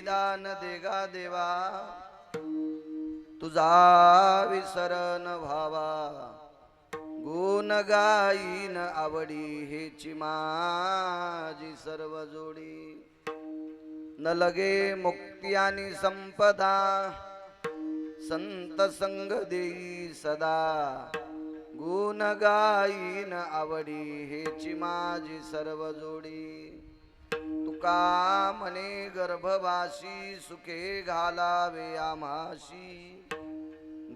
दान देगा देवा, तुझा विसरण भावा, गुण गाईन आवडी हेची माझी सर्व जोडी. न लगे मुक्ती आणि संपदा, संत संग देई सदा, गुण गाईन आवडी हेची माझी सर्व जोडी. तुका म्हणे गर्भवासी, सुखे घालावे आम्हाशी,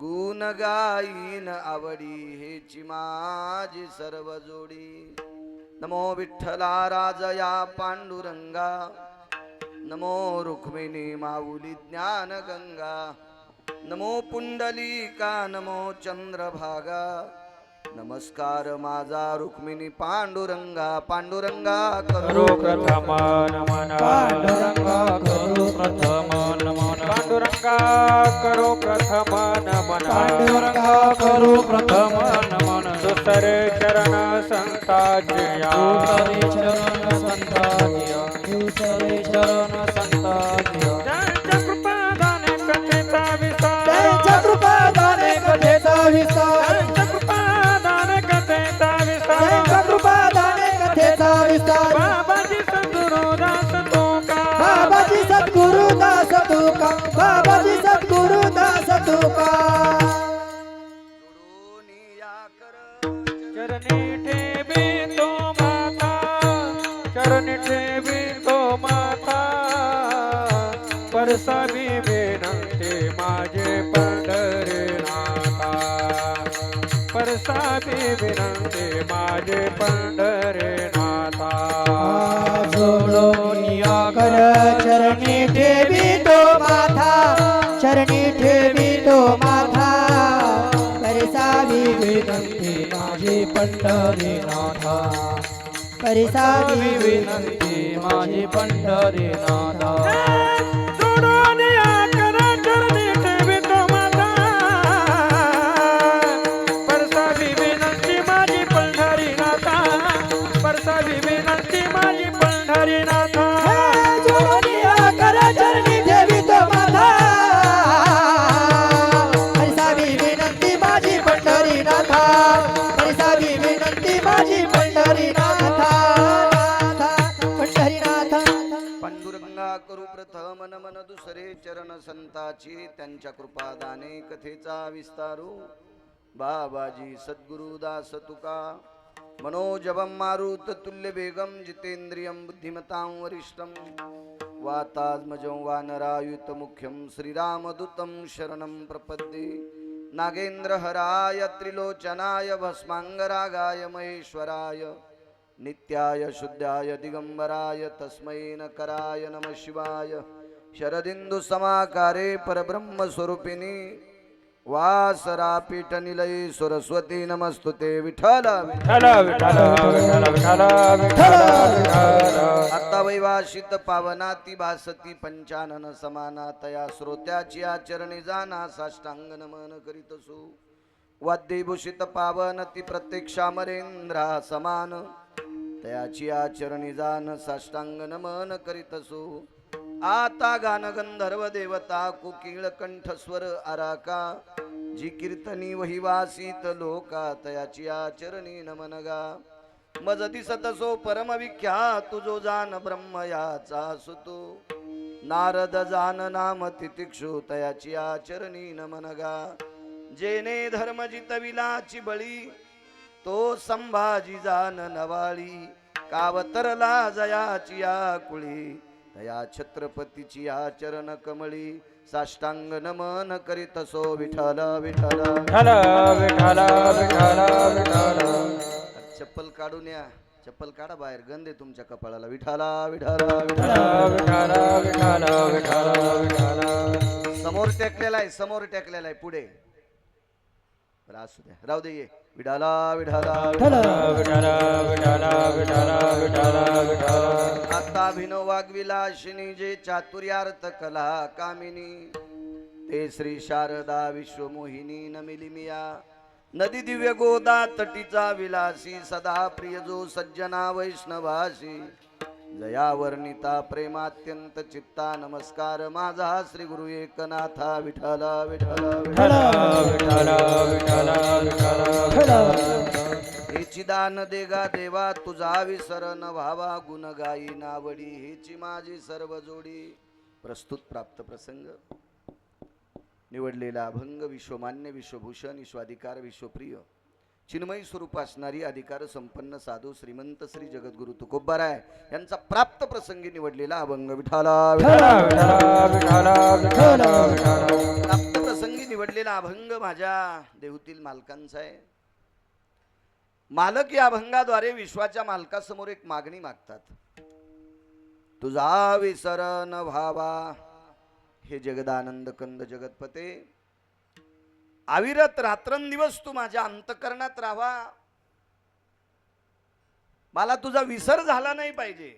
गुण गाईन आवडी हेची माझी सर्व जोडी. नमो विठ्ठला राजया पांडुरंगा, नमो रुक्मिणी माऊली ज्ञान गंगा, नमो पुंडलिका नमो चंद्रभागा, नमस्कार माझा रुक्मिणी पांडुरंगा. पांडुरंगा करो प्रथम नमन, पांडुरंगा करो प्रथम नमन, पांडुरंगा करो प्रथम नमन, पांडुरंगा करो प्रथम नमन. दुसरे चरण संताचे, दुसरे चरण संताचे, दुसरे चरण संताचे. त्यांच्या कृपादाने कथेचा विस्तार, त्यांच्या कृपादाने कथेचा विस्तार, त्यांच्या कृपादाने कथेचा विस्तार, त्यांच्या कृपादाने कथेचा विस्तार. बाबाजी सद्गुरुदास तुका, बाबाजी सद्गुरुदास तुका, बाबाजी सद्गुरुदास तुका. चरणी ठेवी तो माता, चरणी ठेवी तो माता, परसावी विनंती माझे पंढरीनाथा, परसावी विनंती माझे पंढरीनाथा. जोडोनिया कर चरणी ठेवी तो माथा, चरणी ठेवी तो माथा, परसावी विनंती माझे पंढरीनाथा, परसावी विनंती माझे पंढरीनाथा. जोडोनिया कर चरणी ठेवी तो माथा, परसावी विनंती माझी पंढरीनाथा, परसावी विनंती माझी पंढरीनाथा. जोडोनिया कर चरणी ठेवी तो माथा, परसावी विनंती माझी पंढरीनाथा, परसावी विनंती माझी पंढरीनाथा, पंढरीनाथा. पांडुरंगा करू प्रथम नमन, दुसरे चरण संताची, त्यांच्या कृपादाने कथेचा विस्तारू. बाबाजी सद्गुरुदास तुका, मनोजवं मारुत तुल्य वेगं, जितेंद्रियं बुद्धिमतां वरिष्ठं, वातात्मजं वानरायुत मुख्यं, श्रीरामदूतं शरणं प्रपद्ये. नागेंद्रहराय त्रिलोचनाय भस्मांगरागाय महेश्वराय, नित्याय शुद्धाय दिगंबराय, तस्मै नकराय नमः शिवाय. शरदिंदु समाकारे परब्रह्म स्वरूपिणी, वासरापीठ निलये सरस्वती नमस्तुते. विठ्ठल विठ्ठल विठ्ठल विठ्ठल विठ्ठल विठ्ठल. आता वैवाशित पावनाती भासती, पंचानन समानातया, श्रोत्याची आचरणी जाना, साष्टांग नमन करीतसु. वाद्यभूषित पावनती प्रत्यक्षामरेंद्रा समान, तयाची आचरणी जान, साष्टांग नमन करीतसु. आता गान गंधर्व देवता, कुकिळ कंठस्वर आराका, जी कीर्तनी वहिवासित लोका, तयाची आचरणी नमन गा. मज दिसत सो परम विख्यात, तुझो जान ब्रह्म याचा सुतो, नारद जान नाम तितिक्षु, तयाची आचरणी नमन गा. जेने धर्म जितविलाची बळी, तो संभाजी जान नवाळी, कावतरला जयाची आकुळी, तया छत्रपतीची आचरण कमळी, साष्टांग नमन करीतसो. विठ्ठल विठ्ठल विठ्ठल विठ्ठल विठ्ठल विठ्ठल. चप्पल काढून या, चप्पल काढा बाहेर, गंध आहे तुमच्या कपाळाला. विठ्ठल विठ्ठल विठ्ठल विठ्ठल विठ्ठल विठ्ठल विठ्ठल. समोर टेकलेला आहे, समोर टेकलेला आहे, पुढे असू द्या, राहू दे. ये विठ्ठल विठ्ठल विठ्ठल विठ्ठल विठ्ठल विठ्ठल विठ्ठल विठ्ठल. आता अभिनव वाग्विलासिनी, जे चातुर्यार्थ कला कामिनी, ते श्री शारदा विश्वमोहिनी नमिलिमिया. नदी दिव्य गोदा तटीचा विलासी, सदा प्रिय जो सज्जना वैष्णवासी, जयावर्णिता प्रेमात्यंत चित्ता नमस्कार माझा श्री गुरु एकनाथा विठला विठला विठ्ठल विठ्ठल विठ्ठल विठ्ठल हेची दान देगा देवा तुझा विसर न व्हावा गुण गाई नावडी हेची माझी सर्व जोडी. प्रस्तुत प्राप्त प्रसंग निवडलेला अभंग विश्वमान्य विश्वभूषण विश्वाधिकार विश्वप्रिय चिन्मयी स्वरूप असणारी अधिकार संपन्न साधू श्रीमंत श्री जगद्गुरु तुकोबाराय यांचा प्राप्त प्रसंगी निवडलेला अभंग विठाला प्राप्त प्रसंगी निवडलेला अभंग माझ्या देहूतील मालकांचा आहे. मालक या अभंगाद्वारे विश्वाच्या मालकासमोर एक मागणी मागतात. तुझा विसर न व्हावा हे जगदानंद कंद जगतपते, अविरत रात्रंदिवस तू माझ्या अंतकरणात राहावा. मला तुझा विसर झाला नाही पाहिजे.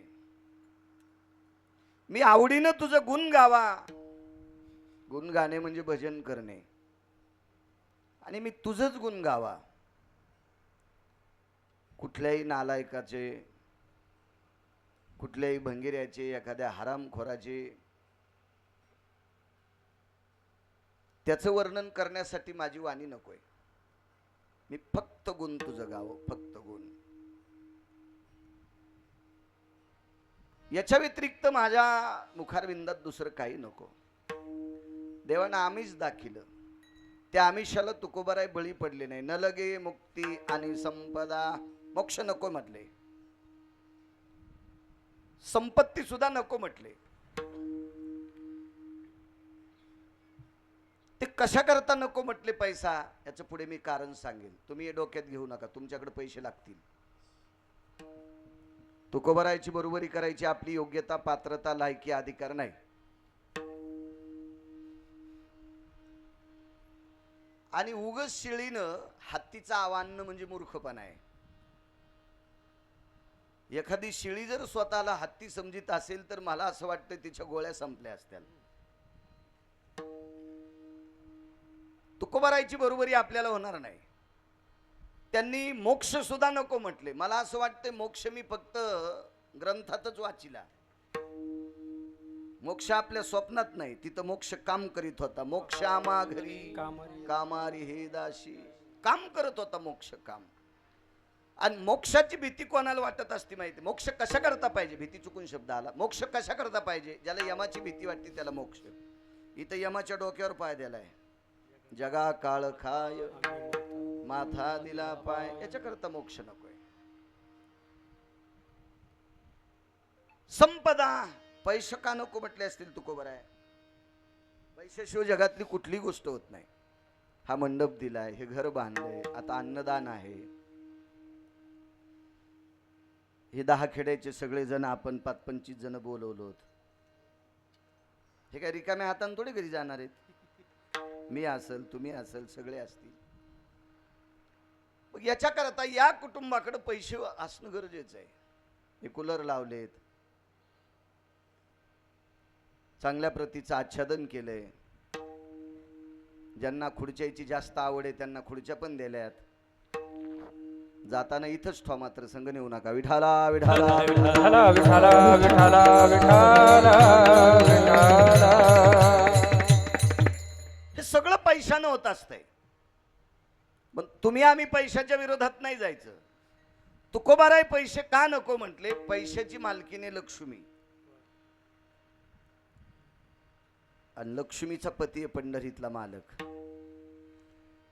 मी आवडीनं तुझं गुण गावा. गुण गाणे म्हणजे भजन करणे आणि मी तुझंच गुण गावा. कुठल्याही नालायकाचे, कुठल्याही भंगिऱ्याचे, एखाद्या हरामखोराचे त्याचं वर्णन करण्यासाठी माझी वाणी नकोय. मी फक्त गुण तुझं गावं, फक्त गुण. याच्या व्यतिरिक्त माझ्या मुखारविंदात दुसरं काही नको. देवानं आमिष दाखिलं, त्या आमिषाला तुकोबाराय बळी पडले नाही. न लगे मुक्ती आणि संपदा, मोक्ष नको म्हटले, संपत्ती सुद्धा नको म्हटले. ते कशा करता नको म्हटले पैसा, याचं पुढे मी कारण सांगेन. तुम्ही हे डोक्यात घेऊ नका, तुमच्याकडे पैसे लागतील. तुकोबारायची बरोबरी करायची आपली योग्यता, पात्रता, लायकी, अधिकार नाही. आणि उगच शिळीनं हत्तीचं आव्हान म्हणजे मूर्खपणा आहे. एखादी शिळी जर स्वतःला हत्ती समजित असेल तर मला असं वाटतं तिच्या गोळ्या संपल्या असत्या. तुकोबारायची बरोबरी आपल्याला होणार नाही. त्यांनी मोक्ष सुद्धा नको म्हटले. मला असं वाटतं मोक्ष मी फक्त ग्रंथातच वाचिला. मोक्ष आपल्या स्वप्नात नाही. तिथं मोक्ष काम करीत होता. मोक्ष आमा घरी कामारी हे दाशी, काम करत होता मोक्ष काम. आणि मोक्षाची भीती कोणाला वाटत असते माहिती? मोक्ष कशा करता पाहिजे, भीती चुकून शब्द आला. मोक्ष कशा करता पाहिजे? ज्याला यमाची भीती वाटते त्याला मोक्ष. इथं यमाच्या डोक्यावर पाय दिलाय. जगा काळ खाय माथा दिला पाय, याच्या करता मोक्ष नकोय. संपदा, पैसे का नको म्हटले असतील तुकोबाराय? पैशाशिवाय जगातली कुठली गोष्ट होत नाही. हा मंडप दिलाय, हे घर बांधलंय, आता अन्नदान आहे. हे 10 खेड्याचे सगळे जण आपण 25 जण बोलवलो. हे काय रिकाम्या हाताने थोडे घरी जाणार आहेत. मी असेल, तुम्ही असेल, सगळे असतील. मग याच्या करता या कुटुंबाकडे पैसे असणं गरजेचं आहे. हे कूलर लावलेत, चांगल्या प्रतीचं आच्छादन केलंय. ज्यांना खुर्च्याची जास्त आवड आहे त्यांना खुर्च्या पण दिल्यात. जाताना इथंच ठो, मात्र संग नेऊ नका. विठाला विठाला विठ्ठल विठ्ठल विठ्ठल विठ्ठल विठ्ठल. हे सगळं पैशानं होत असतंय. पण तुम्ही आम्ही पैशाच्या विरोधात नाही जायचं. तुकोबाराय पैसे का नको म्हटले? पैशाची मालकीने लक्ष्मी, आणि लक्ष्मीचा पती आहे पंढरीतला मालक.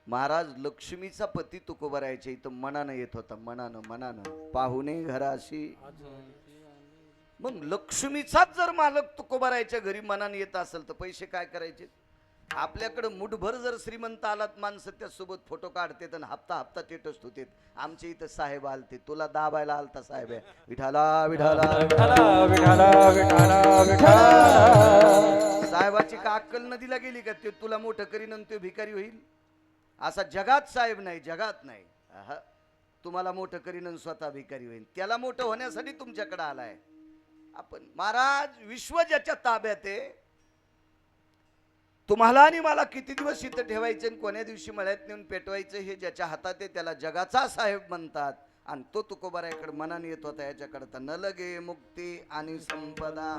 महाराज लक्ष्मीचा पती तुकोबारायच्या इथं मनानं येत होता. मनानं पाहुणे घराशी. मग लक्ष्मीचाच जर मालक तुकोबारायच्या घरी मनानं येत असेल तर पैसे काय करायचे? आपल्याकडे मुठभर जर श्रीमंत आलात माणसं त्यासोबत फोटो काढते आणि हप्ता टेटस होते. आमच्या इथं साहेब आलते, तुला दाबायला आलता साहेब. विठाला विठाला साहेबाची का अक्कल नदीला गेली का? ते तुला मोठं करीन आणि तो भिकारी होईल असा जगात साहेब नाही, जगात नाही. तुम्हाला मोठं करीन आणि स्वतः भिकारी होईल. त्याला मोठं होण्यासाठी तुमच्याकडे आलाय आपण. महाराज विश्व ज्याच्या ताब्यात आहे, तुम्हाला आणि मला किती दिवस इथं ठेवायचं आणि कोण्या दिवशी मळ्यात नेऊन पेटवायचं हे ज्याच्या हातात आहे त्याला जगाचा साहेब म्हणतात. आणि तो तुकोबारायाकडे मनाने येत होता याच्याकडे तर न लगे मुक्ती आणि संपदा.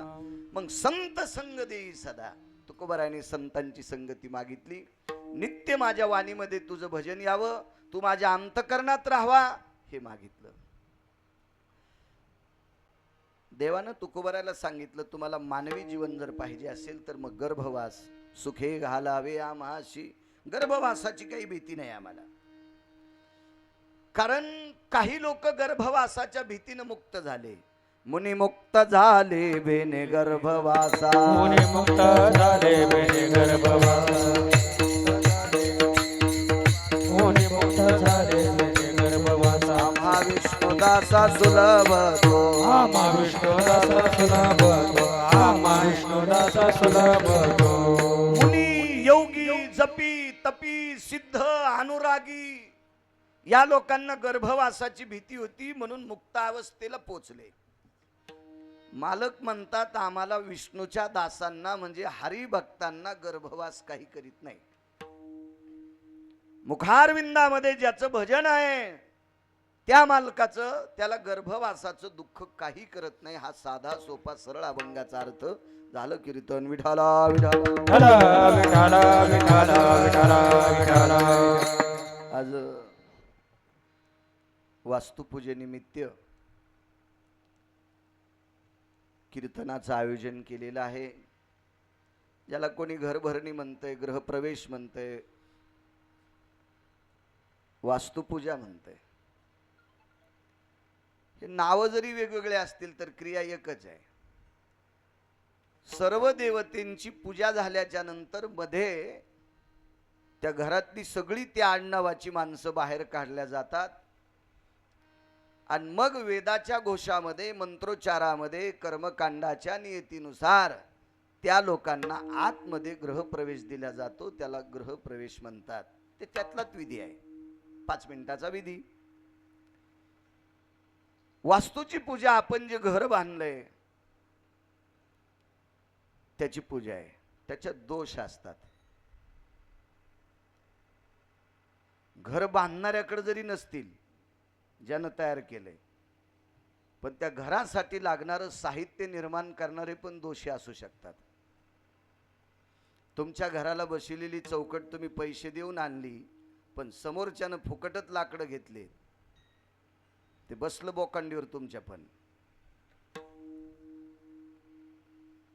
मग संत संग देई सदा. तुकोबारायाने संतांची संगती मागितली. नित्य माझ्या वाणीमध्ये तुझं भजन यावं, तू माझ्या अंतकरणात राहावा हे मागितलं. देवानं तुकोबारायाला सांगितलं, तुम्हाला मानवी जीवन जर पाहिजे असेल तर मग गर्भवास सुखे घालावे आम्हाशी. गर्भवासाची काही भीती नाही आम्हाला, कारण काही लोक गर्भवासाच्या भीतीनं मुक्त झाले. मुनी मुक्त झाले बेने गर्भवासा. मुनी मुक्त झाले बेने गर्भवासा. मुनी मुक्त झाले बेने गर्भवासा. आम्हा विष्णुदासा सुलभ तो. आम्हा विष्णुदासा सुलभ तो. आम्हा विष्णुदासा सुलभ तो. मुनी योगी जपी तपी सिद्ध अनुरागी या लोकांना गर्भवासाची भीती होती, म्हणून मुक्त अवस्थेला पोचले. मालक म्हणतात, आम्हाला विष्णूच्या दासांना म्हणजे हरिभक्तांना गर्भवास काही करीत नाही. मुखारविंदामध्ये ज्याचं भजन आहे त्या मालकाचं त्याला गर्भवासाचं दुःख काही करत नाही. हा साधा सोपा सरळ अभंगाचा अर्थ झालं. कीर्तन विठाला विठाला विठाला विठाला विठाला विठाला. आज वास्तुपूजेनिमित्त कीर्तनाचं आयोजन केलेलं आहे. ज्याला कोणी घरभरणी म्हणतंय, गृहप्रवेश म्हणतंय, वास्तुपूजा म्हणतंय. हे नावं जरी वेगवेगळे असतील तर क्रिया एकच आहे. सर्व देवतेंची पूजा झाल्याच्या नंतर मध्ये त्या घरातली सगळी त्या आडनावाची माणसं बाहेर काढल्या जातात आणि मग वेदाच्या घोषामध्ये, मंत्रोच्चारामध्ये, कर्मकांडाच्या नियतीनुसार त्या लोकांना आतमध्ये गृहप्रवेश दिला जातो. त्याला गृहप्रवेश म्हणतात. ते त्यातलाच विधी आहे, 5 मिनिटाचा विधी. वास्तूची पूजा, आपण जे घर बांधलंय त्याची पूजा आहे. त्याच्यात दोष असतात. घर बांधणाऱ्याकडे जरी नसतील, ज्यानं तयार केलंय, पण त्या घरासाठी लागणारं साहित्य निर्माण करणारे पण दोषी असू शकतात. तुमच्या घराला बसवलेली चौकट तुम्ही पैसे देऊन आणली, पण समोरच्यानं फुकटच लाकडं घेतले, ते बसलं बोकांडीवर तुमच्या. पण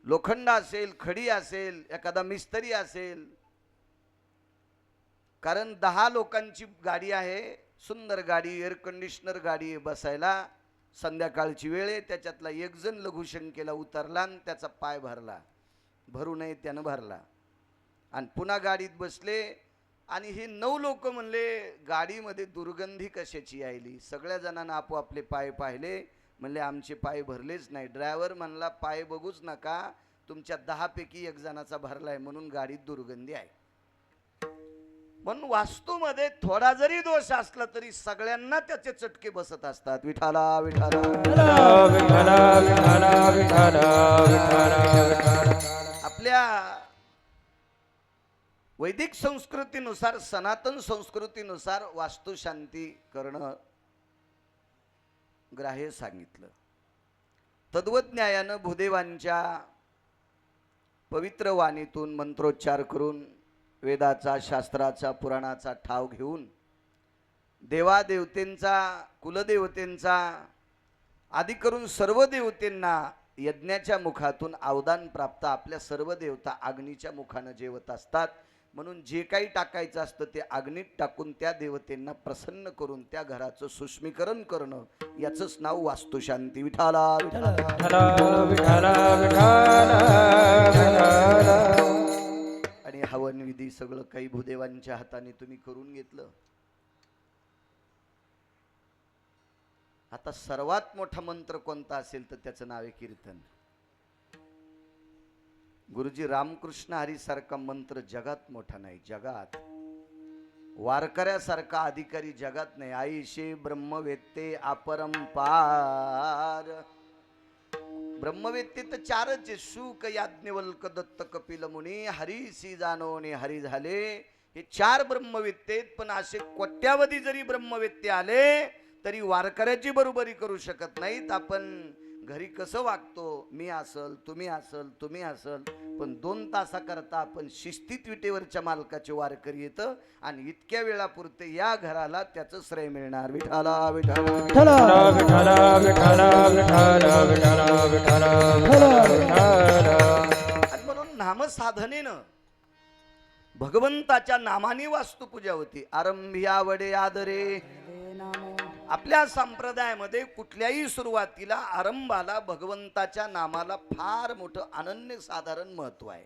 लोखंड असेल, खडी असेल, एखादा मिस्त्री असेल, कारण 10 लोकांची गाडी आहे, सुंदर गाडी, एअर कंडिशनर गाडी आहे बसायला. संध्याकाळची वेळ आहे, त्याच्यातला एक जण लघुशंकेला उतरला आणि त्याचा पाय भरला, भरू नये त्यानं भरला, आणि पुन्हा गाडीत बसले. आणि हे 9 लोक म्हणले गाडीमध्ये दुर्गंधी कशाची यायली. सगळ्या जणांना आपोआपले पाय पाहिले, म्हणले आमचे पाय भरलेच नाही. ड्रायव्हर म्हणला पाय बघूच नका, तुमच्या 10 पैकी 1 जणाचा भरलाय म्हणून गाडीत दुर्गंधी आहे. म्हणून वास्तूमध्ये थोडा जरी दोष असला तरी सगळ्यांना त्याचे चटके बसत असतात. विठाला विठाला विठाला विठाला विठाला विठाला विठाला. आपल्या वैदिक संस्कृतीनुसार, सनातन संस्कृतीनुसार वास्तुशांती करणं ग्राह्य सांगितलं. तद्वज्ञायानं भूदेवांच्या पवित्र वाणीतून मंत्रोच्चार करून, वेदाचा, शास्त्राचा, पुराणाचा ठाव घेऊन, देवादेवतेंचा, कुलदेवतेंचा आदी करून सर्व देवतेंना यज्ञाच्या मुखातून अवदान प्राप्त. आपल्या सर्व देवता अग्नीच्या मुखानं जेवत असतात, म्हणून जे काही टाकायचं असतं ते अग्नीत टाकून त्या देवतेंना प्रसन्न करून त्या घराचं सुष्मीकरण करणं, याचंच नाव वास्तुशांती. विठाला विठाला विठाला विठाला विठाला. आणि हवन विधी सगळं काही भूदेवांच्या हाताने तुम्ही करून घेतलं. आता सर्वात मोठा मंत्र कोणता असेल तर त्याचं नाव आहे कीर्तन. गुरुजी रामकृष्ण हरी सारखा मंत्र जगात मोठा नाही. जगात वारकऱ्यासारखा अधिकारी जगात नाही. आईशे ब्रह्मवेत्ते अपरंपार. ब्रह्मवेत्ते तर 4च आहे, शुक, याज्ञवल्क, दत्त, कपिल मुनी. हरीसी जाणवणे हरी झाले, हे 4 ब्रह्मवेत्ते. पण असे कोट्यावधी जरी ब्रह्मवेत्ते आले तरी वारकऱ्याची बरोबरी करू शकत नाहीत. आपण घरी कसं वागतो, मी असल तुम्ही असल तुम्ही असल, पण 2 तासाकरता आपण शिस्तीत विटेवरच्या मालकाचे वारकरी येतं आणि इतक्या वेळापुरते या घराला त्याचं श्रेय मिळणार. विठाला विठाला विठ्ठल विठ्ठल विठ्ठल विठ्ठल विठ्ठल विठ्ठल विठ्ठल. आणि म्हणून नामसाधनेनं भगवंताच्या नामाने वास्तुपूजा होती. आरंभी आवडे आदरे. आपल्या संप्रदायामध्ये कुठल्याही सुरुवातीला आरंभाला भगवंताच्या नामाला फार मोठं अनन्यसाधारण महत्व आहे.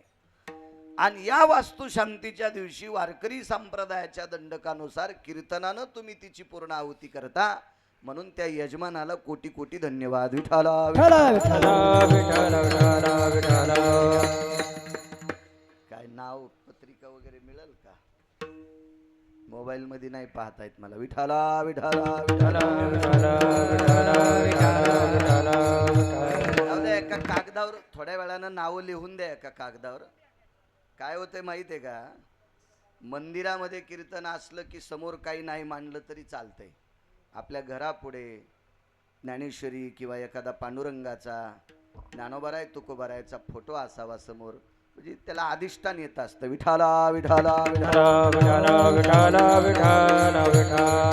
आणि या वास्तुशांतीच्या दिवशी वारकरी संप्रदायाच्या दंडकानुसार कीर्तनानं तुम्ही तिची पूर्ण आहुती करता. म्हणून त्या यजमानाला कोटी कोटी धन्यवाद. विठाला विठ्ठल विठ्ठल विठ्ठल विठ्ठल. काय नाव पत्रिका वगैरे मिळेल का? मोबाईल मध्ये नाही पाहता येत मला. विठाला विठाला विठाला जाऊ द्या, एका कागदावर थोड्या वेळानं नाव लिहून द्या एका कागदावर. काय होतंय माहिती आहे का, मंदिरामध्ये कीर्तन असलं की समोर काही नाही मांडलं तरी चालतंय. आपल्या घरापुढे ज्ञानेश्वरी किंवा एखादा पांडुरंगाचा, ज्ञानोबाराय तुकोबारायचा फोटो असावा समोर, म्हणजे त्याला अधिष्ठान येत असतं. विठाला विठाला विठाला विठ्ठल विठ्ठल विठ्ठल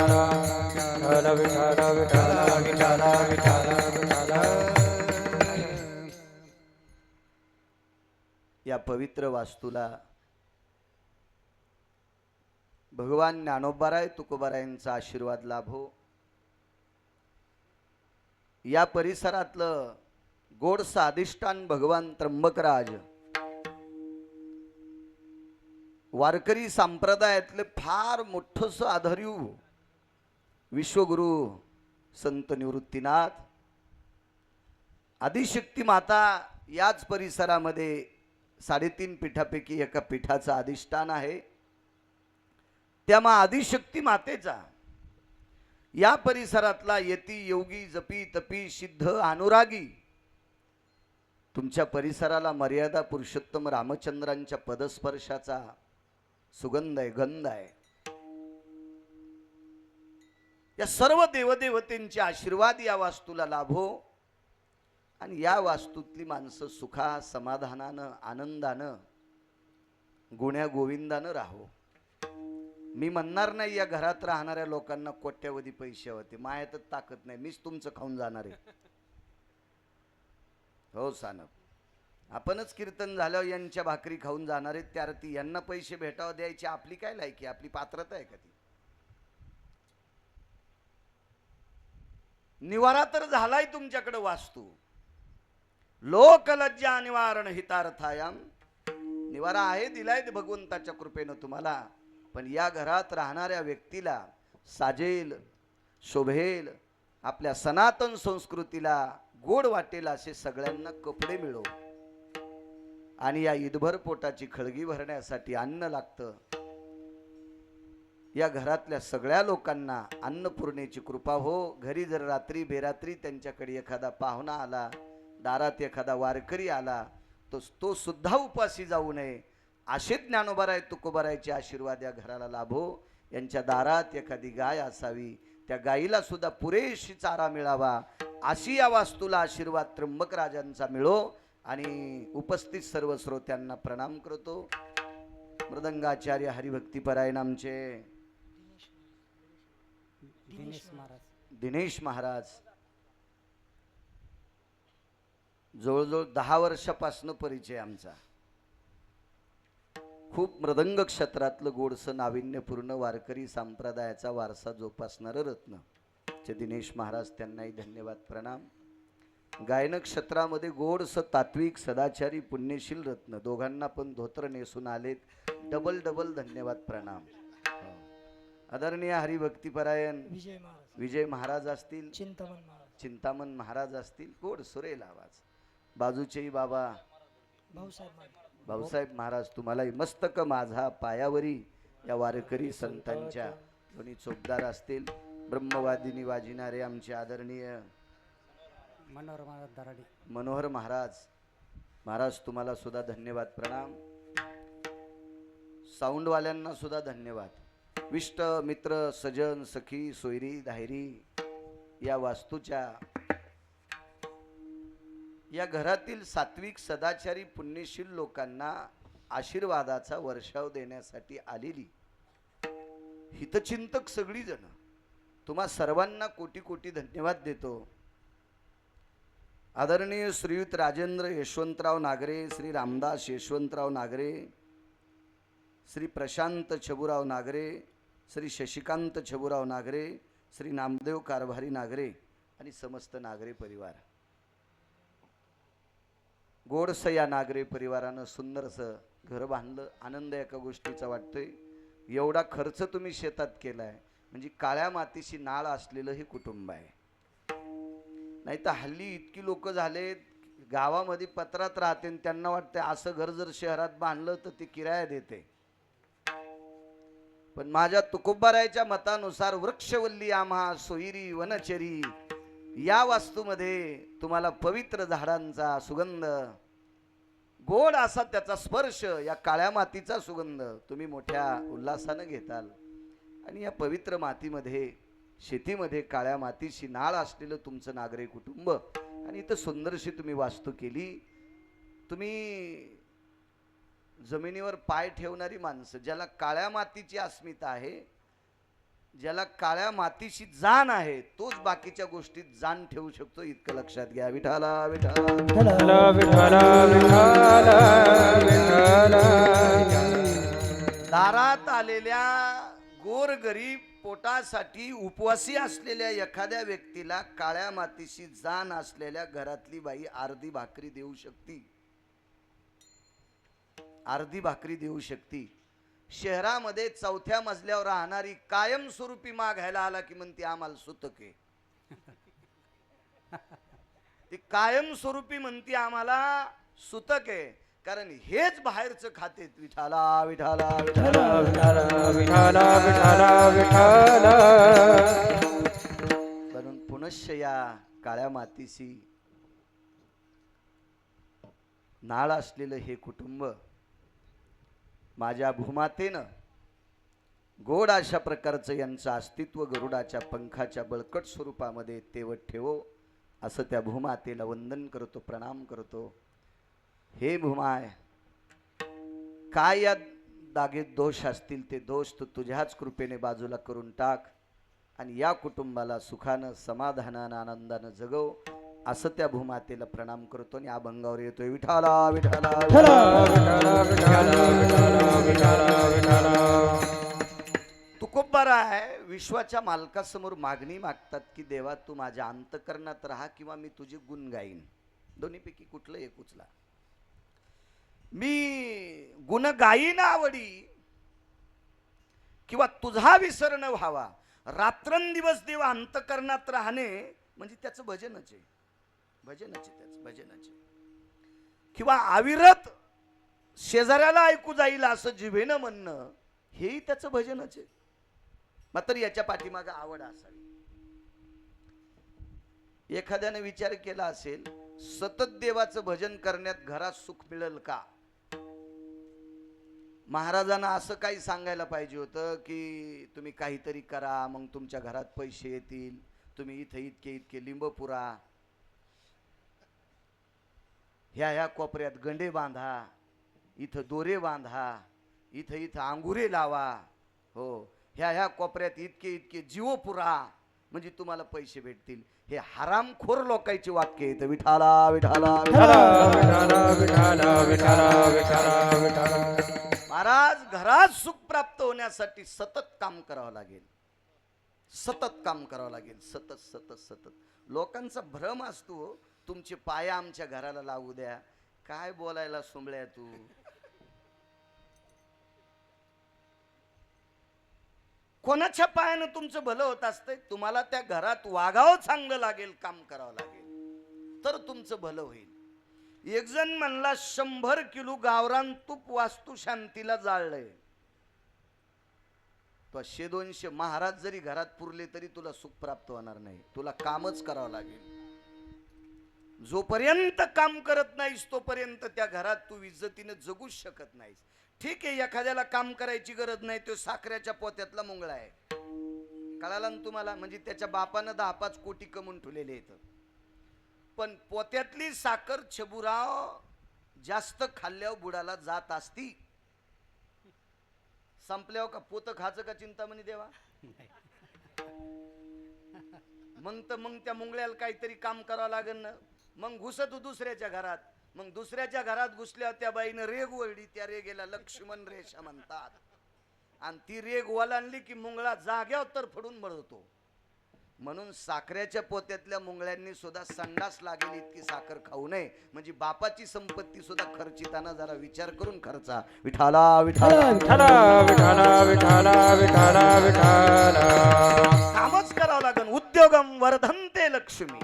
विठ्ठल विठ्ठल विठ्ठल विठ्ठल विठ्ठल विठ्ठल. या पवित्र वास्तूला भगवान ज्ञानोबाराय तुकोबारायांचा आशीर्वाद लाभो. या परिसरातलं गोडसं अधिष्ठान भगवान त्र्यंबकराज वारकरी संप्रदायातले फार मोठंसं आधार्यू विश्वगुरु संत निवृत्तीनाथ आदिशक्ती माता याच परिसरामध्ये 3.5 पीठापैकी एका पीठाचं अधिष्ठान आहे. त्या मा आदिशक्ती मातेचा या परिसरातला यती योगी जपी तपी सिद्ध अनुरागी तुमच्या परिसराला मर्यादा पुरुषोत्तम रामचंद्रांच्या पदस्पर्शाचा सुगंध आहे, गंध आहे. या सर्व देवदेवतेंचे आशीर्वाद या वास्तूला लाभो आणि या वास्तूतली माणसं सुखा समाधानानं आनंदानं गुण्या गोविंदानं राहो. मी म्हणणार नाही या घरात राहणाऱ्या लोकांना कोट्यवधी पैसे होते, मायातच ताकद नाही, मीच तुमचं खाऊन जाणार आहे. हो सानप, आपणच कीर्तन झाल्यावर यांच्या भाकरी खाऊन जाणार आहेत. त्या अर्थी यांना पैसे भेटावं द्यायची आपली काय लायकी, आपली पात्रता आहे का ती? निवारा तर झालाय तुमच्याकडे वास्तू. लोकलज्जा निवारण हितार्थायाम. निवारा आहे, दिलाय भगवंताच्या कृपेनं तुम्हाला. पण या घरात राहणाऱ्या व्यक्तीला साजेल, शोभेल, आपल्या सनातन संस्कृतीला गोड वाटेल असे सगळ्यांना कपडे मिळो. आणि या ईदभर पोटाची खळगी भरण्यासाठी अन्न लागतं. या घरातल्या सगळ्या लोकांना अन्नपूर्णेची कृपा हो. घरी जर रात्री बेरात्री त्यांच्याकडे एखादा पाहुणा आला, दारात एखादा वारकरी आला, तो सुद्धा उपाशी जाऊ नये असे ज्ञानोबाराय तुकोबारायचे आशीर्वाद या घराला लाभो. यांच्या दारात एखादी गाय असावी, त्या गायीला सुद्धा पुरेशी चारा मिळावा अशी या वास्तूला आशीर्वाद त्र्यंबक राजांचा मिळो. आणि उपस्थित सर्व श्रोत्यांना प्रणाम करतो. मृदंगाचार्य हरिभक्तीपरायण आमचे दिनेश महाराज जवळजवळ 10 वर्षापासून परिचय आमचा. खूप मृदंग क्षेत्रातलं गोडसं नाविन्यपूर्ण वारकरी संप्रदायाचा वारसा जोपासणारं रत्न चे दिनेश महाराज, त्यांनाही धन्यवाद प्रणाम. गायन क्षेत्रामध्ये गोडसं तात्विक सदाचारी पुण्यशील रत्न, दोघांना पण धोत्र नेसून आलेत, डबल डबल धन्यवाद प्रणाम. आदरणीय हरिभक्तीपरायण विजय महाराज असतील, चिंतामण महाराज असतील, गोड सुरेल आवाज. बाजूचेही बाबा भाऊसाहेब महाराज, तुम्हालाही मस्तक माझा पायावरी या वारकरी संतांच्या दोन्ही चोपदार असतील. ब्रह्मवादिनी वाजिणारे आमचे आदरणीय मनोहर महाराज, महाराज तुम्हाला सुद्धा धन्यवाद प्रणाम. साऊंडवाल्यांना सुद्धा धन्यवाद. विष्ट मित्र सजन सखी सोयरी धायरी या वास्तूच्या या घरातील सात्विक सदाचारी पुण्यशील लोकांना आशीर्वादाचा वर्षाव देण्यासाठी आलेली हितचिंतक सगळी जण तुम्हा सर्वांना कोटी कोटी धन्यवाद देतो. आदरणीय श्रीयुत राजेंद्र यशवंतराव नागरे, श्री रामदास यशवंतराव नागरे, श्री प्रशांत छबुराव नागरे, श्री शशिकांत छबुराव नागरे, श्री नामदेव कारभारी नागरे आणि समस्त नागरे परिवार. गोडस या नागरे परिवारानं सुंदरसं घर बांधलं. आनंद एका गोष्टीचा वाटतोय, एवढा खर्च तुम्ही शेतात केलाय म्हणजे काळ्या मातीशी नाळ असलेलं हे कुटुंब आहे. नाही तर हल्ली इतकी लोक झालेत गावामध्ये पत्रात राहते आणि त्यांना वाटते असं घर जर शहरात बांधलं तर ते किराया देते. पण माझ्या तुकोबारायच्या मतानुसार वृक्षवल्ली आम्हा सोयरी वनचरी या वास्तूमध्ये तुम्हाला पवित्र झाडांचा सुगंध, गोड असा त्याचा स्पर्श, या काळ्या मातीचा सुगंध तुम्ही मोठ्या उल्हासानं घेताल. आणि या पवित्र मातीमध्ये, शेतीमध्ये काळ्या मातीशी नाळ असलेलं तुमचं नागरी कुटुंब आणि इथं सुंदरशी तुम्ही वास्तू केली. तुम्ही जमिनीवर पाय ठेवणारी माणसं, ज्याला काळ्या मातीची अस्मिता आहे, ज्याला काळ्या मातीशी जाण आहे, तोच बाकीच्या गोष्टीत जाण ठेवू शकतो, इतकं लक्षात घ्या. विठाला विठाला विठ्ठला विठ्ठला विठ्ठला. दारात आलेल्या गोरगरीब पोटासाठी उपवासी असलेल्या एखाद्या व्यक्तीला काळ्या मातीशी जाण असलेल्या घरातली बाई अर्धी भाकरी देऊ शकते, अर्धी भाकरी देऊ शकते. शहरामध्ये चौथ्या मजल्यावर राहणारी कायमस्वरूपी मागायला आला की म्हणते आम्हाला सुतके, ती कायमस्वरूपी म्हणते आम्हाला सुतके, कारण हेच बाहेरचं खाते. विठाला विठाला विठाला विठ्ठला विठ्ठला विठ्ठला विठ्ठला. म्हणून पुनश्च या काळ्या मातीशी नाळ असलेलं हे कुटुंब माझ्या भूमातेनं गोड अशा प्रकारचं यांचं अस्तित्व गरुडाच्या पंखाच्या बळकट स्वरूपामध्ये तेवत ठेवो, असं त्या भूमातेला वंदन करतो, प्रणाम करतो. हे भूमाय, काय या दागेत दोष असतील ते दोष तू तुझ्याच कृपेने बाजूला करून टाक आणि या कुटुंबाला सुखानं समाधानानं आनंदानं जगव, असं त्या भूमातेला प्रणाम करतो आणि अभंगावर येतोय. विठाला विठाला तुकोबाराय विश्वाच्या मालकासमोर मागणी मागतात की देवा तू माझ्या अंतकरणात राहा किंवा मी तुझे गुण गाईन, दोन्हीपैकी कुठलं एक उचला. मी गुण गाईन आवडी किंवा तुझा विसर न व्हावा. रात्रंदिवस देवा अंतकरणात राहणे म्हणजे त्याचं भजनच आहे, भजनच आहे त्याचं, भजनच आहे. किंवा अविरत शेजाऱ्याला ऐकू जाईल असं जिभेनं म्हणणं, हेही त्याचं भजनच आहे. मात्र याच्या पाठीमागे आवड असावी. एखाद्याने विचार केला असेल सतत देवाचं भजन करण्यात घरात सुख मिळेल का? महाराजांना असं काही सांगायला पाहिजे होतं की तुम्ही काहीतरी करा, मग तुमच्या घरात पैसे येतील, तुम्ही इथे इतके इतके लिंब पुरा, ह्या कोपऱ्यात गंडे बांधा, इथं दोरे बांधा, इथं इथं अंगुरे लावा, हो ह्या कोपऱ्यात इतके इतके जीव पुरा म्हणजे तुम्हाला पैसे भेटतील. हे हरामखोर लोकांची वाक्य आहेत. विठाला विठाला महाराज, घरात सुख प्राप्त होण्यासाठी सतत काम करावं लागेल, सतत काम करावं लागेल, सतत सतत सतत. लोकांचा भ्रम असतो तुमचे पाय आमच्या घराला लागू द्या. काय बोलायला सुंबळ्या तू. कोणाच्या पायानं तुमचं भलं होत असतंय? तुम्हाला त्या घरात वागावं चांगलं लागेल, काम करावं लागेल तर तुमचं भलं होईल. एक जण म्हणला 100 किलो गावरान तूप वास्तू शांतीला जाळलंय. तो 100-200 महाराज जरी घरात पुरले तरी तुला सुख प्राप्त होणार नाही, तुला कामच करावं लागेल. जोपर्यंत काम करत नाहीस तोपर्यंत त्या घरात तू इज्जतीने जगूच शकत नाहीस. ठीक आहे, एखाद्याला काम करायची गरज नाही, तो साखरेच्या पोत्यातला मुंगळा आहे. कळाला ना तुम्हाला? म्हणजे त्याच्या बापानं 10-5 कोटी कमवून ठेवलेले आहेत, पण पोत्यातली साखर छबुराव जास्त खाल्ल्यावर बुडाला जात असती. संपल्यावर का पोत खायचं का चिंतामणी देवा? मग त्या मुंगळ्याला काहीतरी काम करावं लागेल ना. मग घुसत दुसऱ्याच्या घरात, मग दुसऱ्याच्या घरात घुसल्यावर त्या बाईनं रेग वळली. त्या रेगेला लक्ष्मण रेषा म्हणतात. आणि ती रेग ओलांडली की मुंगळा जाग्यावर तर फडून मरतो. म्हणून साखरेच्या पोत्यातल्या मुंगळ्यांनी सुद्धा संडास लागेल इतकी साखर खाऊ नये. म्हणजे बापाची संपत्ती सुद्धा खर्चिताना जरा विचार करून खर्चा. विठाला विठाला विठाला विठाला विठाला विठाला विठाला. कामच करावं लागेल. उद्योगम वर्धन्ते लक्ष्मी.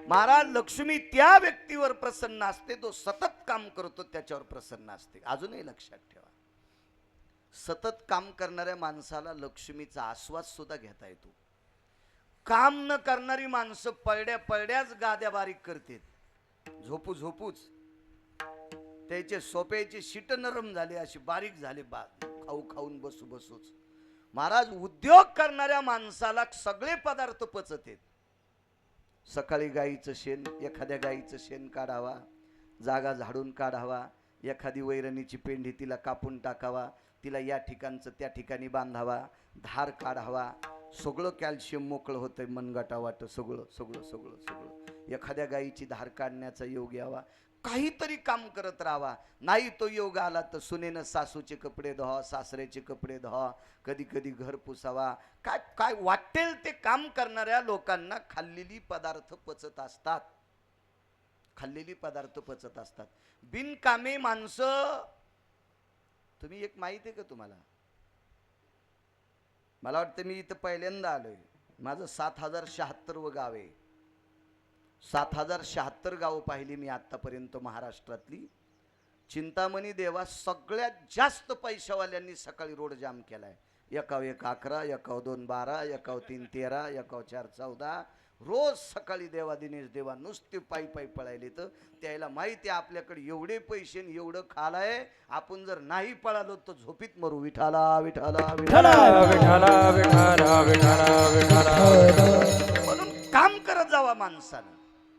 महाराज, लक्ष्मी त्या व्यक्तीवर प्रसन्न असते तो सतत काम करतो, त्याच्यावर प्रसन्न असते. अजूनही लक्षात ठेवा, सतत काम करणाऱ्या माणसाला लक्ष्मीचा आस्वाद सुद्धा घेता येतो. काम न करणारी माणसं पळड्या पळड्याच गाद्या बारीक करतात, झोपू झोपूच त्याचे सोप्याचे शीट नरम झाले, अशी बारीक झाले, खाऊ खाऊन बसू बसूच. महाराज, उद्योग करणाऱ्या माणसाला सगळे पदार्थ पचत आहेत. सकाळी गाईचं शेण, एखाद्या गाईचं शेण काढावा, जागा झाडून काढावा, एखादी वैरणीची पेंढी तिला कापून टाकावा, तिला या ठिकाणचं त्या ठिकाणी बांधावा, धार काढावा, सगळं कॅल्शियम मोकळं होतंय मनगटा वाट, सगळं सगळं सगळं सगळं. एखाद्या गाईची धार काढण्याचा योग यावा, काहीतरी काम करत राहावा. नाही तो योग आला तर सुनेनं सासूचे कपडे धुवा, सासऱ्याचे कपडे धुवा, कधी कधी घर पुसावा. काय काय वाटेल ते काम करणाऱ्या लोकांना खाल्लेली पदार्थ पचत असतात, खाल्लेली पदार्थ पचत असतात. बिनकामे माणसं. तुम्ही एक माहिती आहे का तुम्हाला? मला वाटतं मी इथं पहिल्यांदा आलोय. माझं 7076 गाव आहे. 7076 गावं पाहिली मी आतापर्यंत महाराष्ट्रातली. चिंतामणी देवा सगळ्यात जास्त पैशावाल्यांनी सकाळी रोड जाम केलाय. 1 11, 1 2 12, 1 3 13, 1 4 14. रोज सकाळी देवा दिनेश देवा नुसते पायी पायी पळायले. तर त्याला माहिती आहे आपल्याकडे एवढे पैसे एवढं खालाय, आपण जर नाही पळालो तर झोपीत मरू. विठाला विठाला विठाला विठाला विठाला विठाला विठाला. म्हणून काम करत जावा माणसानं.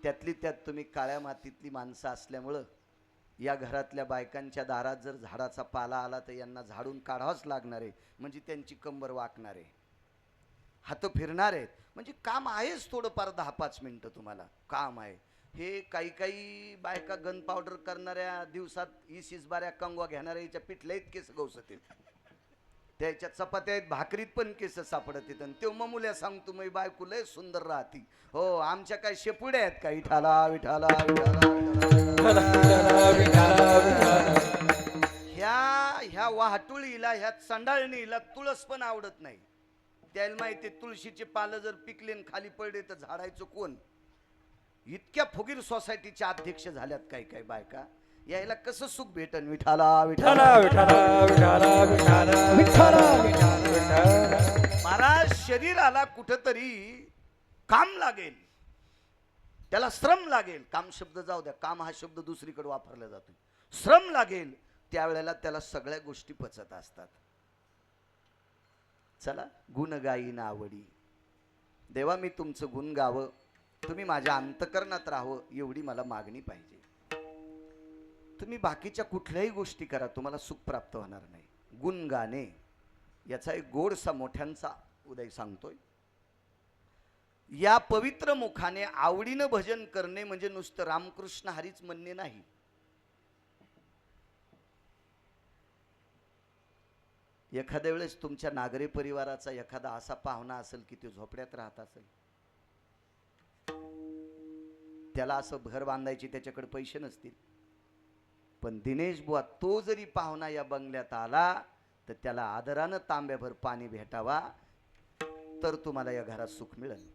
त्यातली त्यात तुम्ही काळ्या मातीतली माणसं असल्यामुळं या घरातल्या बायकांच्या दारात जर झाडाचा पाला आला तर यांना झाडून काढावंच लागणार आहे. म्हणजे त्यांची कंबर वाकणार आहे, हात फिरणार आहेत. म्हणजे काम आहेच थोडंफार 10-5 मिनिटं तुम्हाला काम आहे. हे काही काही बायका गन पावडर करणाऱ्या दिवसात 20 बाऱ्या कंगवा घेणाऱ्या याच्या पिठल्या केस गवसत आहेत, त्याच्या चपात्या आहेत, भाकरीत पण केस सापडत येत. तो ममुल्या सांगतो मी बायको लय सुंदर राहती. हो, आमच्या काय शेपुड्या आहेत का? विठाला विठाला ह्या वाहटुळीला, ह्या चंडाळणीला तुळस पण आवडत नाही. त्याला माहिती तुळशीचे पालं जर पिकले खाली पडले तर झाडायचं कोण? इतक्या फुगीर सोसायटीच्या अध्यक्ष झाल्यात काही काही बायका. यायला कसं सुख भेटन? विठाला विठाला विठाला विठाला विठाला विठाला. महाराज, शरीराला कुठंतरी काम लागेल, त्याला श्रम लागेल. काम शब्द जाऊ द्या, काम हा शब्द दुसरीकडे वापरला जातो. श्रम लागेल, त्यावेळेला त्याला सगळ्या गोष्टी पचत असतात. चला, गुण गाईन आवडी. देवा, मी तुमचं गुण गावं, तुम्ही माझ्या अंतकरणात राहावं, एवढी मला मागणी पाहिजे. तुम्ही बाकीच्या कुठल्याही गोष्टी करा, तुम्हाला सुख प्राप्त होणार नाही. गुण गाणे याचा एक गोडसा मोठ्यांचा उदय सांगतोय. या पवित्र मुखाने आवडीनं भजन करणे म्हणजे नुसतं रामकृष्ण हरीच म्हणणे नाही. एखाद्या वेळेस तुमच्या नागरी परिवाराचा एखादा असा पाहुणा असेल की तो झोपड्यात राहत असेल, त्याला असं घर बांधायची त्याच्याकडे पैसे नसतील, पण दिनेश बुवा तो जरी पाहुणा या बंगल्यात आला तर त्याला आदरानं तांब्याभर पाणी भेटावा, तर तुम्हाला या घरात सुख मिळेल,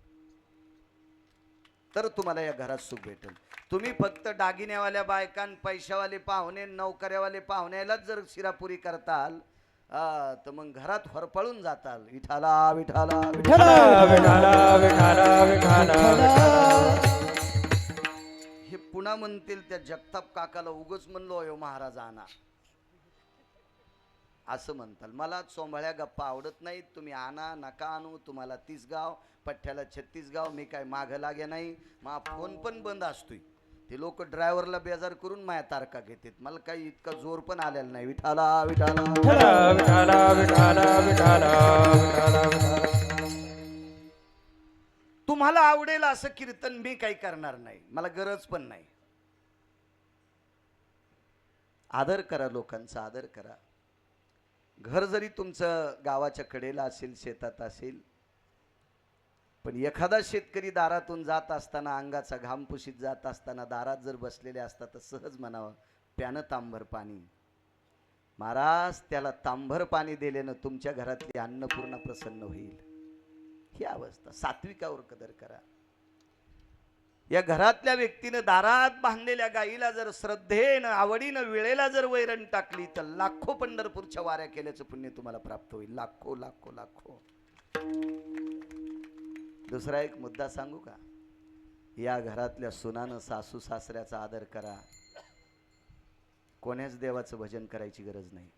तर तुम्हाला या घरात सुख भेटेल. तुम्ही फक्त दागिन्यावाल्या बायकां, पैशावाले पाहुणे, नौकऱ्यावाले पाहुण्यालाच जर शिरापुरी करताल तर मग घरात हरपळून जाताल. विठाला विठाला विठाला विठाला विठाला विठाला. हे पुन्हा म्हणतील त्या जगताप काकाला उगच म्हणलो अयो महाराज आणा. असं म्हणताल. मला चोंबळ्या गप्पा आवडत नाहीत. तुम्ही आणा नका आणू, तुम्हाला 30 गाव, पठ्ठ्याला 36 गाव, मी काय मागं लागे नाही. मा फोन पण बंद असतोय. ते लोक ड्रायव्हरला बेजार करून माया तारका घेतात. मला काही इतका जोर पण आलेला नाही. विठाला विठाला विठाला विठाला विठाला विठाला विठाला विठाला. तुम्हाला आवडेल असं कीर्तन मी काही करणार नाही, मला गरज पण नाही. आदर करा, लोकांचा आदर करा. घर जरी तुमचं गावाच्या कडेला असेल, शेतात असेल, पण एखादा शेतकरी दारातून जात असताना, अंगाचा घाम पुशीत जात असताना दारात जर बसलेले असतात तर सहज म्हणावं, प्यानं तांभर पाणी. महाराज, त्याला तांभर पाणी दिल्यानं तुमच्या घरातली अन्नपूर्णा प्रसन्न होईल. ही अवस्था. सात्विकावर कदर करा. या घरातल्या व्यक्तीनं दारात बांधलेल्या गाईला जर श्रद्धेनं, आवडीनं, वेळेला जर वैरण टाकली तर लाखो पंढरपूरच्या वाऱ्या केल्याचं पुण्य तुम्हाला प्राप्त होईल. लाखो लाखो लाखो. दुसरा एक मुद्दा सांगू का? या घरातल्या सुनानं सासू सासऱ्याचा आदर करा. कोण्याच देवाचं भजन करायची गरज नाही.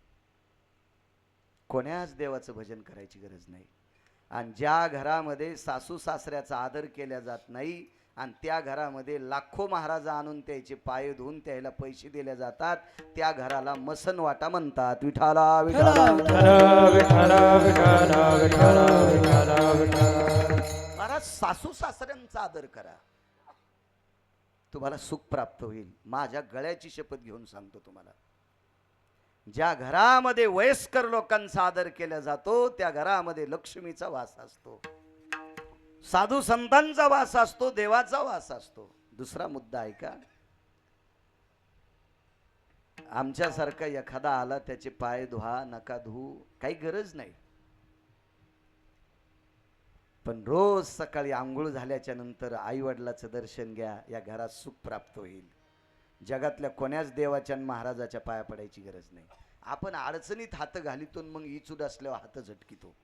कोण्याच देवाचं भजन करायची गरज नाही. आणि ज्या घरामध्ये सासू सासऱ्याचा आदर केला जात नाही आणि त्या घरामध्ये लाखो महाराज आणून त्याचे पाय धुवून त्याला पैसे दिले जातात, त्या घराला मसन वाटा म्हणतात. विठाला विठाला विठाला विठाला विठाला विठाला विठाला विठाला. महाराज, सासू सासऱ्यांचा आदर करा, तुम्हाला सुख प्राप्त होईल. माझ्या गळ्याची शपथ घेऊन सांगतो तुम्हाला. ज्या घरामध्ये वयस्कर लोकांचा आदर केला जातो त्या घरामध्ये लक्ष्मीचा वास असतो, साधू संतांचा वास असतो, देवाचा वास असतो. दुसरा मुद्दा ऐका. आमच्यासारखा एखादा आला, त्याचे पाय धुवा नका धुवू, काही गरज नाही. पण रोज सकाळी आंघोळ झाल्याच्या नंतर आई वडिलाचं दर्शन घ्या, या घरात सुख प्राप्त होईल. जगातल्या कोण्याच देवाच्या आणि महाराजाच्या पाया पडायची गरज नाही. आपण अडचणीत हात घालितो, मग इचूड असल्यावर हात झटकितो,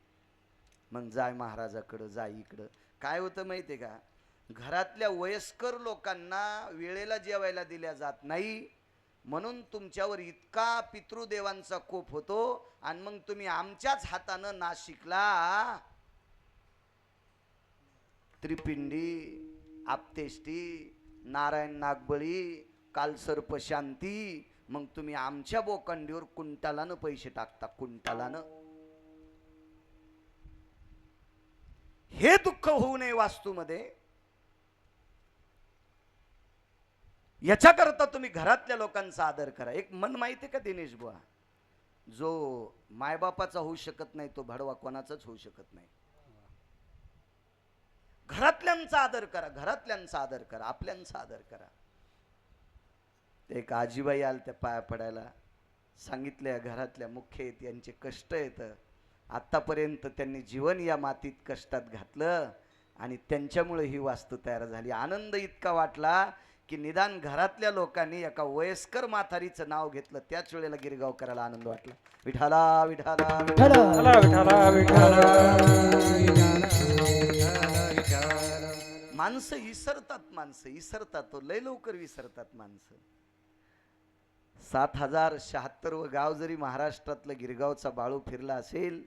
मग जाय महाराजाकडं, जाय इकडं. काय होतं माहिती आहे का? घरातल्या वयस्कर लोकांना वेळेला जेवायला दिल्या जात नाही, म्हणून तुमच्यावर इतका पितृदेवांचा कोप होतो. आणि मग तुम्ही आमच्याच हातानं नाशिकला त्रिपिंडी, आपतेष्टी, नारायण नागबळी, कालसर्प शांती, मग तुम्ही आमच्या बोकांडीवर कुंटालानं पैसे टाकता, कुंटालानं. हे दुःख होऊ नये वास्तूमध्ये, याच्याकरता तुम्ही घरातल्या लोकांचा आदर करा. एक मन माहिती आहे का दिनेश बुवा, जो मायबापाचा होऊ शकत नाही तो भडवा कोणाचाच होऊ शकत नाही. घरातल्यांचा आदर करा, घरातल्यांचा आदर करा, आपल्यांचा आदर करा. एक आजीबाई आल त्या पाया पडायला, सांगितल्या घरातल्या मुख्य आहेत, यांचे कष्ट आहेत, आत्तापर्यंत त्यांनी जीवन या मातीत कष्टात घातलं आणि त्यांच्यामुळे ही वास्तू तयार झाली. आनंद इतका वाटला की निदान घरातल्या लोकांनी एका वयस्कर म्हातारीचं नाव घेतलं, त्याच वेळेला गिरगावकराला आनंद वाटला. विठाला विठाला विठाला विठाला विठाला. माणसं विसरतात, माणसं विसरतात, तो लय लवकर विसरतात माणसं. 7076 गाव जरी महाराष्ट्रातलं गिरगावचा बाळू फिरला असेल,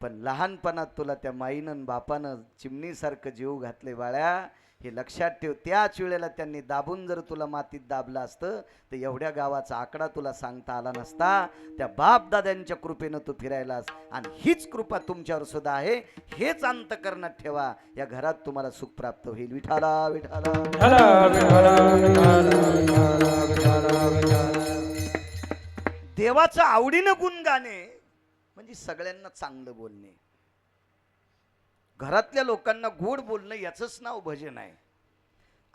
पण लहानपणात तुला त्या माईनं बापानं चिमणीसारखं जीव घातले बाळ्या, हे लक्षात ठेव. त्याच वेळेला त्यांनी दाबून जर तुला मातीत दाबलं असतं तर एवढ्या गावाचा आकडा तुला सांगता आला नसता. त्या बाप दाद्यांच्या कृपेनं तू फिरायलास आणि हीच कृपा तुमच्यावर सुद्धा आहे. हेच अंतकरणात ठेवा, या घरात तुम्हाला सुख प्राप्त होईल. विठाला विठाला विठाला विठाला विठाला विठाला विठाला. देवाचं आवडीनं गुण गाणे म्हणजे सगळ्यांना चांगलं बोलणे, घरातल्या लोकांना गोड बोलणं, याचंच नाव भजन आहे.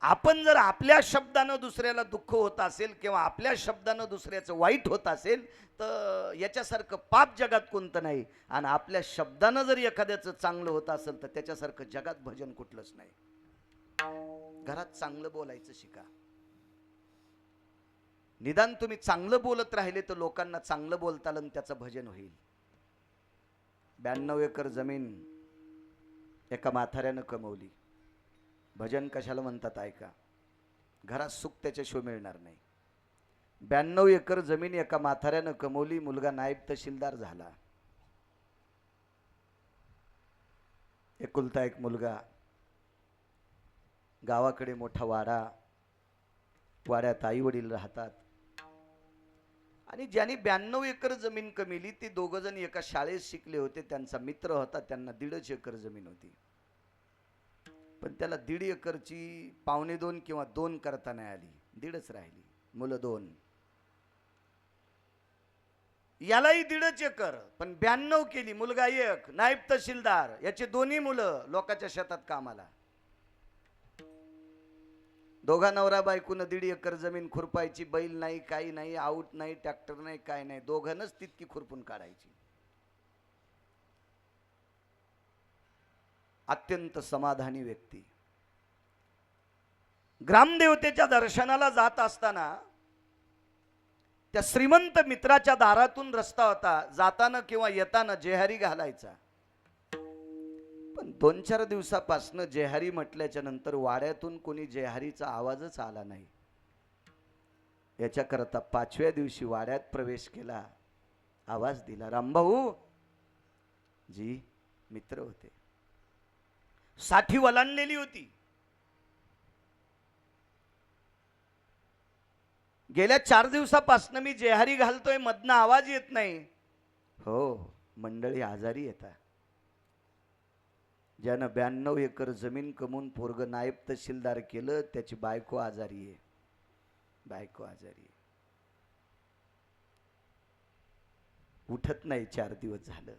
आपण जर आपल्या शब्दानं दुसऱ्याला दुःख होत असेल किंवा आपल्या शब्दानं दुसऱ्याचं वाईट होत असेल तर याच्यासारखं पाप जगात कोणतं नाही. आणि आपल्या शब्दानं जर एखाद्याचं चांगलं होत असेल तर त्याच्यासारखं जगात भजन कुठलंच नाही. घरात चांगलं बोलायचं शिका. निदान तुम्ही चांगलं बोलत राहिले तर लोकांना चांगलं बोलता आलं, त्याचं भजन होईल. 92 एकर जमीन एका म्हाताऱ्यानं कमवली. भजन कशाला म्हणतात ऐका. घरात सुख त्याच्याशिवाय मिळणार नाही. 92 एकर जमीन एका म्हाताऱ्यानं कमवली. मुलगा नायब तहसीलदार झाला. एकुलता एक मुलगा. गावाकडे मोठा वाडा. वाड्यात आई वडील राहतात. आणि ज्यांनी 92 एकर जमीन कमिली ते दोघ जण एका शाळेत शिकले होते. त्यांचा मित्र होता. त्यांना 1.5 एकर जमीन होती. पण त्याला 1.5 एकरची 1.25 किंवा 2 करता नाही आली. 1.5च राहिली. मुलं 2. यालाही 1.5 एकर पण 92 केली. मुलगा 1 नायब तहसीलदार. याचे दोन्ही मुलं लोकांच्या शेतात कामाला. दोघा नवरा बायकोनं 1.5 एकर जमीन खुरपायची. बैल नाही, काही नाही, आऊट नाही, ट्रॅक्टर नाही, काय नाही. दोघांनाच तितकी खुरपून काढायची. अत्यंत समाधानी व्यक्ती. ग्रामदेवतेच्या दर्शनाला जात असताना त्या श्रीमंत मित्राच्या दारातून रस्ता होता. जाताना किंवा येताना जेहारी घालायचा. पण 2-4 दिवसापासनं जेहारी म्हटल्याच्या नंतर वाड्यातून कोणी जेहारीचा आवाजच आला नाही. याच्याकरता 5व्या दिवशी वाड्यात प्रवेश केला. आवाज दिला. रामभाऊ जी मित्र होते. साठी वलांडलेली होती. गेल्या 4 दिवसापासून मी जेहारी घालतोय, मधनं आवाज येत नाही. हो, मंडळी आजारी येतात. ज्यानं 92 एकर जमीन कमवून पोरग नायब तहसीलदार केलं त्याची बायको आजारी आहे. बायको आजारी आहे. उठत नाही 4 दिवस झालं.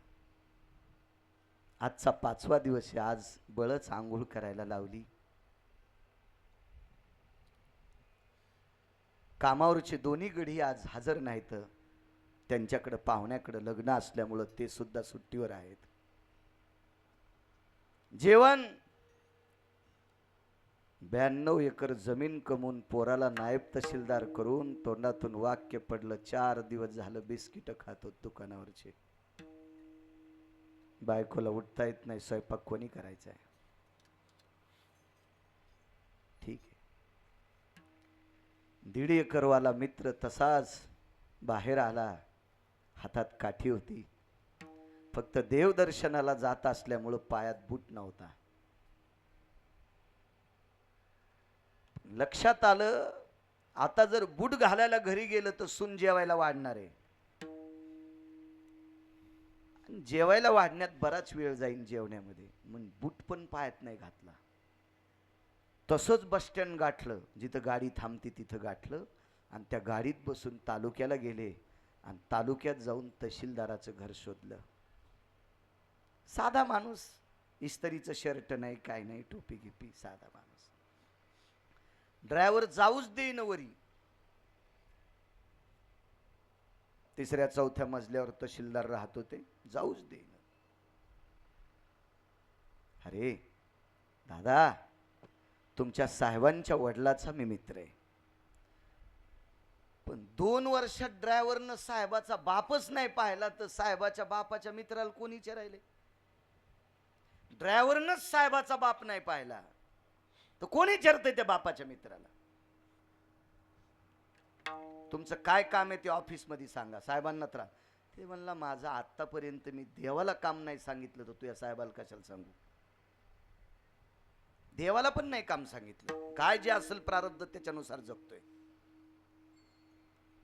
आजचा 5वा दिवस आहे. आज बळच आंघोळ करायला लावली. कामावरचे दोन्ही गडी आज हजर नाहीत. त्यांच्याकडे पाहुण्याकडे लग्न असल्यामुळं ते सुद्धा सुट्टीवर आहेत. जेवण 92 एकर जमीन कमवून पोराला नायब तहसीलदार करून तोंडातून वाक्य पडलं. 4 दिवस झालं बिस्किट खातो दुकानावरचे. बायकोला उठता येत नाही. स्वयंपाक कोणी करायचा आहे? ठीक आहे. 1.5 एकरवाला मित्र तसाच बाहेर आला. हातात काठी होती. फक्त देवदर्शनाला जात असल्यामुळं पायात बूट नव्हता. लक्षात आलं आता जर बूट घालायला घरी गेलं तर सून जेवायला वाढणार आहे. जेवायला वाढण्यात बराच वेळ जाईल जेवण्यामध्ये. म्हणून बूट पण पायात नाही घातला. तसंच बस स्टँड गाठलं. जिथं गाडी थांबती तिथं गाठलं आणि त्या गाडीत बसून तालुक्याला गेले आणि तालुक्यात जाऊन तहसीलदाराचं घर शोधलं. साधा माणूस. इस्त्रीचं शर्ट नाही, काय नाही, टोपी गिपी, साधा माणूस. ड्रायव्हर जाऊच देईन वरी. 3ऱ्या-4थ्या मजल्यावर तहसीलदार राहत होते. जाऊच देईन. अरे दादा, तुमच्या साहेबांच्या वडिलाचा मी मित्र आहे. पण 2 वर्षात ड्रायव्हरनं साहेबाचा बापच नाही पाहिला तर साहेबाच्या बापाच्या मित्राला कोणीचे राहिले? ड्रायव्हरनंच साहेबाचा बाप नाही पाहिला तर कोणी विचारतंय त्या बापाच्या मित्राला? तुमचं काय काम आहे ते ऑफिसमध्ये सांगा. साहेबांना त्रास. ते म्हणला माझं आतापर्यंत मी देवाला काम नाही सांगितलं तर तुझ्या साहेबाला कशाला सांगू? देवाला पण नाही काम सांगितलं. काय जे असेल प्रारब्ध त्याच्यानुसार जगतोय.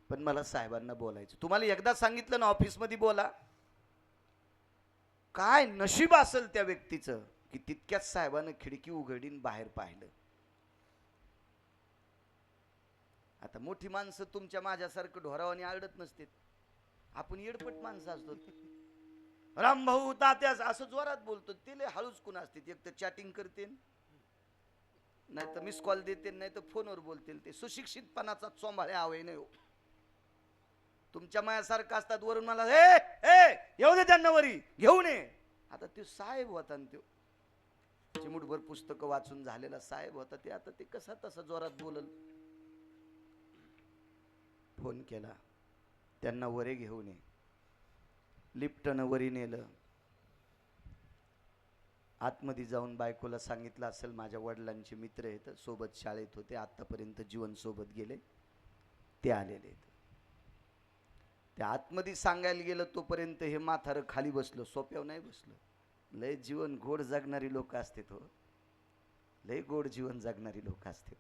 पण मला साहेबांना बोलायचं. तुम्हाला एकदा सांगितलं ना ऑफिसमध्ये बोला. काय नशीब असेल त्या व्यक्तीचं की तितक्याच साहेबानं खिडकी उघडीन बाहेर पाहिलं. आता मोठी माणसं तुमच्या माझ्यासारखं ढोरावानी आरडत नसते. आपण येडपट माणसं असतो. रामभाऊ तात्या असं जोरात बोलतो. ते लय हळूच कोण असते. एक तर चॅटिंग करते, नाही तर मिस कॉल देते, नाही तर फोनवर बोलतील. ते सुशिक्षितपणाचा चोंबाळ्या हवे नाही हो. तुमच्या मायासारखं असतात. वरून मला येऊ दे त्यांना वरी घेऊन ये. आता ते साहेब होता ना, तो चिमुटभर पुस्तकं वाचून झालेला साहेब होता. ते आता ते कसा तसा जोरात बोलल. फोन केला त्यांना वरे घेऊन ये. लिफ्टनं वरी नेलं. आतमध्ये जाऊन बायकोला सांगितलं असेल माझ्या वडिलांचे मित्र आहेत, सोबत शाळेत होते, आतापर्यंत जीवन सोबत गेले, ते आलेले आहेत. त्या आतमध्ये सांगायला गेलं तोपर्यंत हे म्हातारं खाली बसलं, सोप्यावर नाही बसलं. लय जीवन गोड जगणारी लोक असतात हो, लय गोड जीवन जगणारी लोक असतात.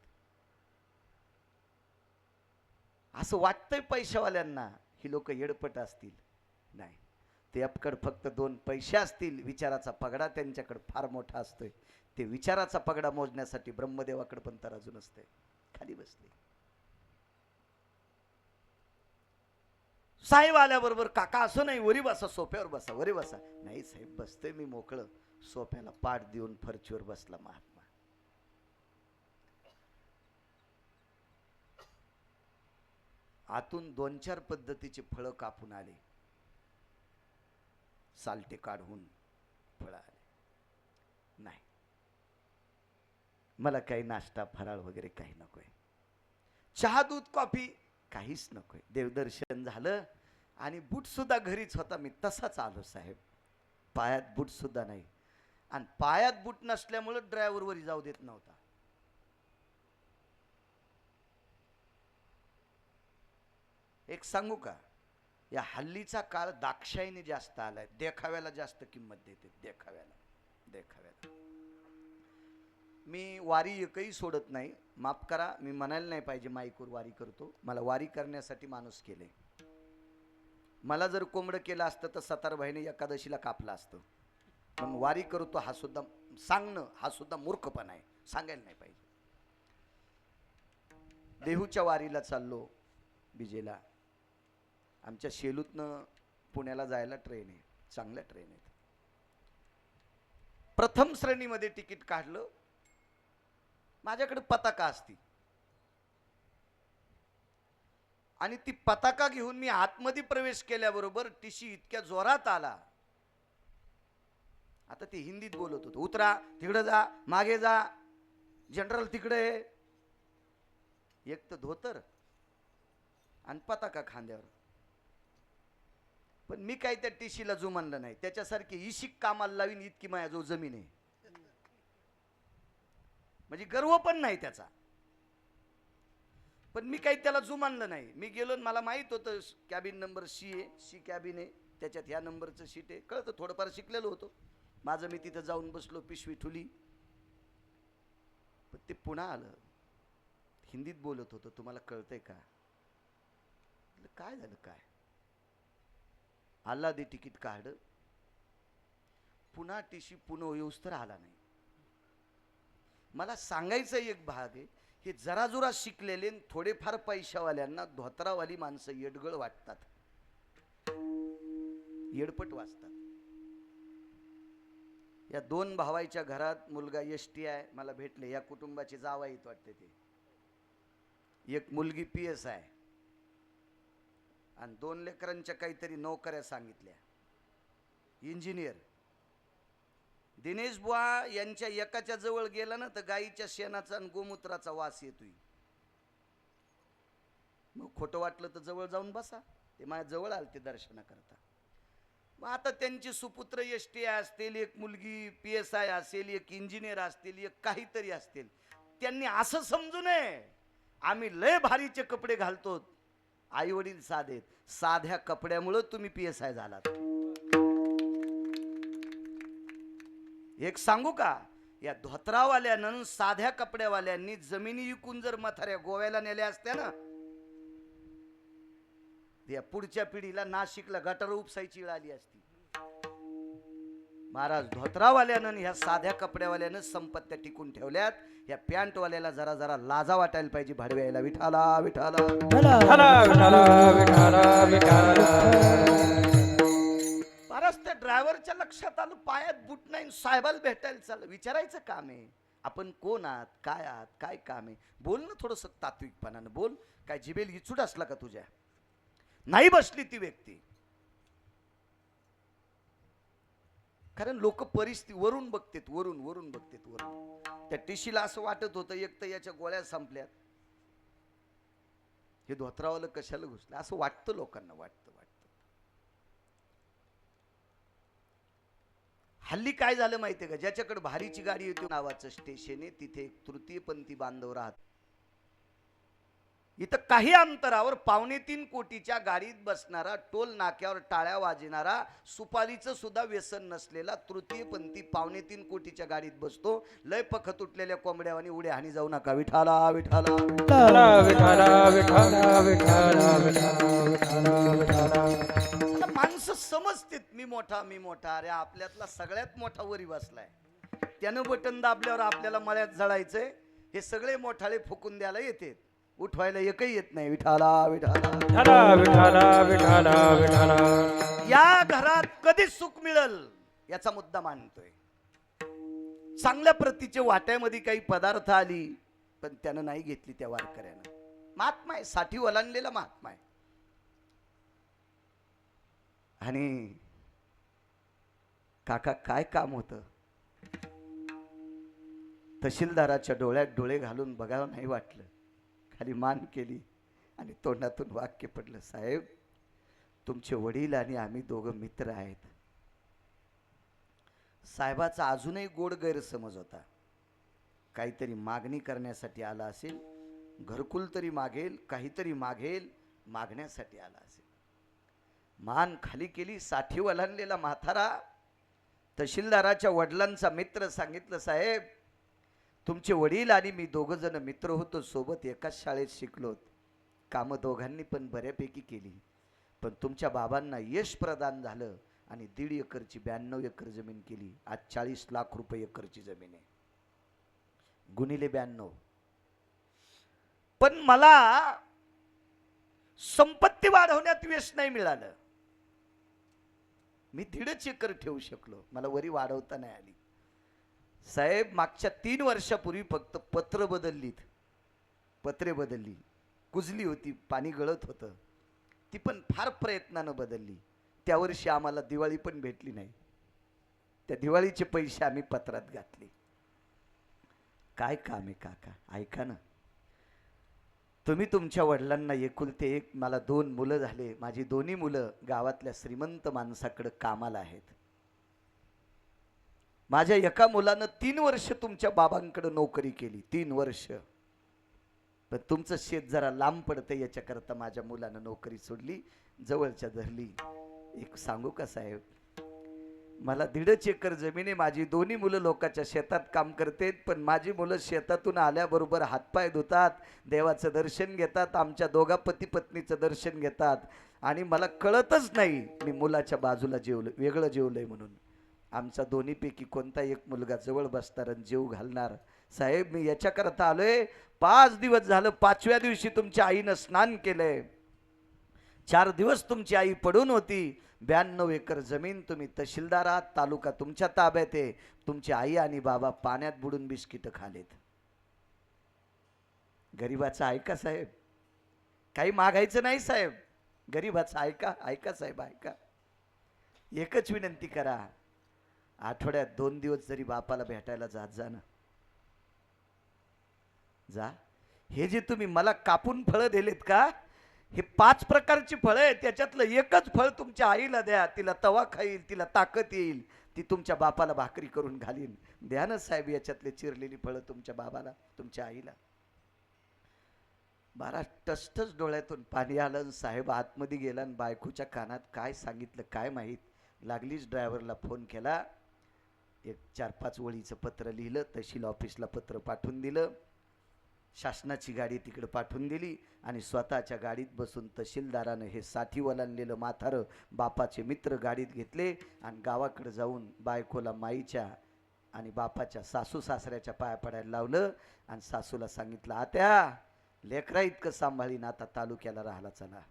असं वाटतंय पैशावाल्यांना ही लोक येडपट असतील. नाही, ते अपकड फक्त 2 पैसे असतील. विचाराचा पगडा त्यांच्याकडे फार मोठा असतोय. ते विचाराचा पगडा मोजण्यासाठी ब्रह्मदेवाकडे पण तराजू नसते. खाली बसले. साहेब आल्याबरोबर काका असं नाही, वरी बसा, सोफ्यावर बसा, वरी बसा. नाही साहेब, बसतोय मी मोकळं. सोफ्याला पाठ देऊन फरचीवर बसला महात्मा. आतून 2-4 पद्धतीचे फळं कापून आले, सालटे काढून फळं आले. नाही, मला काही नाश्ता फराळ वगैरे काही नकोय, चहा दूध कॉफी काहीच नकोय. देवदर्शन झालं आणि बूट सुद्धा घरीच होता. मी तसाच आलो साहेब, पायात बूट सुद्धा नाही. आणि पायात बूट नसल्यामुळे ड्रायव्हर वरी जाऊ देत नव्हता. एक सांगू का, या हल्लीचा काळ दाक्षाईने जास्त आलाय. देखाव्याला जास्त किंमत देते, देखाव्याला. मी वारी एकही सोडत नाही. माफ करा, मी म्हणायला नाही पाहिजे माईकवर वारी करतो. मला वारी करण्यासाठी माणूस केले. मला जर कोंबडं केलं असतं तर सतारभाईने एकादशीला कापलं असतं. पण वारी करतो हा सुद्धा सांगणं, हा सुद्धा मूर्खपणा आहे. सांगायला नाही पाहिजे. देहूच्या वारीला चाललो बिजेला. आमच्या शेलूतनं पुण्याला जायला ट्रेन आहे, चांगल्या ट्रेन आहेत. प्रथम श्रेणीमध्ये तिकीट काढलं. माझ्याकडे पताका असती आणि ती पताका घेऊन मी आतमध्ये प्रवेश केल्याबरोबर टीसी इतक्या जोरात आला. आता ते हिंदीत बोलत होतो. उतरा, तिकडे जा, मागे जा, जनरल तिकडे. एक तर धोतर आणि पताका खांद्यावर. पण मी काही त्या टीसीला जुमानलं नाही. त्याच्यासारखी इशिक कामाला लावीन इतकी माझ्याजवळ जमीन आहे. म्हणजे गर्व पण नाही त्याचा. पण मी काही त्याला जुमानलं नाही. मी गेलो, मला माहित होतं कॅबिन नंबर सी आहे, सी कॅबिन आहे, त्याच्यात ह्या नंबरचं सीट आहे. कळतं, थोडंफार शिकलेलो होतो. माझं मी तिथं जाऊन बसलो, पिशवी ठुली. पण ते पुन्हा आलं, हिंदीत बोलत होतं. तुम्हाला कळतंय का? काय झालं काय? आला दे तिकीट काढ. पुन्हा टीसी पुन्हा येऊस तर आला नाही. मला सांगायचं एक भाग आहे, हे जरा जुरा शिकलेले थोडेफार पैशावाल्यांना धोत्रावाली माणसं येडगळ वाटतात, येडपट वाचतात. या 2 भावाच्या घरात मुलगा एसटी आहे, मला भेटले. या कुटुंबाची जावाईत वाटते ते. एक मुलगी PS आहे आणि 2 लेकरांच्या काहीतरी नोकऱ्या सांगितल्या, इंजिनियर. दिनेश बुवा यांच्या एकाच्या जवळ गेला ना तर गाईच्या शेणाचा आणि गोमूत्राचा वास येतोय. मग खोटं वाटलं तर जवळ जाऊन बसा. ते माझ्या जवळ आले ते दर्शनाकरता. मग आता त्यांची सुपुत्र एसटी असतील, एक मुलगी PSI असेल, एक इंजिनियर असतील, एक काहीतरी असतील. त्यांनी असं समजू नये आम्ही लय भारीचे कपडे घालतो. आई वडील साधेत. साध्या कपड्यामुळे तुम्ही PSI झालात. एक सांगू का, या धोत्रावाल्यानं साध्या कपड्यावाल्यांनी जमिनी विकून जर म्हाताऱ्या गोव्याला नेल्या असत्या ना, या पुढच्या पिढीला नाशिकला गटार उपसायची वेळ आली असती. महाराज, धोत्रावाल्यानं ह्या साध्या कपड्यावाल्यानं संपत्त्या टिकून ठेवल्यात. या पॅन्टवाल्याला जरा जरा लाजा वाटायला पाहिजे. भाडव्याला विठाला विठाला महाराज, त्या ड्रायव्हरच्या लक्षात आलं पायात बूट नाही, साहेबाला भेटायला चाललं. विचारायचं काम आहे, आपण कोण आहात, काय आहात, काय काम आहे. बोल ना थोडंसं तात्विकपणानं बोल. काय जिबेल इचूट असला का तुझ्या? नाही बसली ती व्यक्ती. कारण लोक परिस्थिती वरून बघतेत, वरून बघतेत, वरून. त्या टीशीला असं वाटत होतं एक तर याच्या गोळ्या संपल्यात, हे धोत्रावाला कशाला घुसलं असं वाटतं लोकांना. वाटतं. हल्ली काय झालं माहितीये का, ज्याच्याकडे भारीची गाडी येते नावाचं स्टेशन आहे, तिथे एक तृतीयपंथी बांधव राहत. इथं काही अंतरावर 2.25 कोटीच्या गाडीत बसणारा, टोल नाक्यावर टाळ्या वाजणारा, सुपारीचं सुद्धा व्यसन नसलेला तृतीयपंथी 2.25 कोटीच्या गाडीत बसतो. लय पख तुटलेल्या कोंबड्यावानी उड्या हानी जाऊ नका. विठाला विठाला विठाला विठाला विठाला विठाला विठाला विठाला. आता माणसं समजतेत मी मोठा. अरे आपल्यातला सगळ्यात मोठा वरी बसलाय. त्यानं बटन दाबल्यावर आपल्याला मळ्यात जळायचंय. हे सगळे मोठाले फुकून द्यायला येते, उठवायला एकही येत नाही. विठाला विठाला विठाला विठाला विठाला विठाला. या घरात कधी सुख मिळल याचा मुद्दा मांडतोय. चांगल्या प्रतीचे वाट्यामध्ये काही पदार्थ आली, पण त्यानं नाही घेतली त्या वारकऱ्यानं. महात्मा आहे, साठी ओलांडलेला महात्मा आहे. आणि काका काय काम होतं? तहसीलदाराच्या डोळ्यात डोळे घालून बघावं नाही वाटलं. खाली मान केली आणि तोंडातून वाक्य पडलं, साहेब तुमचे वडील आणि आम्ही दोघं मित्र आहेत. साहेबाचा अजूनही गोड गैरसमज होता. काहीतरी मागणी करण्यासाठी आला असेल, घरकुल तरी मागेल, काहीतरी मागेल, मागण्यासाठी आला असेल. मान खाली केली. साठी ओलांडलेला म्हातारा तहसीलदाराच्या वडिलांचा मित्र सांगितलं, साहेब तुमचे वडील आणि मी दोघं जण मित्र होतो, सोबत एकाच शाळेत शिकलोत. कामं दोघांनी पण बऱ्यापैकी केली, पण तुमच्या बाबांना यश प्रदान झालं आणि 1.5 एकरची 92 एकर जमीन केली. आज 40 लाख रुपये एकरची जमीन आहे, गुणिले 92. पण मला संपत्ती वाढवण्यात यश नाही मिळालं. मी 1.5 एकर ठेवू शकलो, मला वरी वाढवता नाही आली. साहेब मागच्या 3 वर्षापूर्वी फक्त पत्रे बदलली. कुजली होती, पाणी गळत होतं, ती पण फार प्रयत्नानं बदलली. त्या वर्षी आम्हाला दिवाळी पण भेटली नाही. त्या दिवाळीचे पैसे आम्ही पत्रात घातले. काय काम आहे काका? ऐका ना, तुम्ही तुमच्या वडिलांना एकुलते एक, मला 2 मुलं झाले. माझी दोन्ही मुलं गावातल्या श्रीमंत माणसाकडे कामाला आहेत. माझ्या एका मुलानं 3 वर्ष तुमच्या बाबांकडे नोकरी केली, 3 वर्ष. पण तुमचं शेत जरा लांब पडतं, याच्याकरता माझ्या मुलानं नोकरी सोडली, जवळच्या धरली. एक सांगू का साहेब, मला 1.5 एकर जमीन आहे. माझी दोन्ही मुलं लोकांच्या शेतात काम करतात, पण माझी मुलं शेतातून आल्याबरोबर हातपाय धुतात, देवाचं दर्शन घेतात, आमच्या दोघा पती पत्नीचं दर्शन घेतात. आणि मला कळतच नाही मी मुलाच्या बाजूला जेवलं, वेगळं जेवलंय म्हणून. आमचा दोन्हीपैकी कोणता एक मुलगा जवळ बसणार आणि जेव घालणार. साहेब मी याच्याकरता आलोय. 5 दिवस झालं, 5व्या दिवशी तुमच्या आईनं स्नान केलंय. 4 दिवस तुमची आई पडून होती. 92 एकर जमीन, तुम्ही तहसीलदार आहात, तालुका तुमच्या ताब्यात आहे. तुमची आई आणि बाबा पाण्यात बुडून बिस्किट खालेत. गरीबाचं ऐका साहेब, काही मागायचं नाही साहेब, गरीबाचं ऐका साहेब, ऐका. एकच विनंती करा, आठवड्यात 2 दिवस जरी बापाला भेटायला जात जा ना. जा. हे जे तुम्ही मला कापून फळं दिलेत का, हे 5 प्रकारची फळं आहेत, त्याच्यातलं एकच फळ तुमच्या आईला द्या. तिला तवा खाईल, तिला ताकद येईल, ती तुमच्या बापाला भाकरी करून घालीन. द्या ना साहेब याच्यातले चिरलेली फळं तुमच्या बाबाला, तुमच्या आईला. 12 टसटस डोळ्यातून पाणी आलं. साहेब आतमध्ये गेला आणि बायकोच्या कानात काय सांगितलं काय माहीत. लागलीच ड्रायव्हरला फोन केला. एक 4-5 ओळीचं पत्र लिहिलं, तहसील ऑफिसला पत्र पाठवून दिलं, शासनाची गाडी तिकडे पाठवून दिली आणि स्वतःच्या गाडीत बसून तहसीलदारानं हे साठी ओलांडलेलं म्हातारं बापाचे मित्र गाडीत घेतले आणि गावाकडे जाऊन बायकोला माईच्या आणि बापाच्या सासू सासऱ्याच्या पाया पडायला लावलं आणि सासूला सांगितलं, आत्या लेकरा इतकं सांभाळीन, आता तालुक्याला राहायला चला.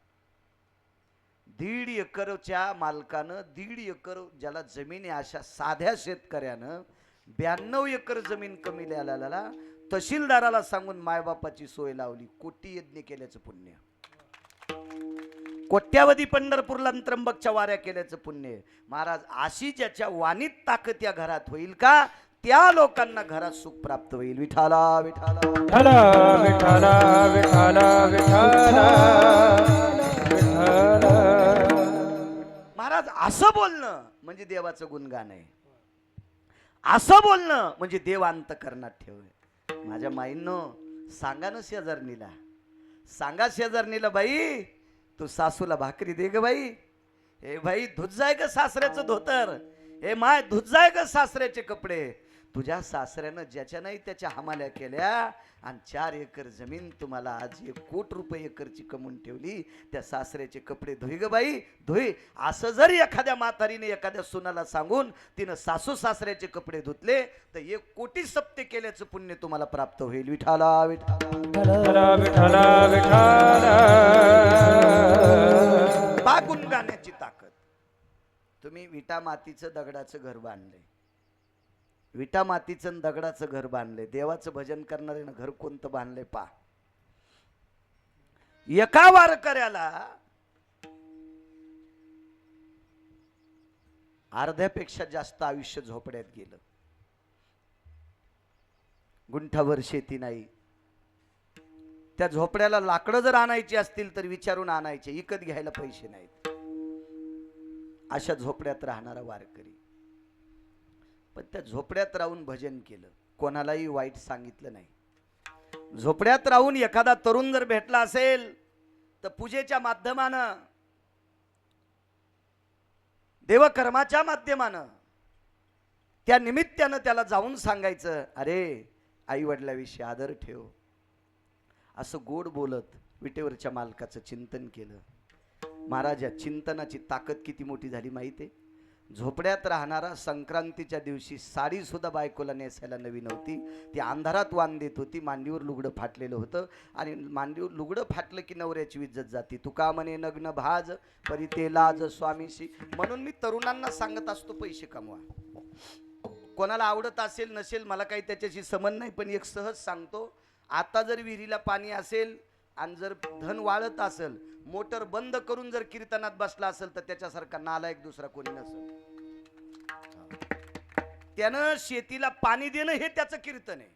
1.5 एकरच्या मालकानं, 1.5 एकर ज्याला जमीन आहे अशा साध्या शेतकऱ्यानं 92 एकर जमीन कमी लिहायला तहसीलदाराला सांगून मायबापाची सोय लावली. कोटी यज्ञ केल्याचं पुण्य, कोट्यावधी पंढरपूरला त्र्यंबकच्या वाऱ्या केल्याचं पुण्य. महाराज अशी ज्याच्या वाणीत ताकद या घरात होईल का, त्या लोकांना घरात सुख प्राप्त होईल. विठाला विठाला विठाला विठाला विठाला विठाला. महाराज असं बोलणं म्हणजे देवाचं गुणगान आहे. असं बोलणं म्हणजे देव अंतकरणात ठेव. माझ्या माईंनो सांगा ना शेजारणीला, सांगा शेजारणीला, बाई तू सासूला भाकरी दे ग बाई. हे बाई धुत जाय ग सासऱ्याचं धोतर. हे माय धुत जाय ग सासऱ्याचे कपडे. तुझ्या सासऱ्यानं ज्याच्या नाही त्याच्या हमाल्या केल्या आणि 4 एकर जमीन तुम्हाला आज 1 कोटी रुपये एकरची कमवून ठेवली. त्या सासऱ्याचे कपडे धुई ग बाई धुई. असं जर एखाद्या म्हातारीने एखाद्या सुनाला सांगून तिनं सासू सासऱ्याचे कपडे धुतले तर 1 कोटी सप्ते केल्याचं पुण्य तुम्हाला प्राप्त होईल. विठाला विठाला विठाला विठाला. बागुन गाण्याची ताकद. तुम्ही विटा मातीचं दगडाचं घर बांधलंय. विटा मातीचं दगडाचं घर बांधलंय. देवाचं भजन करणारे घर कोणतं बांधलंय पा. एका वारकऱ्याला अर्ध्यापेक्षा जास्त आयुष्य झोपड्यात गेलं. गुंठावर शेती नाही. त्या झोपड्याला लाकडं जर आणायची असतील तर विचारून आणायचे, विकत घ्यायला पैसे नाहीत. अशा झोपड्यात राहणारा वारकरी पण त्या झोपड्यात राहून भजन केलं. कोणालाही वाईट सांगितलं नाही. झोपड्यात राहून एखादा तरुण जर भेटला असेल तर पूजेच्या माध्यमानं, देवकर्माच्या माध्यमानं त्या निमित्तानं त्याला जाऊन सांगायचं, अरे आई वडिलाविषयी आदर ठेव. असं गोड बोलत विटेवरच्या मालकाचं चिंतन केलं. महाराज, या चिंतनाची ताकद किती मोठी झाली माहिती आहे. झोपड्यात राहणारा संक्रांतीच्या दिवशी साडी सुद्धा बायकोला नेसायला नवी नव्हती. ती अंधारात वाण देत होती. मांडीवर लुगडं फाटलेलं होतं आणि मांडीवर लुगडं फाटलं की नवऱ्याची इज्जत जाती. तुका म्हणे नग्न भाज परी ते लाज स्वामीशी. म्हणून मी तरुणांना सांगत असतो, पैसे कमवा. कोणाला आवडत असेल नसेल मला काही त्याच्याशी संबंध नाही, पण एक सहज सांगतो, आता जर विहिरीला पाणी असेल आणि जर धन वाळत असेल, मोटर बंद करून जर कीर्तनात बसला असेल तर त्याच्यासारखा नालायक दुसरा कोणी नसेल. त्यानं शेतीला पाणी देणं हे त्याचं कीर्तन आहे.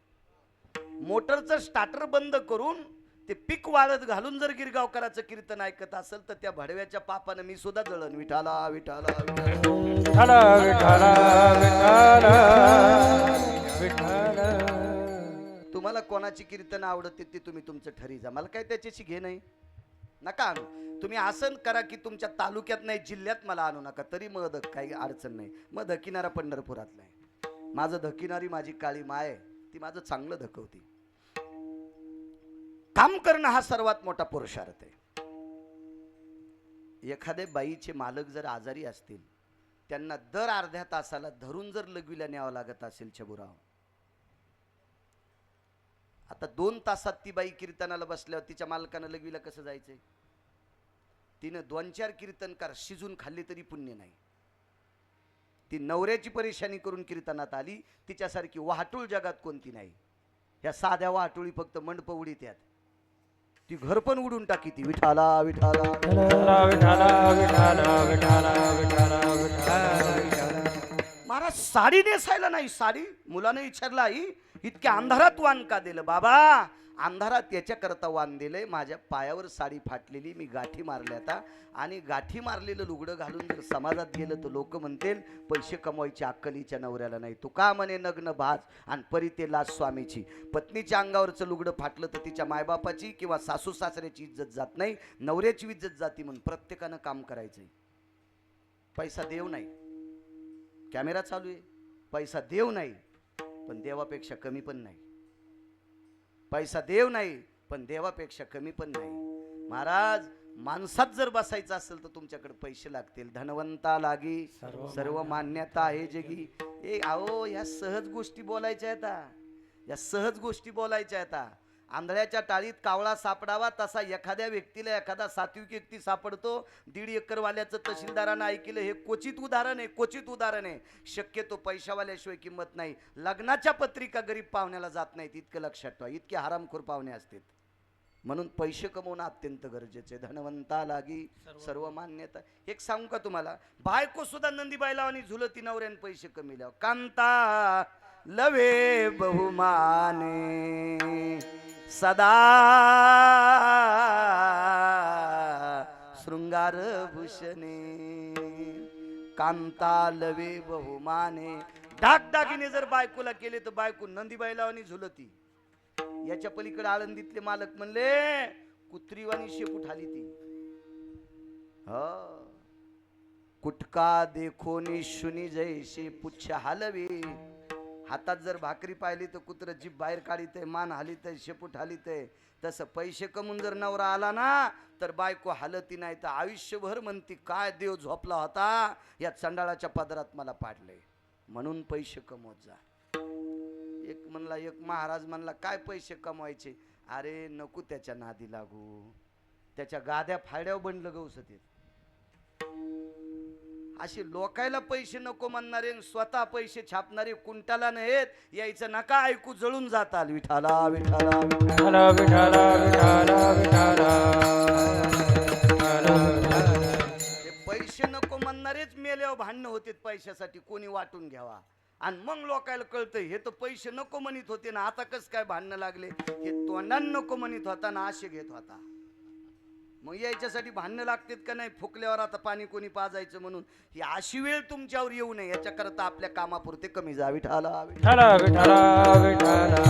मोटरचं स्टार्टर बंद करून ते पीक वाळत घालून जर गिरगावकराचं कीर्तन ऐकत असेल तर त्या भडव्याच्या पापानं मी सुद्धा जळण. विठाला विठाला विठाला विठाला विठाला विठाला. तुम्हाला कोणाची कीर्तन आवडते ते तुम्ही तुमचं ठरी जा. मला काय त्याच्याशी घे नाही. नका आणू. तुम्ही असं करा की तुमच्या तालुक्यात नाही जिल्ह्यात मला आणू नका, तरी मग काही अडचण नाही. मग धकिनारा पंढरपुरातला आहे. माझं धकिनारी माझी काळी माय, ती माझं चांगलं धकवती. काम करणं हा सर्वात मोठा पुरुषार्थ आहे. एखाद्या बाईचे मालक जर आजारी असतील, त्यांना दर अर्ध्या तासाला धरून जर लघवीला न्यावं लागत असेल छबुराव, आता 2 तासात ती बाई कीर्तनाला बसल्यावर तिच्या मालकानं लघवीला कसं जायचंय? तिनं 2-4 कीर्तनकार शिजून खाल्ली तरी पुण्य नाही. ती नवऱ्याची परेशानी करून कीर्तनात आली. तिच्यासारखी वाहटूळ जगात कोणती नाही. ह्या साध्या वाहटुळी फक्त मंडप उडीत यात, ती घर पण उडून टाकी. ती विठाला विठाला विठाला विठाला विठाला विठाला विठाला. महाराज, साडी नेसायला नाही. साडी मुलाने विचारलं, आई इतक्या अंधारात वाण का दिलं? बाबा, अंधारात याच्याकरता वाण दिलंय, माझ्या पायावर साडी फाटलेली, मी गाठी मारल्या आता, आणि गाठी मारलेलं लुगडं घालून जर समाजात गेलं तर लोक म्हणतील पैसे कमवायची अक्कलीच्या नवऱ्याला नाही. तू का म्हणे नग्न भाज आणि परी ते लाज स्वामीची. पत्नीच्या अंगावरचं लुगडं फाटलं तर तिच्या मायबापाची किंवा सासू सासऱ्याची इज्जत जात नाही, नवऱ्याची इज्जत जाती. म्हणून प्रत्येकानं काम करायचंय. पैसा देव नाही. कॅमेरा चालू आहे. पैसा देव नाही पण देवापेक्षा कमी पण नाही. पैसा देव नाही पण देवापेक्षा कमी पण नाही. महाराज, माणसात जर बसायचं असेल तर तुमच्याकडे पैसे लागतील. धनवंता लागी सर्व मान्यता आहे जगी. अहो, या सहज गोष्टी बोलायच्या आहेत. या सहज गोष्टी बोलायच्या आहेत. आंधळ्याच्या टाळीत कावळा सापडावा तसा एखाद्या व्यक्तीला एखादा सात्विक व्यक्ती सापडतो. 1.5 एकर वाल्याचं तहसीलदारानं ऐकलं. हे क्वचित उदाहरण आहे, क्वचित उदाहरण आहे. शक्यतो पैशावाल्याशिवाय किंमत नाही. लग्नाच्या पत्रिका गरीब पाहुण्याला जात नाहीत, इतकं लक्षात ठेवा. इतके हरामखोर पाहुणे असतात. म्हणून पैसे कमवणं अत्यंत गरजेचे. धनवंता लागी सर्व मान्यता. एक सांगू का तुम्हाला, बायको सुद्धा नंदीबाईला आणि झुलती नवऱ्याने पैसे कमी लाव. कांता लवे बहुमाने सदा शृंगार भूषणे. कांता लवे बहुमाने. दागदागिने जर बायकोला केले तर बायको नंदीबाईला आणि झुलती. याच्या पलीकडे आळंदीतले मालक म्हणले, कुत्रीवाणी शेपूट आली ती. हा, कुटका देखो नि शुनी जैसे पुच्छ हलवे. हातात जर भाकरी पाहिली तर कुत्र जीभ बाहेर काढित, मान हालीत, शेपूट हालीत. तसं पैसे कमवून जर नवरा आला ना तर बायको हालती नाही, तर आयुष्यभर म्हणती काय देव झोपला होता या चंडाळाच्या पदरात मला पाडले. म्हणून पैसे कमवत जा. एक महाराज म्हणला काय पैसे कमवायचे. अरे नको त्याच्या नादी लागू, त्याच्या गाद्या फाड्यावर बनलं गौसते. असे लोकायला पैसे नको म्हणणारे स्वतः पैसे छापणारे कुंटाला नाहीत. यायचं नका ऐकू, जळून जाताल. विठाला विठाला विठाला विठाला विठाला विठाला. हे पैसे नको म्हणणारेच मेल्यावर भांडणं होते पैशासाठी, कोणी वाटून घ्यावा. आणि मग लोकायला कळतं हे तर पैसे नको म्हणत होते ना, आता कस काय भांडणं लागले. हे तोंडान नको म्हणत होता ना, आशे घेत होता. मग याच्यासाठी भांडणं लागतात का नाही. फुकल्यावर आता पाणी कोणी पाजायचं म्हणून ही अशी वेळ तुमच्यावर येऊ नये याच्याकरता आपल्या कामापुरते कमी जा. विठाला विठाला विठाला विठाला.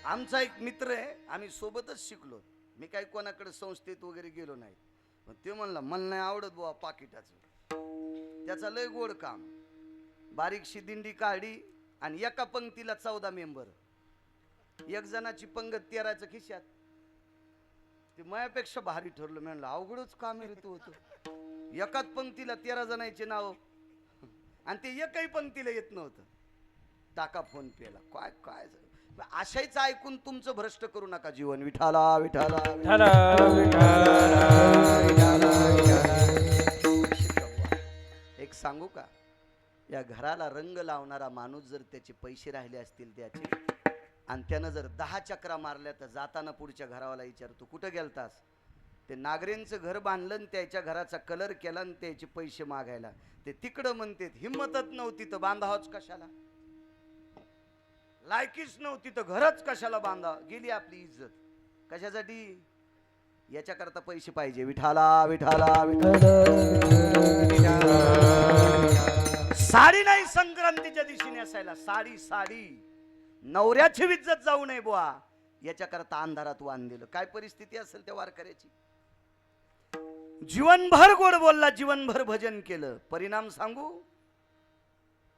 आमचा एक मित्र आहे, आम्ही सोबतच शिकलो. मी काही कोणाकडे संस्थेत वगैरे गेलो नाही. पण ते म्हणला मला नाही आवडत बुवा पाकिटाचं. त्याचा लय गोड काम. बारीकशी दिंडी काढी आणि एका पंक्तीला 14 मेंबर. एक जणाची पंगत 13च्या खिशात. ते मायापेक्षा भारी ठरलं. म्हणलं अवघडच काम आहे रे तू होतं. एकाच पंक्तीला 13 जणांचे नाव आणि ते एकही पंक्तीला येत नव्हतं. टाका फोन पेला. काय काय आशायचं ऐकून तुमचं भ्रष्ट करू नका जीवन. विठाला विठाला विठाला विठाला. एक सांगू का, या घराला रंग लावणारा माणूस जर त्याचे पैसे राहिले असतील त्याचे आणि त्यानं जर 10 चक्रा मारल्या तर जाताना पुढच्या घरावाला विचारतो कुठं गेलतास. ते नागरेंचं घर बांधलं आणि त्याच्या घराचा कलर केला आणि त्याचे पैसे मागायला. ते तिकडं म्हणते हिंमतच नव्हती तर बांधावच कशाला, लायकीच नव्हती तर घरच कशाला बांधा. गेली आपली इज्जत. कशासाठी. याच्याकरता पैसे पाहिजे. विठाला विठाला साडी नाही संक्रांतीच्या दिवशी नेसायला. साडी साडी नवऱ्याची इज्जत जाऊ नये बुवा याच्याकरता अंधारात वाण दिलं. काय परिस्थिती असेल त्या वारकऱ्याची. जीवनभर गोड बोलला, जीवनभर भजन केलं. परिणाम सांगू.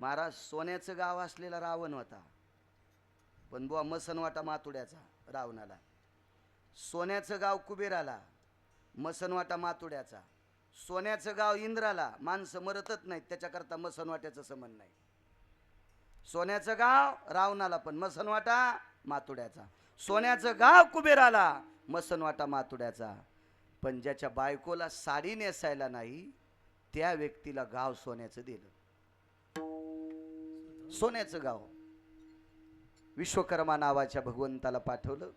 महाराज सोन्याचं गाव असलेला रावण होता, पण बुवा मसनवाटा मातुड्याचा रावणाला. सोन्याचं गाव कुबेराला, मसनवाटा मातुड्याचा. सोन्याचं गाव इंद्राला, माणसं मरतच नाहीत त्याच्याकरता मसनवाट्याचं संबंध नाही. सोन्याचं गाव रावणाला पण मसनवाटा मातुड्याचा. सोन्याचं गाव कुबेराला, मसनवाटा मातुड्याचा. पण ज्याच्या बायकोला साडी नेसायला नाही त्या व्यक्तीला गाव सोन्याचं दिलं. सोन्याचं गाव. विश्वकर्मा नावाच्या भगवंताला पाठवलं.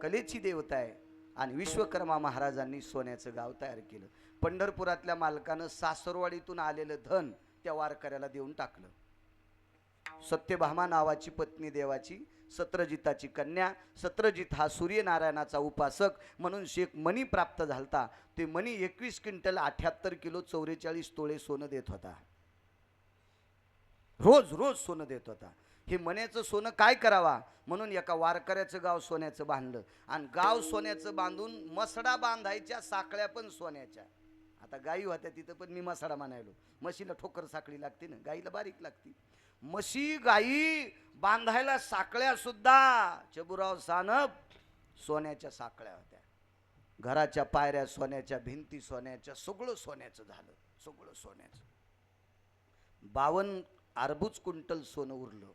कलेची देवता आहे आणि विश्वकर्मा महाराजांनी सोन्याचं गाव तयार केलं. पंढरपुरातल्या मालकानं सासरवाडीतून आलेलं धन त्या वारकऱ्याला देऊन टाकलं. सत्यभामा नावाची पत्नी देवाची, सत्रजिताची कन्या. सत्रजित हा सूर्यनारायणाचा उपासक म्हणून शेख मणी प्राप्त झालता. ते मणी 21 क्विंटल 78 किलो 44 तोळे सोनं देत होता. रोज रोज सोनं देत होता. हे मण्याचं सोनं काय करावा म्हणून एका वारकऱ्याचं गाव सोन्याचं बांधलं. आणि गाव सोन्याचं बांधून मसडा बांधायच्या, साखळ्या पण सोन्याच्या. आता गाई होत्या तिथं पण मी मसडा म्हणायलो. म्हशीला ठोकर साखळी लागते ना, गाईला बारीक लागते. म्हशी गाई बांधायला साखळ्या सुद्धा चबुराव सानप सोन्याच्या साखळ्या होत्या. घराच्या पायऱ्या सोन्याच्या, भिंती सोन्याच्या, सगळं सोन्याचं झालं. सगळं सोन्याचं. 52 अरबुज क्विंटल सोनं उरलं.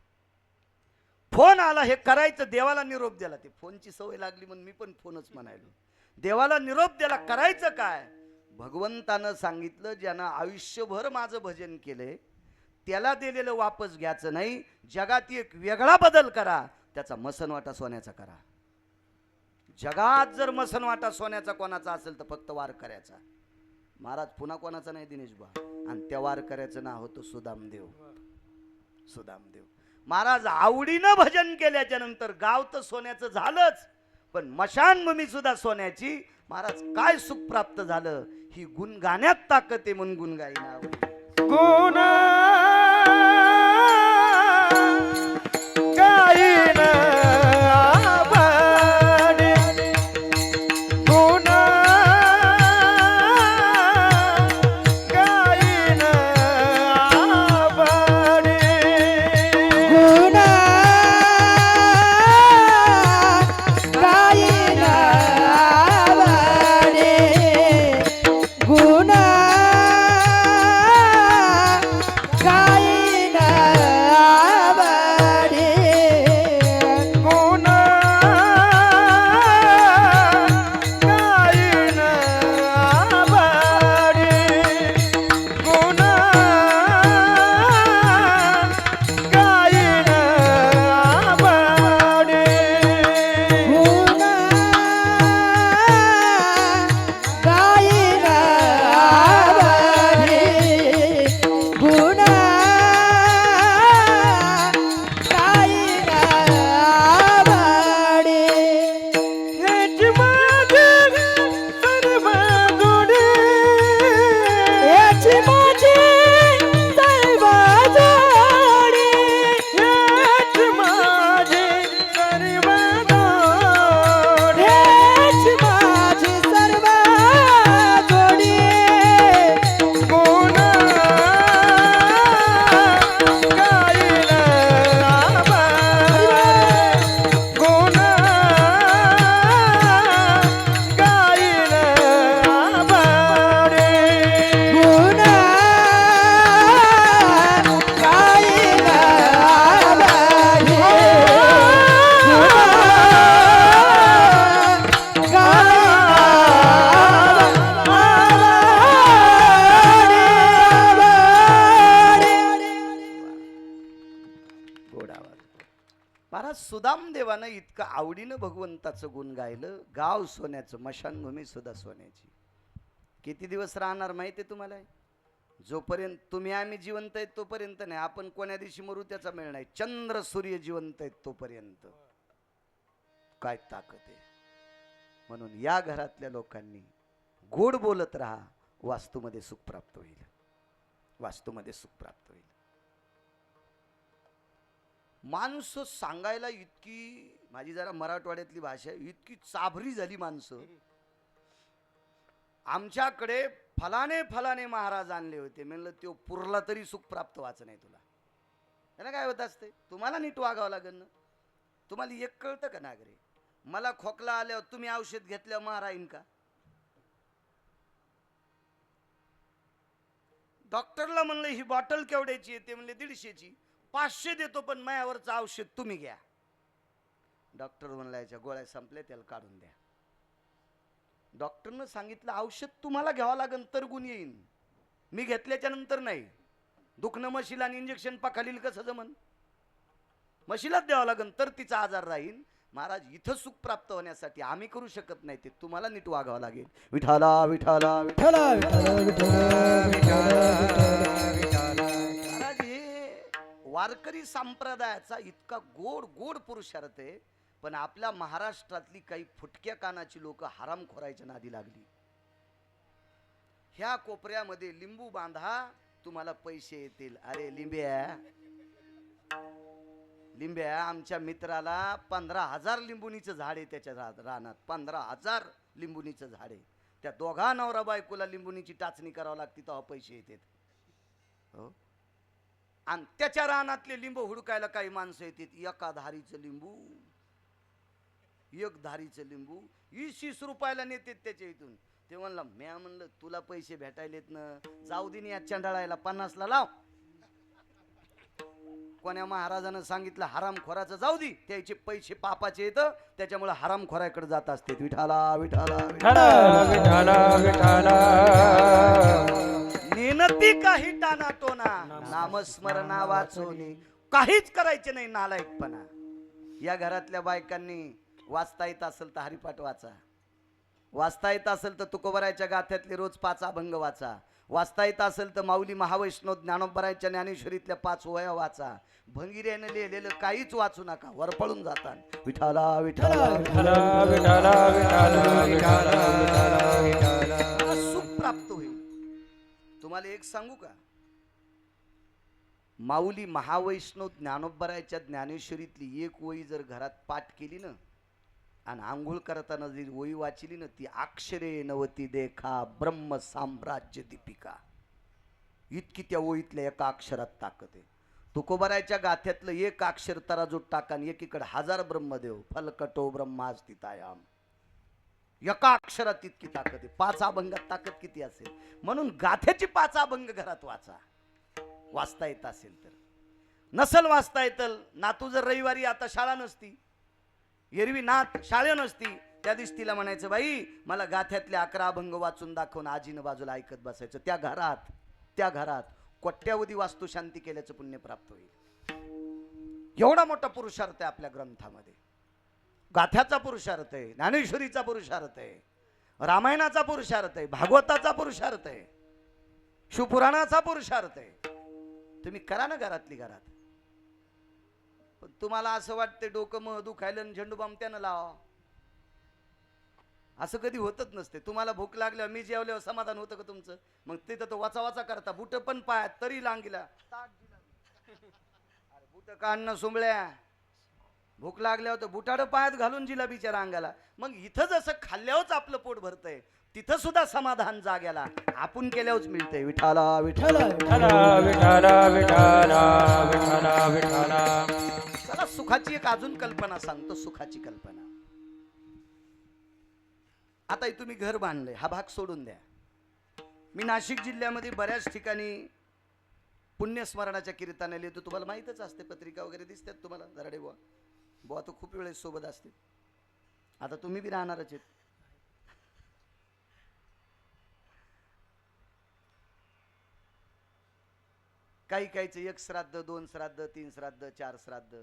फोन आला, हे करायचं. देवाला निरोप दिला. ते फोनची सवय लागली म्हणून मी पण फोनच म्हणायलो. देवाला निरोप दिला. करायचं काय. भगवंतानं सांगितलं ज्यानं आयुष्यभर माझं भजन केलंय त्याला दिलेलं वापस घ्यायचं नाही. जगात एक वेगळा बदल करा, त्याचा मसनवाटा सोन्याचा करा. जगात जर मसनवाटा सोन्याचा कोणाचा असेल तर फक्त वारकऱ्याचा. महाराज पुन्हा कोणाचा नाही दिनेश बा. आणि त्या वारकऱ्याचं नाव होतं सुदामदेव. सुदामदेव महाराज आवडीनं भजन केल्याच्या नंतर गाव तर सोन्याचं झालंच, पण मशानभूमी सुद्धा सोन्याची. महाराज काय सुख प्राप्त झालं. ही गुण गाण्यात ताकद आहे म्हणून गुण गाईना. गुण सुदाम देवानं इतकं आवडीनं भगवंताचं गुण गायलं, गाव सोन्याचं, मशानभूमी सुद्धा सोन्याची. किती दिवस राहणार माहिती आहे तुम्हाला? जोपर्यंत तुम्ही आम्ही जिवंत आहेत तोपर्यंत नाही, आपण कोण्या दिवशी मरू त्याचा मेळ नाही. चंद्र सूर्य जिवंत आहेत तोपर्यंत. काय ताकद आहे. म्हणून या घरातल्या लोकांनी गोड बोलत राहा, वास्तूमध्ये सुख प्राप्त होईल. वास्तूमध्ये सुख प्राप्त होईल. माणसं सांगायला इतकी, माझी जरा मराठवाड्यातली भाषा आहे, इतकी चाभरी झाली माणसं. आमच्याकडे फलाने फलाने महाराज आणले होते, म्हणलं तो पुरला तरी सुख प्राप्त व्हायचं नाही तुला. त्याला काय होत असते, तुम्हाला नीट वागावं लागेल ना. तुम्हाला एक कळतं का नागरे, मला खोकला आल्यावर तुम्ही औषध घेतल्यावर मारा येईन का? डॉक्टरला म्हणलं ही बॉटल केवढ्याची आहे, ते म्हणले 150ची. 500 देतो पण मायावरचं औषध तुम्ही घ्या. डॉक्टर म्हणला याच्या गोळ्या संपल्या, त्याला काढून द्या. डॉक्टरनं सांगितलं औषध तुम्हाला घ्यावं लागेल तर गुण येईन, मी घेतल्याच्या नंतर नाही. दुखणं म्हशीला आणि इंजेक्शन पाखालील कसं जमन? म्हशीलाच द्यावं लागेल तर तिचा आजार राहील. महाराज इथं सुख प्राप्त होण्यासाठी आम्ही करू शकत नाही, ते तुम्हाला नीट वागावं लागेल. विठाला विठाला विठाला महाराज हे वारकरी संप्रदायाचा इतका गोड गोड पुरुषार्थ आहे. पण आपल्या महाराष्ट्रातली काही फुटक्या कानाची लोक हरामखोरायच्या नादी लागली. ह्या कोपऱ्यामध्ये लिंबू बांधा, तुम्हाला पैसे येतील. अरे लिंब्या लिंब्या, आमच्या मित्राला 15,000 लिंबुनीचं झाड आहे त्याच्या रानात. 15,000 लिंबुनीचं झाड आहे. त्या दोघा नवरा बायकोला लिंबुनीची टाचणी करावं लागते तेव्हा पैसे येतात. हो, आणि त्याच्या रानातले लिंबू हुडकायला काही माणसं येतात. एका धारीचं लिंबू, एक धारीचं लिंबू 20 रुपयाला नेतात त्याच्या इथून. ते म्हणलं, म्या म्हणलं तुला पैसे भेटायलेत ना, जाऊ दे या चंडाळायला 50ला लाव. कोण्या महाराजानं सांगितलं हरामखोराचं जाऊ दे, त्याचे पैसे पापाचे येतं, त्याच्यामुळे हरामखोराकडे जात असते. विठाला विठाला नेनती काही टाना टोना, नामस्मरणा वाचवणे, काहीच करायचे नाही नालायकपणा. या घरातल्या बायकांनी वाचता येत असेल तर हरिपाठ वाचा, वाचता येत असेल तर तुकोबरायच्या गाथ्यातले रोज 5 अभंग वाचा, वाचता येत असेल तर माऊली महावैष्णव ज्ञानोबरायच्या ज्ञानेश्वरीतल्या 5 वह्या वाचा. भंगिऱ्यानं लिहिलेलं काहीच वाचू नका, वरपळून जातात. विठाला विठाला सुख प्राप्त होईल. तुम्हाला एक सांगू का, माऊली महावैष्णव ज्ञानोबरायच्या ज्ञानेश्वरीतली एक ओळी जर घरात पाठ केली ना, आणि आंघोळ करताना जी ओळी वाचली ना, ती अक्षरे नवती देखा ब्रह्म साम्राज्य दीपिका, इतकी त्या ओळीतल्या एका अक्षरात ताकद आहे. तुकोबरायच्या गाथ्यातलं एक अक्षर तराजूत टाका आणि एकीकडे 1000 ब्रह्मदेव, फलकटो ब्रह्मास्तितायाम. एका अक्षरात इतकी ताकद आहे. 5 अभंगात ताकद किती असेल. म्हणून गाथ्याची 5 अभंग घरात वाचा, वाचता येत असेल तर. नसल वाचता येतं, नातू जर रविवारी, आता शाळा नसती, एरवी नात शाळे नसती, त्या दिवशी तिला म्हणायचं, बाई मला गाथ्यातले 11 अभंग वाचून दाखवून आजीनं बाजूला ऐकत बसायचं. त्या घरात कोट्यावधी वास्तुशांती केल्याचं पुण्य प्राप्त होईल. एवढा मोठा पुरुषार्थ आहे आपल्या ग्रंथामध्ये. गाथ्याचा पुरुषार्थ आहे, ज्ञानेश्वरीचा पुरुषार्थ आहे, रामायणाचा पुरुषार्थ आहे, भागवताचा पुरुषार्थ आहे, शिवपुराणाचा पुरुषार्थ आहे. तुम्ही करा ना घरातली घरात. पण तुम्हाला असं वाटतं डोकं मग दुखायला झेंडूबाम त्यानं लावा, असं कधी होतच नसते. तुम्हाला भूक लागल्यावर मी जेवल्यावर समाधान होतं का तुमचं? मग तिथं तो वाचा वाचा करता, बुट पण पायात तरी लांगीला बुट काढणं सुंबळ्या. भूक लागल्यावर तर बुटाड पायात घालून जिलाबीच्या रांगाला. मग इथं जसं खाल्ल्यावरच आपलं पोट भरतंय, तिथं सुद्धा समाधान जाग्याला आपण केल्यावरच मिळतंय. विठाला विठाला चला सुखाची एक अजून कल्पना सांगतो. सुखाची कल्पना, आता तुम्ही घर बांधलंय, हा भाग सोडून द्या. मी नाशिक जिल्ह्यामध्ये बऱ्याच ठिकाणी पुण्यस्मरणाच्या कीर्तनाला येतो. तुम्हाला माहीतच असते, पत्रिका वगैरे दिसतात तुम्हाला. दराडे बुवा बुवा तर खूप वेळेस सोबत असते. आता तुम्ही बी राहणारच आहेत. काही काहीचं 1 श्राद्ध, 2 श्राद्ध, 3 श्राद्ध, 4 श्राद्ध.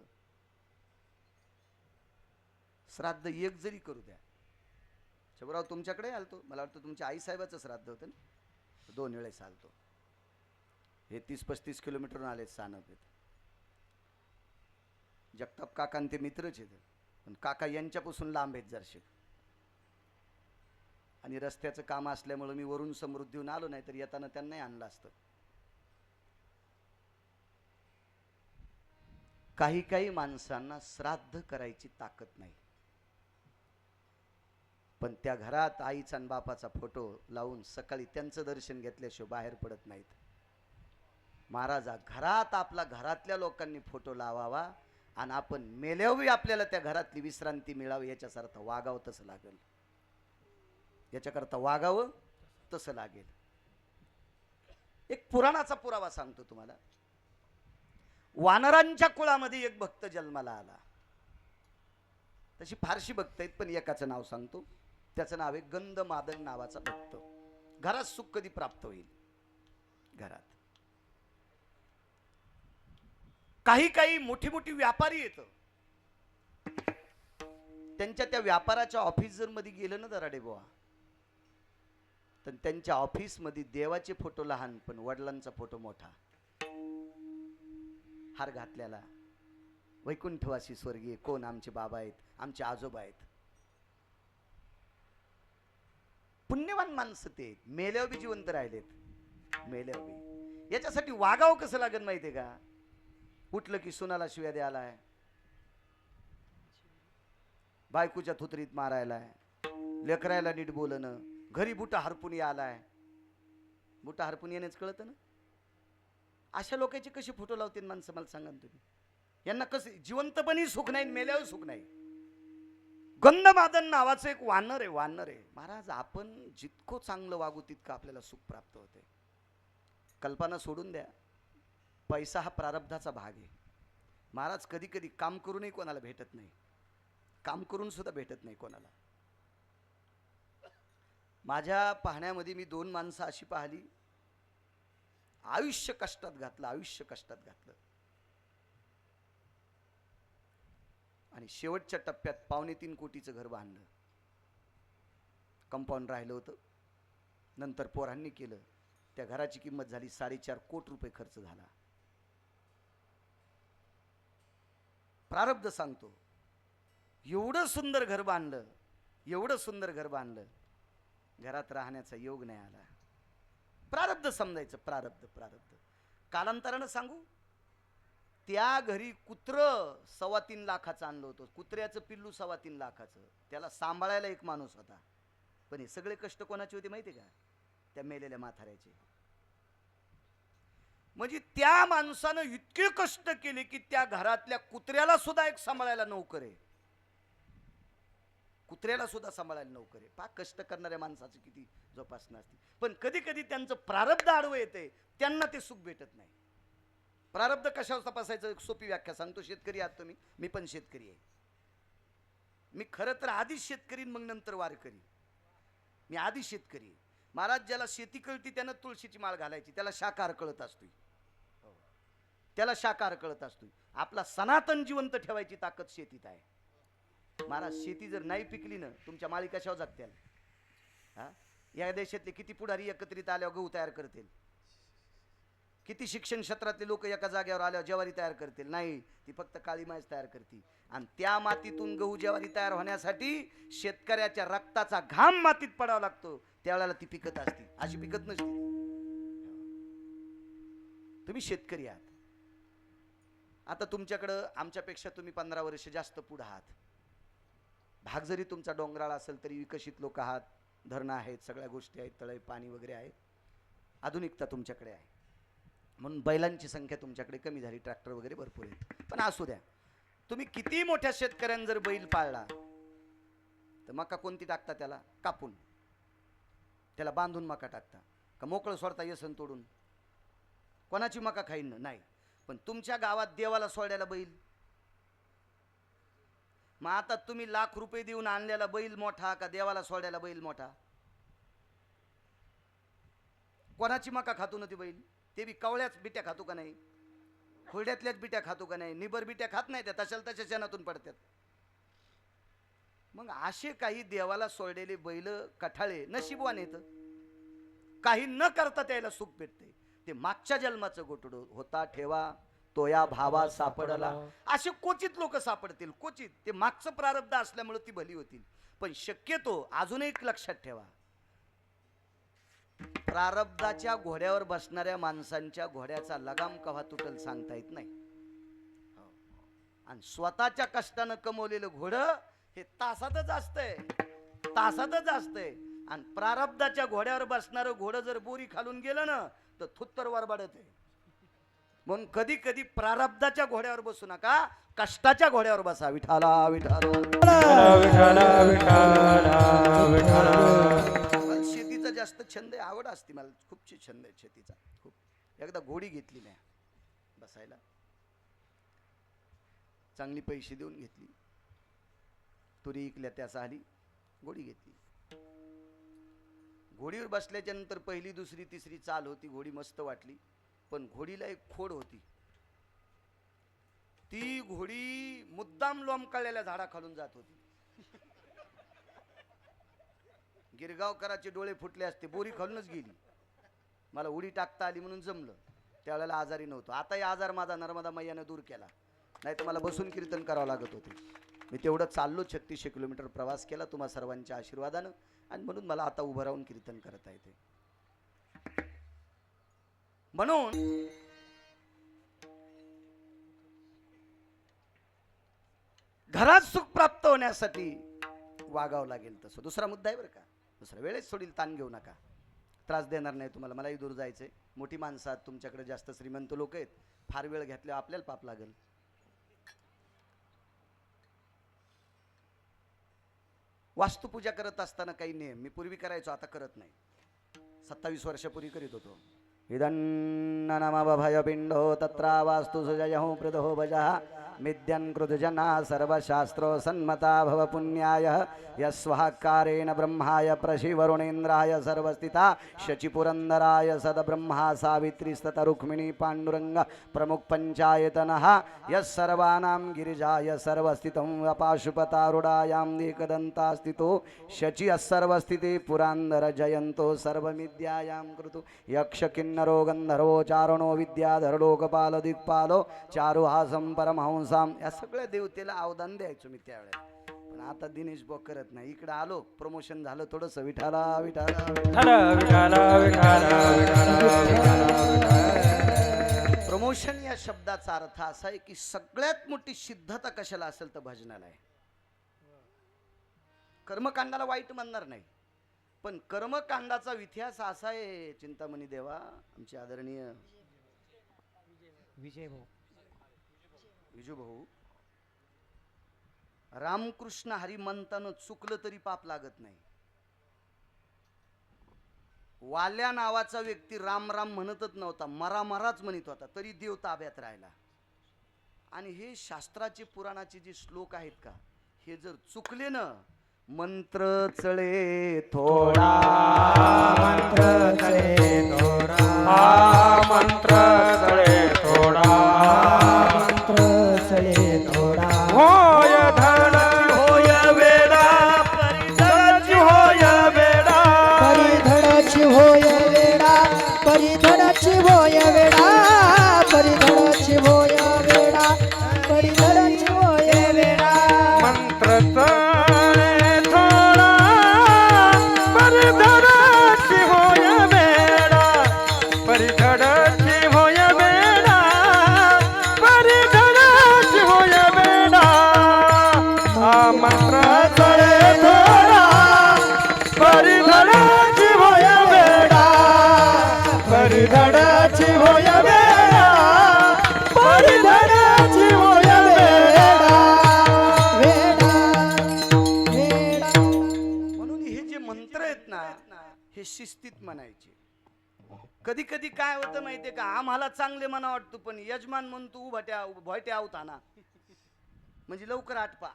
श्राद्ध एक जरी करू द्या. शबराव तुमच्याकडे आलतो, मला वाटतं तुमच्या आईसाहेबाचं श्राद्ध होतं ना, 2 वेळेस आलतो. हे 30-35 किलोमीटरहून आले सानप. जगताप काका ते मित्रच आहेत, पण काका यांच्यापासून लांब आहेत जरशे. आणि रस्त्याचं काम असल्यामुळे मी वरून समृद्धीहून आलो, नाही तर येताना त्यांनाही आणलं असतं. काही काही माणसांना श्राद्ध करायची ताकद नाही, पण त्या घरात आईचा आणि बापाचा फोटो लावून सकाळी त्यांचं दर्शन घेतल्याशिवाय बाहेर पडत नाहीत. महाराजा घरात आपला घरातल्या लोकांनी फोटो लावावा आणि आपण मेल्यावर आपल्याला त्या घरातली विश्रांती मिळावी, याच्यासारखं वागावं तसं लागेल. याच्याकरता वागावं तसं लागेल. एक पुराणाचा पुरावा सांगतो तुम्हाला. वानरांच्या कुळामध्ये एक भक्त जन्माला आला. तशी फारशी भक्त आहेत, पण एकाचं नाव सांगतो. त्याचं नाव आहे गंधमादन नावाचा भक्त. घरात सुख कधी प्राप्त होईल? घरात काही काही मोठी मोठी व्यापारी येतं, त्यांच्या त्या व्यापाराच्या ऑफिस जर मध्ये गेलं ना दराडे बुवा, तर त्यांच्या ऑफिस मध्ये देवाचे फोटो लहान पण वडिलांचा फोटो मोठा. हार घातलेला, वैकुंठवासी स्वर्गीय कोण, आमचे बाबा आहेत, आमचे आजोबा आहेत. पुण्यवान माणसं ते, मेल्यावर बी जिवंत राहिलेत. मेल्यावर बी याच्यासाठी वागावं कसं लागेल माहितीये का? उठलं की सुनाला शिव्या द्यायलाय, बायकोच्या थुतरीत मारायलाय, लेकरायला नीट बोलणं, घरी बुटा हरपून आलाय. बुटा हरपून येण्याच कळतं ना. अशा लोकांचे कसे फोटो लावतील माणसं, मला सांगा तुम्ही. यांना कसे जिवंतपणी सुख नाही, मेल्यावर सुख नाही. गंधमादन नावाचं एक वानर आहे, वानर आहे. महाराज आपण जितकं चांगलं वागू तितकं आपल्याला सुख प्राप्त होते. कल्पना सोडून द्या, पैसा हा प्रारब्धाचा भाग आहे. महाराज कधी कधी काम करूनही कोणाला भेटत नाही, काम करून सुद्धा भेटत नाही कोणाला. माझ्या पाहण्यामध्ये मी 2 माणसं अशी पाहिली, आयुष्य कष्टात घातलं, आयुष्य कष्टात घातलं, आणि शेवटच्या टप्प्यात 2.25 कोटीचं घर बांधलं. कंपाऊंड राहिलं होतं, नंतर पोरांनी केलं. त्या घराची किंमत झाली 4.5 कोटी रुपये खर्च झाला. प्रारब्ध सांगतो, एवढं सुंदर घर बांधलं, एवढं सुंदर घर बांधलं, घरात राहण्याचा योग नाही आला. प्रारब्ध समजायचं, प्रारब्ध. प्रारब्ध कालांतरानं सांगू, त्या घरी कुत्र 3.25 लाखाचं आणलं होतं. कुत्र्याचं पिल्लू 3.25 लाखाचं. त्याला सांभाळायला एक माणूस होता. पण हे सगळे कष्ट कोणाचे होते माहिती का? त्या मेलेल्या म्हाताऱ्याचे. म्हणजे त्या माणसानं इतके कष्ट केले की त्या घरातल्या कुत्र्याला सुद्धा एक सांभाळायला नोकर आहे, कुत्र्याला सुद्धा सांभाळायला नोकर आहे. पा कष्ट करणाऱ्या माणसाची किती जोपासना असते. पण कधी कधी त्यांचं प्रारब्ध आडवं येते, त्यांना ते सुख भेटत नाही. प्रारब्ध कशावर तपासायचं? एक सोपी व्याख्या सांगतो. शेतकरी आहात तुम्ही, मी पण शेतकरी आहे. मी खरं तर आधी शेतकरी मग नंतर वारकरी. मी आधी शेतकरी आहे. महाराज ज्याला शेती कळती त्यानं तुळशीची माळ घालायची, त्याला शाकाहार कळत असतोय, त्याला शाकाहार कळत असतोय. आपला सनातन जिवंत ठेवायची ताकद शेतीत आहे. महाराज शेती जर नाही पिकली ना, तुमच्या माळी कशावर जगत्याल? हा, या देशातले किती पुढारी एकत्रित आल्यावर गहू तयार करतील? किती शिक्षण क्षेत्रातले लोक एका जागेवर आल्यावर ज्वारी तयार करतील? नाही, ती फक्त काळी माज तयार करते. आणि त्या मातीतून गहू ज्वारी तयार होण्यासाठी शेतकऱ्याच्या रक्ताचा घाम मातीत पडावा लागतो, त्यावेळेला ती पिकत असते, अशी पिकत नसते. तुम्ही शेतकरी आहात. आता तुमच्याकडं आमच्यापेक्षा तुम्ही 15 वर्ष जास्त पुढे आहात. भाग जरी तुमचा डोंगराळ असेल तरी विकसित लोक आहात. धरणं आहेत, सगळ्या गोष्टी आहेत, तळे पाणी वगैरे आहे, आधुनिकता तुमच्याकडे आहे. म्हणून बैलांची संख्या तुमच्याकडे कमी झाली, ट्रॅक्टर वगैरे भरपूर आहेत. पण असू द्या, तुम्ही किती मोठ्या शेतकऱ्यांनी जर बैल पाळला तर मका कोणती टाकता? त्याला कापून, त्याला बांधून मका टाकता का मोकळं सोडता येसन तोडून? कोणाची मका खाईन नाही. पण तुमच्या गावात देवाला सोडायला बैल. मग आता तुम्ही लाख रुपये देऊन आणलेला बैल मोठा का देवाला सोडायला बैल मोठा? कोणाची मका खातो ना ती बैल? ते बी कवळ्याच बिट्या खातो का नाही? खोड्यातल्याच बिट्या खातो का नाही? निबर बिट्या खात नाही, त्या तशाला तशा शेणातून पडतात. मग असे काही देवाला सोडलेले बैल कठाळे नशीबवान येत, काही न करता त्याला सुख भेटते. ते मागच्या जन्माचं गोटड होता ठेवा तो या भावा सापडला. असे क्वचित लोक सापडतील, क्वचित. ते मागचं प्रारब्ध असल्यामुळे ती भली होतील. पण शक्यतो अजून एक लक्षात ठेवा, प्रारब्धाच्या घोड्यावर बसणाऱ्या माणसांच्या घोड्याचा लगाम कवा तुटल सांगता येत नाही. आणि स्वतःच्या कष्टानं कमवलेलं घोडं हे तासातच असतंय, तासातच असतंय. आणि प्रारब्धाच्या घोड्यावर बसणारं घोडं जर बोरी खालून गेलं ना तर थुत्तर वरबाडत आहे. म्हणून कधी कधी प्रारब्धाच्या घोड्यावर बसू नका, कष्टाच्या घोड्यावर बसा. विठाला विठाला मला शेतीचा जास्त छंद आहे, आवड असते मला, खूपची छंद आहे शेतीचा खूप. एकदा घोडी घेतली मी बसायला, चांगली पैसे देऊन घेतली. तुरी इकल्या त्याचा आली, घोडी घेतली. घोडीवर बसल्याच्या नंतर पहिली दुसरी तिसरी चाल होती, घोडी मस्त वाटली. पण घोडीला एक खोड होती. ती घोडी मुद्दाम लोंबकळलेल्या झाडाखालून जात होती. गिरगावकराचे डोळे फुटले असते, बोरी खालूनच गेली. मला उडी टाकता आली म्हणून जमलं. त्यावेळेला आजारी नव्हतो. आताही आजार माझा नर्मदा मैयानं दूर केला, नाही तर मला बसून कीर्तन करावं लागत होते. मी तेवढं चाललो, 3600 किलोमीटर प्रवास केला तुम्हा सर्वांच्या आशीर्वादानं. आणि म्हणून मला आता उभं राहून कीर्तन करता येते. म्हणून घरात सुख प्राप्त होण्यासाठी वागावं लागेल तसं. दुसरा मुद्दा आहे बरं का, दुसरा वेळेस सोडील, ताण घेऊ नका, त्रास देणार नाही तुम्हाला. मलाही दूर जायचंय, मोठी माणसं आहात, तुमच्याकडे जास्त श्रीमंत लोक आहेत, फार वेळ घेतल्यावर आपल्याला पाप लागेल. वास्तुपूजा करत असताना काही नियम मी पूर्वी करायचो, आता करत नाही. 27 वर्षापूर्वी करीत होतो. इदन्ननमभय पिंडो तत्रा वास्तु सुजयो पृथो भजः मिद्यन् कृतजना सर्वशास्त्रो सन्मता भव पुण्याय यस्वाकारेण ब्रह्माय प्रशिवरुणेन्द्राय सर्वस्थिता शचिपुरन्दराय सदब्रह्मा सावित्रीस्तत रुक्मिणी पाण्डुरंग प्रमुख पंचायतनः यस्सर्वानां गिरिजाय सर्वस्थितं अपाशुपतारुडायां एकदन्ता स्थितो शचि अस्सर्वस्थिते पुरान्दर जयन्तो सर्वमिद्यायां कृतु यक्ष किन्नरो गंधर्वो चारणो विद्याधर लोकपाल दिक्पालो चारुहासं परमहंसाम. या सगळ्या देवतेला अवदान द्यायचो मी त्यावेळेला. पण आता दिनेश बो करत नाही. इकडे आलो, प्रमोशन झालं थोडंसं, विठाला विठाला प्रमोशन या शब्दाचा अर्थ असा आहे की सगळ्यात मोठी सिद्धता कशाला असेल तर भजनाला आहे. कर्मकांडाला वाईट म्हणणार नाही, पण कर्मकांडाचा इतिहास असा आहे चिंतामणी देवा, आमचे आदरणीय विजू भाऊ, रामकृष्ण हरी म्हणताना चुकलं तरी पाप लागत नाही. वाल्या नावाचा व्यक्ती राम राम म्हणतच नव्हता, मराच म्हणत होता, तरी देव ताब्यात राहिला. आणि हे शास्त्राचे पुराणाचे जे श्लोक आहेत का, हे जर चुकले ना, मंत्र चळे थोडा, मंत्र चळे थोडा, मंत्र चळे थोडा, मंत्र चळे थोडा. होय धडाची होय वेडा, परिधडाची होय वेडा, परिधडाची होय वेडा, परिधडाची होय वेडा, परिधडाची होय वेडा, परिधडाची होय वेडा. मंत्र चळे थोडा, परिधडाची होय वेडा, परिधडाची होय वेडा, परिधडाची होय वेडा. मंत्र चळे थोडा, परिधडाची होय वेडा, परिधडाची होय वेडा, परिधडाची होय वेडा, वेडा, वेडा. म्हणून हे जे मंत्र आहेत ना, हे शिस्तीत म्हणायचे. कधी कधी काय होतं माहितीये का, आम्हाला चांगले म्हणा वाटतो, पण यजमान म्हणतो भोयट्या आहोत ना, म्हणजे लवकर आटपा.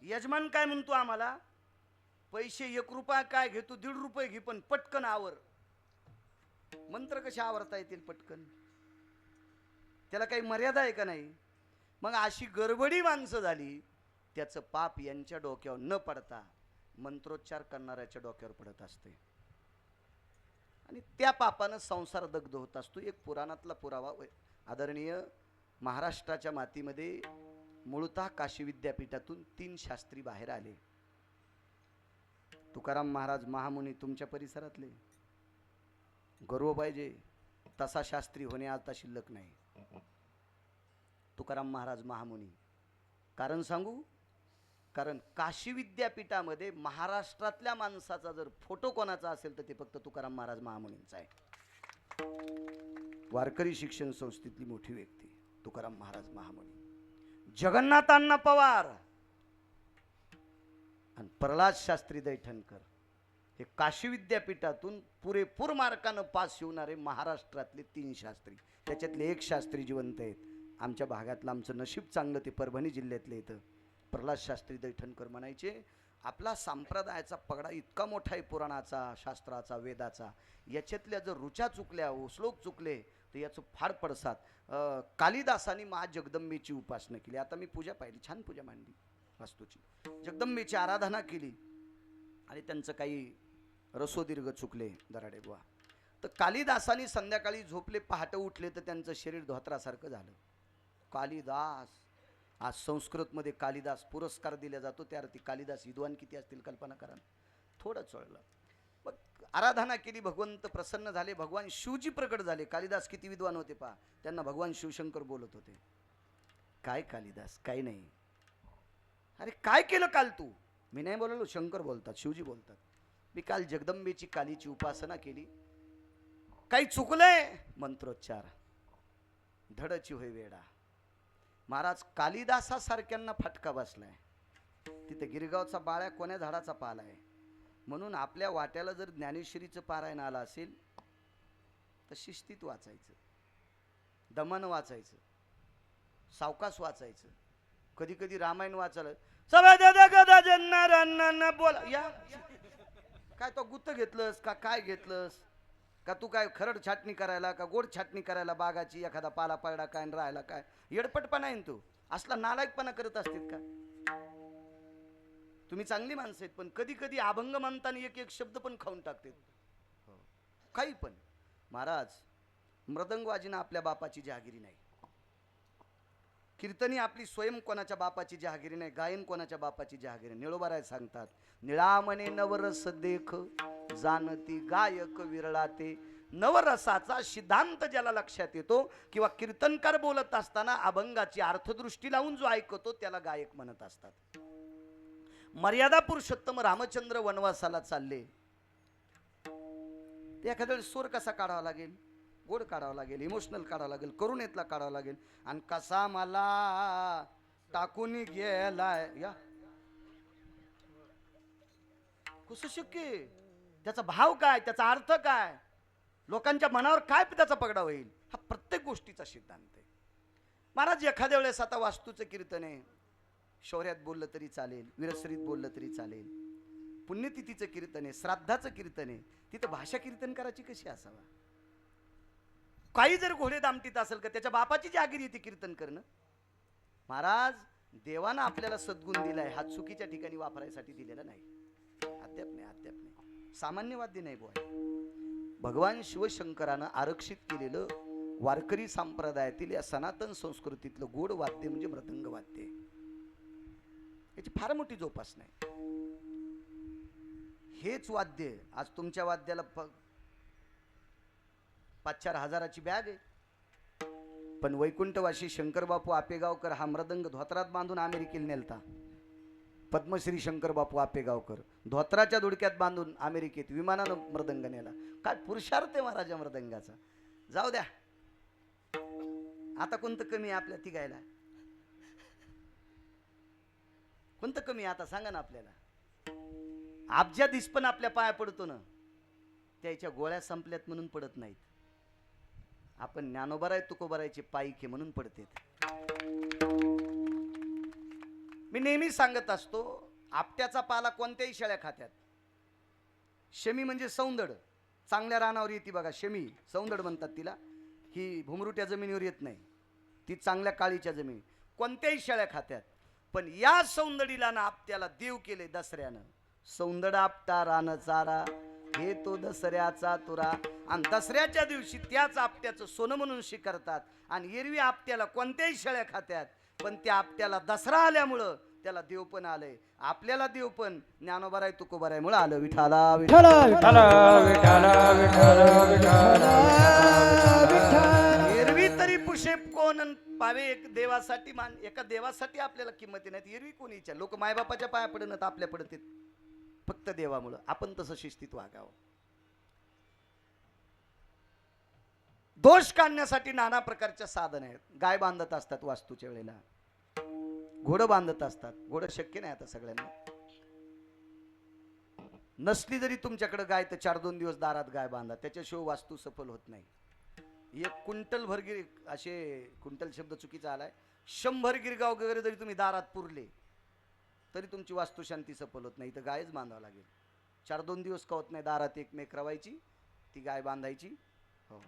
यजमान काय म्हणतो आम्हाला, पैसे 1 रुपया काय घेतो, 1.5 रुपये घे, पण पटकन आवर. मंत्र कसे आवरता येतील पटकन, त्याला काही मर्यादा आहे का नाही. मग अशी गडबडी माणसं झाली, त्याचं पाप यांच्या डोक्यावर न पडता मंत्रोच्चार करणाऱ्याच्या डोक्यावर पडत असते आणि त्या पापानं संसार दग्ध होत असतो. एक पुराणातला पुरावा आदरणीय महाराष्ट्राच्या मातीमध्ये मूळतः काशी विद्यापीठातून 3 शास्त्री बाहेर आले. तुकाराम महाराज महामुनी तुमच्या परिसरातले, गर्व पाहिजे, तसा शास्त्री होणे आता शिल्लक नाही. तुकाराम महाराज महामुनी. कारण सांगू, कारण काशी विद्यापीठामध्ये महाराष्ट्रातल्या माणसाचा जर फोटो कोणाचा असेल तर ते फक्त तुकाराम महाराज महामुनींचा आहे. वारकरी शिक्षण संस्थेतली मोठी व्यक्ती तुकाराम महाराज महामुनी. जगन्नाथ अण्णा पवार आणि प्रल्हाद शास्त्री दैठणकर हे काशी विद्यापीठातून पुरेपूर मार्कानं पास होणारे महाराष्ट्रातले 3 शास्त्री. त्याच्यातले 1 शास्त्री जिवंत आहेत. आमच्या भागातलं आमचं नशीब चांगलं, ते परभणी जिल्ह्यातले इथं प्रल्हाद शास्त्री दैठणकर म्हणायचे, आपला संप्रदायाचा पगडा इतका मोठा आहे पुराणाचा, शास्त्राचा, वेदाचा, याच्यातल्या जर रुचा चुकल्या, श्लोक चुकले तर याचं फार पडसाद. कालिदासानी मा जगदंबेची उपासना केली. आता मी पूजा पाहिली, छान पूजा मांडली वास्तूची. जगदंबेची आराधना केली आणि त्यांचं काही रसोदीर्घ चुकले दराडे बुवा. तर कालिदासानी संध्याकाळी झोपले, पहाटे उठले तर त्यांचं शरीर धोत्रासारखं झालं. कालिदास, आज संस्कृतमध्ये कालिदास पुरस्कार दिला जातो, त्यावरती कालिदास विद्वान किती असतील कल्पना करा. थोडं चळलं, मग आराधना केली, भगवंत प्रसन्न झाले, भगवान शिवजी प्रकट झाले. कालिदास किती विद्वान होते पहा, त्यांना भगवान शिवशंकर बोलत होते. काय कालिदास, काय नाही, अरे काय केलं काल तू? मी नाही बोललो, शंकर बोलतात, शिवजी बोलतात. मी काल जगदंबेची कालीची उपासना केली, काही चुकलंय, मंत्रोच्चार धडची होय वेडा. महाराज कालिदासासारख्यांना फटका बसलाय. तिथे गिरगावचा बाळ्या कोण्या झाडाचा पाला आहे, म्हणून आपल्या वाट्याला जर ज्ञानेश्वरीचं पारायण आलं असेल तर शिस्तीत वाचायचं, दमन वाचायचं, सावकाश वाचायचं. कधी कधी रामायण वाचायला बोला या काय तो गुत्त घेतलंस का, काय घेतलंस का, तू काय खरड छाटणी करायला का गोड छाटणी करायला बागाची, एखादा पाला पडला काय राहायला काय, येडपटपणा आहे तू, असला नालायकपणा करत असतील का? तुम्ही चांगली माणसं आहेत, पण कधी कधी अभंग म्हणताना एक एक शब्द पण खाऊन टाकते काही पण. महाराज मृदंगवाजीनं आपल्या बापाची जहागिरी नाही, कीर्तनी आपली स्वयं कोणाच्या बापाची जहागिरी नाही, गायन कोणाच्या बापाची जहागिरी. निळोबाराय सांगतात, निळामणे नवरस देख जाणती गायक विरळाते. नवरसाचा सिद्धांत ज्याला लक्षात येतो, किंवा कीर्तनकार बोलत असताना अभंगाची अर्थदृष्टी लावून जो ऐकतो त्याला गायक म्हणत असतात. मर्यादा पुरुषोत्तम रामचंद्र वनवासाला चालले, ते एखाद्या वेळेस सूर कसा काढावा लागेल, गोड काढावं लागेल, इमोशनल काढावं लागेल, करुणेतला काढावं लागेल. आणि कसा मला टाकून गेलाय, या कसं शक्य? त्याचा भाव काय, त्याचा अर्थ काय, लोकांच्या मनावर काय त्याचा पगडा होईल, हा प्रत्येक गोष्टीचा सिद्धांत आहे. महाराज एखाद्या वेळेस आता वास्तूचं कीर्तन आहे, शौर्यात बोललं तरी चालेल, विरसरीत बोललं तरी चालेल, पुण्यतिथीचं कीर्तन आहे, श्राद्धाचं कीर्तन आहे, तिथं भाषा कीर्तन करायची कशी असावा? काही जर घोडे दामटीत असेल का त्याच्या बापाची जागीर येते कीर्तन करणं? महाराज देवानं आपल्याला सद्गुण दिलाय, हा चुकीच्या ठिकाणी वापरायसाठी दिलेला नाही. अद्याप नाही, अद्याप नाही, सामान्य वाद्य नाही बुवा. भगवान शिवशंकरानं आरक्षित केलेलं वारकरी संप्रदायातील या सनातन संस्कृतीतलं गोड वाद्य म्हणजे मृदंग वाद्य. याची फार मोठी जोपासना आहे. हेच वाद्य आज तुमच्या वाद्याला 5-4 हजाराची बॅग आहे, पण वैकुंठवासी शंकरबापू आपेगावकर हा मृदंग धोत्रात बांधून अमेरिकेला नेलता. पद्मश्री शंकरबापू आपेगावकर धोत्राच्या दुडक्यात बांधून अमेरिकेत विमानानं मृदंग नेला. काय पुरुषार्थ आहे महाराजा मृदंगाचा. जाऊ द्या, आता कोणतं कमी आहे आपल्या तिघायला? कोणतं कमी आता सांगा ना आपल्याला? अब्जा दिस पण आपल्या पाया पडतो ना, त्याच्या गोळ्या संपल्यात म्हणून पडत नाहीत. आपण ज्ञानोबराय तुकोबरायचे पायीके म्हणून पडते. मी नेहमी सांगत असतो, आपट्याचा पाला कोणत्याही शेळ्या खात्यात. शमी म्हणजे सौंदड, चांगल्या रानावर येते बघा, शमी सौंदड म्हणतात तिला. ही भुमरुट्या जमिनीवर येत नाही, ती चांगल्या काळीच्या जमिनी. कोणत्याही शेळ्या खात्यात. पण या सौंदडीला ना आपत्याला देव केले दसऱ्यानं. सौंदड आपटा रान चारा, हे तो दसऱ्याचा तुरा. आणि दसऱ्याच्या दिवशी त्याच आपट्याचं सोनं म्हणून स्वीकारतात. आणि एरवी आपट्याला कोणत्याही शेळ्या खात्यात, पण त्या आपट्याला दसरा आल्यामुळं त्याला देव पण आलंय. आपल्याला देव पण ज्ञानोबराय तुकोबरायमुळं आलं. विठाला विठ्ठल विठ्ठल विठ्ठल विठ्ठल विठ्ठल. एरवी तरी पुशेप कोण अन पावे एक देवासाठी एका देवासाठी आपल्याला किंमती नाही. एरवी कोणी विचार लोक मायबापाच्या पाया पडणं आपल्या पडत फक्त देवामुळं. आपण तसं शिस्तीत वागावं. दोष काढण्यासाठी नाना प्रकारच्या साधन आहेत. गाय बांधत असतात वास्तूच्या वेळेला, घोडं बांधत असतात. घोडं शक्य नाही आता सगळ्यांना. नसली जरी तुमच्याकडे गाय तर 4-2 दिवस दारात गाय बांधा, त्याच्याशिवाय वास्तू सफल होत नाही. एक क्विंटल भरगिर, असे क्विंटल शब्द चुकीचा आलाय, 100 गिरगाव वगैरे जरी तुम्ही दारात पुरले तरी तुमची वास्तू शांती सफल होत नाही. तर गायच बांधावं लागेल. 4-2 दिवस का होत नाही दारात एकमेक रवायची, ती गाय बांधायची. हो,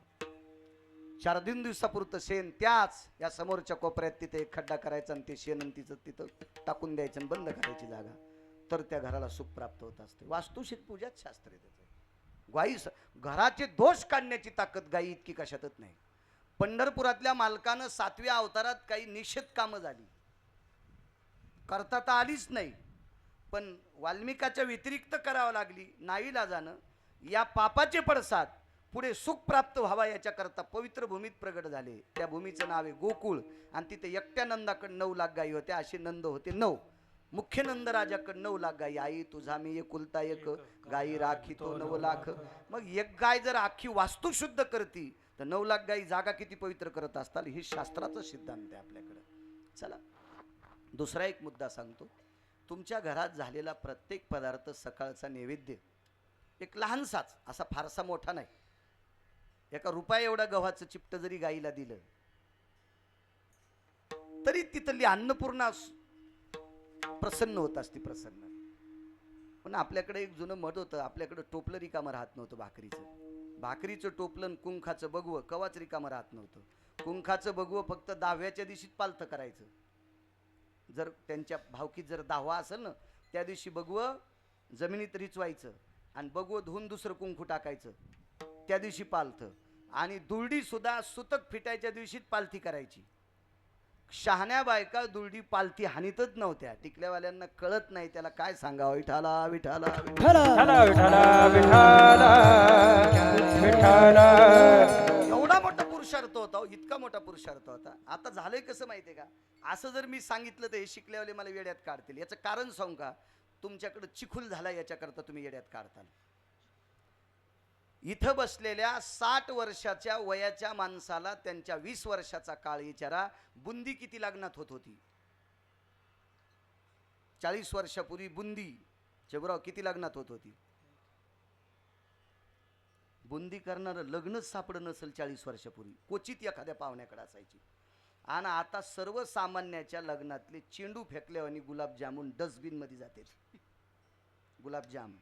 4-3 दिवसापुरतं शेण त्याच या समोरच्या कोपऱ्यात तिथे एक खड्डा करायचा आणि ते शेण तिचं तिथं टाकून द्यायचं आणि बंद करायची जागा. तर त्या घराला सुख प्राप्त होत असते. वास्तुशिक पूजाच शास्त्र आहे त्याचं. गाई घराचे दोष काढण्याची ताकद गाई इतकी कशातच नाही. पंढरपुरातल्या मालकानं 7व्या अवतारात काही निषेध कामं झाली, करता तर आलीच नाही, पण वाल्मिकाच्या व्यतिरिक्त करावं लागली. नाईलाजानं या पापाचे पडसाद पुढे सुख प्राप्त व्हावा याच्याकरता पवित्र भूमीत प्रगट झाले. त्या भूमीचं नाव आहे गोकुळ. आणि तिथे एकट्या नंदाकडे 9 लाख गायी होत्या. असे नंद होते 9. मुख्य नंद राजाकडे 9 लाख गायी. आई तुझा मी एकुलता एक, गायी राखी तो 9 लाख. मग एक गाय जर आखी वास्तू शुद्ध करती तर 9 लाख गायी जागा किती पवित्र करत असतात. ही शास्त्राचा सिद्धांत आहे आपल्याकडे. चला दुसरा एक मुद्दा सांगतो. तुमच्या घरात झालेला प्रत्येक पदार्थ सकाळचा नैवेद्य, एक लहानसाच, असा फारसा मोठा नाही, 1 रुपया एवढा गव्हाचं चिपट जरी गाईला दिलं तरी तिथली अन्नपूर्णा प्रसन्न होत असते. प्रसन्न. पण आपल्याकडे एक जुनं मत होतं, आपल्याकडे टोपलं रिकामं राहत नव्हतं. भाकरीचं टोपलं कुंखाचं बगवं कवाच रिकामं राहत नव्हतं. कुंखाचं बगवं फक्त 10व्याच्या दिवशीच पालथं करायचं. जर त्यांच्या भावकीत जर 10वा असेल ना, त्या दिवशी बगवं जमिनीत रिचवायचं आणि बगवं धुवून दुसरं कुंकू टाकायचं, त्या दिवशी पालथं. आणि दुर्डी सुद्धा सुतक फिटायच्या दिवशीच पालथी करायची. शहाण्या बायका दुर्डी पालथी हानीतच नव्हत्या. टिकल्यावाल्यांना कळत नाही, त्याला काय सांगावं. विठाला विठाला विठ्ठल विठ्ठल विठ्ठल विठ्ठल. एवढा मोठा पुरुषार्थ होता, इतका मोठा पुरुषार्थ होता. आता झालंय कसं माहितीये का, असं जर मी सांगितलं तर हे शिकल्यावाले मला वेड्यात काढतील. याचं कारण सांगू का, तुमच्याकडे चिखुल झाला याच्याकरता तुम्ही येड्यात काढताल. इथं बसलेल्या 60 वर्षाच्या वयाच्या माणसाला त्यांच्या 20 वर्षाचा काळ विचारा, बुंदी किती लग्नात होत होती. 40 वर्षापूर्वी बुंदी जबराव किती लग्नात होत होती. बुंदी करणारं लग्नच सापडं नसेल 40 वर्षापूर्वी, क्वचित एखाद्या पाहुण्याकडे असायची. आणि आता सर्वसामान्याच्या लग्नातले चेंडू फेकल्यावानी गुलाबजामुन डस्टबिन मध्ये जाते. गुलाबजाम,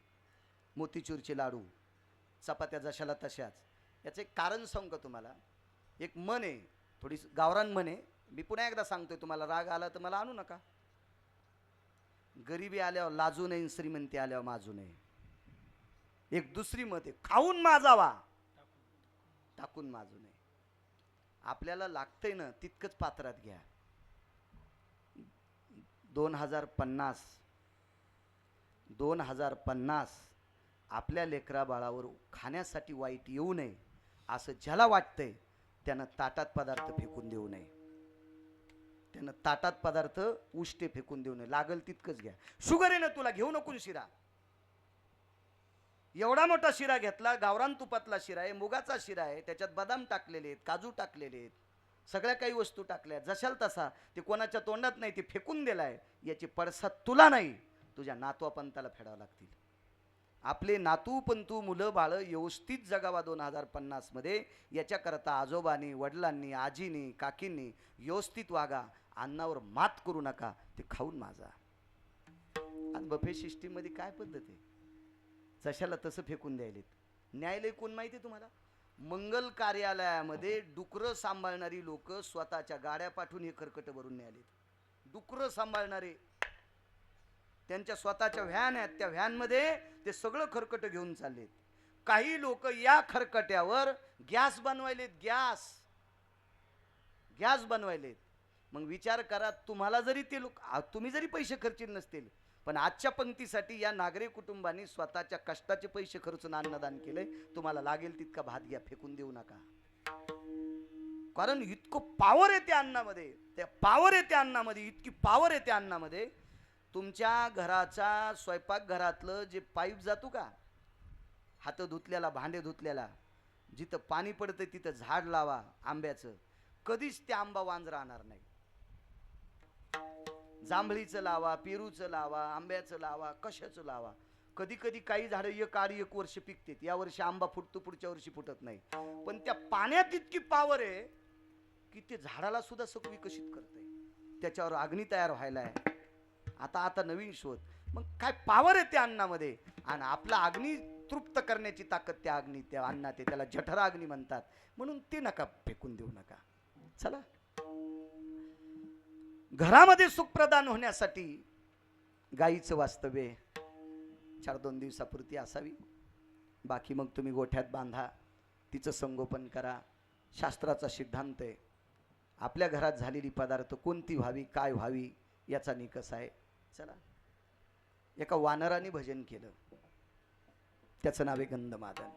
मोतीचूरचे लाडू, चपात्या जशाला तशाच. याचं एक कारण सांगू का तुम्हाला. एक मन आहे, थोडी गावरान मन आहे. मी पुन्हा एकदा सांगतोय, तुम्हाला राग आला तर मला आणू नका. गरिबी आल्यावर लाजू नये, श्रीमंती आल्यावर माजू नये. एक दुसरी मत आहे, खाऊन माजावा, टाकून माजू नये. आपल्याला लागतंय ना तितकंच पात्रात घ्या. 2050 आपल्या लेकरा बाळावर खाण्यासाठी वाईट येऊ नये असं ज्याला वाटतंय त्यानं ताटात पदार्थ फेकून देऊ नये. त्यानं ताटात पदार्थ उष्टे फेकून देऊ नये. लागल तितकंच घ्या. शुगर आहे ना तुला, घेऊ नको शिरा. एवढा मोठा शिरा घेतला, गावरान तुपातला शिरा आहे, मुगाचा शिरा आहे, त्याच्यात बदाम टाकलेले आहेत, काजू टाकलेले आहेत, सगळ्या काही वस्तू टाकल्या. जशाल तसा ते कोणाच्या तोंडात नाही, ते फेकून दिलाय. याची पडसाद तुला नाही, तुझ्या नातवापंताला फेडावं लागतील. आपले नातू पंतू मुलं बाळ व्यवस्थित जगावा 2050 मध्ये. याच्याकरता आजोबांनी, वडिलांनी, आजीनी, काकींनी व्यवस्थित वागा. अन्नावर मात करू नका, ते खाऊन माझा. आज बफे सिस्टीम मध्ये काय पद्धत आहे, जशाला तसं फेकून द्यायलेत. न्यायालय कोण माहिती आहे तुम्हाला. मंगल कार्यालयामध्ये डुकरं सांभाळणारी लोक स्वतःच्या गाड्या पाठवून हे खरकट भरून न्यायालयात. डुकरं सांभाळणारे, त्यांच्या स्वतःच्या व्हॅन आहेत, त्या व्हॅनमध्ये ते सगळं खरकट घेऊन चाललेत. काही लोक या खरकट्यावर गॅस बनवायलेत, गॅस बनवायलेत. मग विचार करा, तुम्हाला जरी ते लोक, तुम्ही जरी पैसे खर्चिले नसतील, पण आजच्या पंक्तीसाठी या नागरी कुटुंबांनी स्वतःच्या कष्टाचे पैसे खर्चून अन्नदान केले. तुम्हाला लागेल तितका भात घ्या, फेकून देऊ नका. कारण इतकं पॉवर येते अन्नामध्ये, त्या पॉवर येते अन्नामध्ये, इतकी पॉवर येते अन्नामध्ये. तुमच्या घराचा स्वयंपाकघरातलं जे पाईप जातो का, हात धुतल्याला, भांडे धुतल्याला, जिथं पाणी पडतं तिथं झाड लावा आंब्याचं, कधीच ते आंबा वांज राहणार नाही. जांभळीचं लावा, पेरूचं लावा, आंब्याचं लावा, कशाचं लावा. कधी कधी काही झाडं एक वर्ष पिकतात, या वर्षी आंबा फुटतो, पुढच्या वर्षी फुटत नाही. पण त्या पाण्यात इतकी पावर आहे की ते झाडाला सुद्धा विकसित करते, त्याच्यावर अग्नी तयार व्हायला आहे. आता नवीन शोध. मग काय पावर आहे त्या अन्नामध्ये, आणि आपला अग्नी तृप्त करण्याची ताकद त्या अग्नी, त्या अन्नात आहे. त्याला जठरा अग्नी म्हणतात. म्हणून ते नका फेकून देऊ नका. चला, घरामध्ये सुख प्रदान होण्यासाठी गाईचं वास्तव्य 4-2 दिवसापुरती असावी. बाकी मग तुम्ही गोठ्यात बांधा, तिचं संगोपन करा. शास्त्राचा सिद्धांत आहे, आपल्या घरात झालेली पदार्थ कोणती व्हावी, काय व्हावी, याचा निकष आहे. चला, एका वानराने भजन केलं, त्याचं नाव आहे गंधमादन.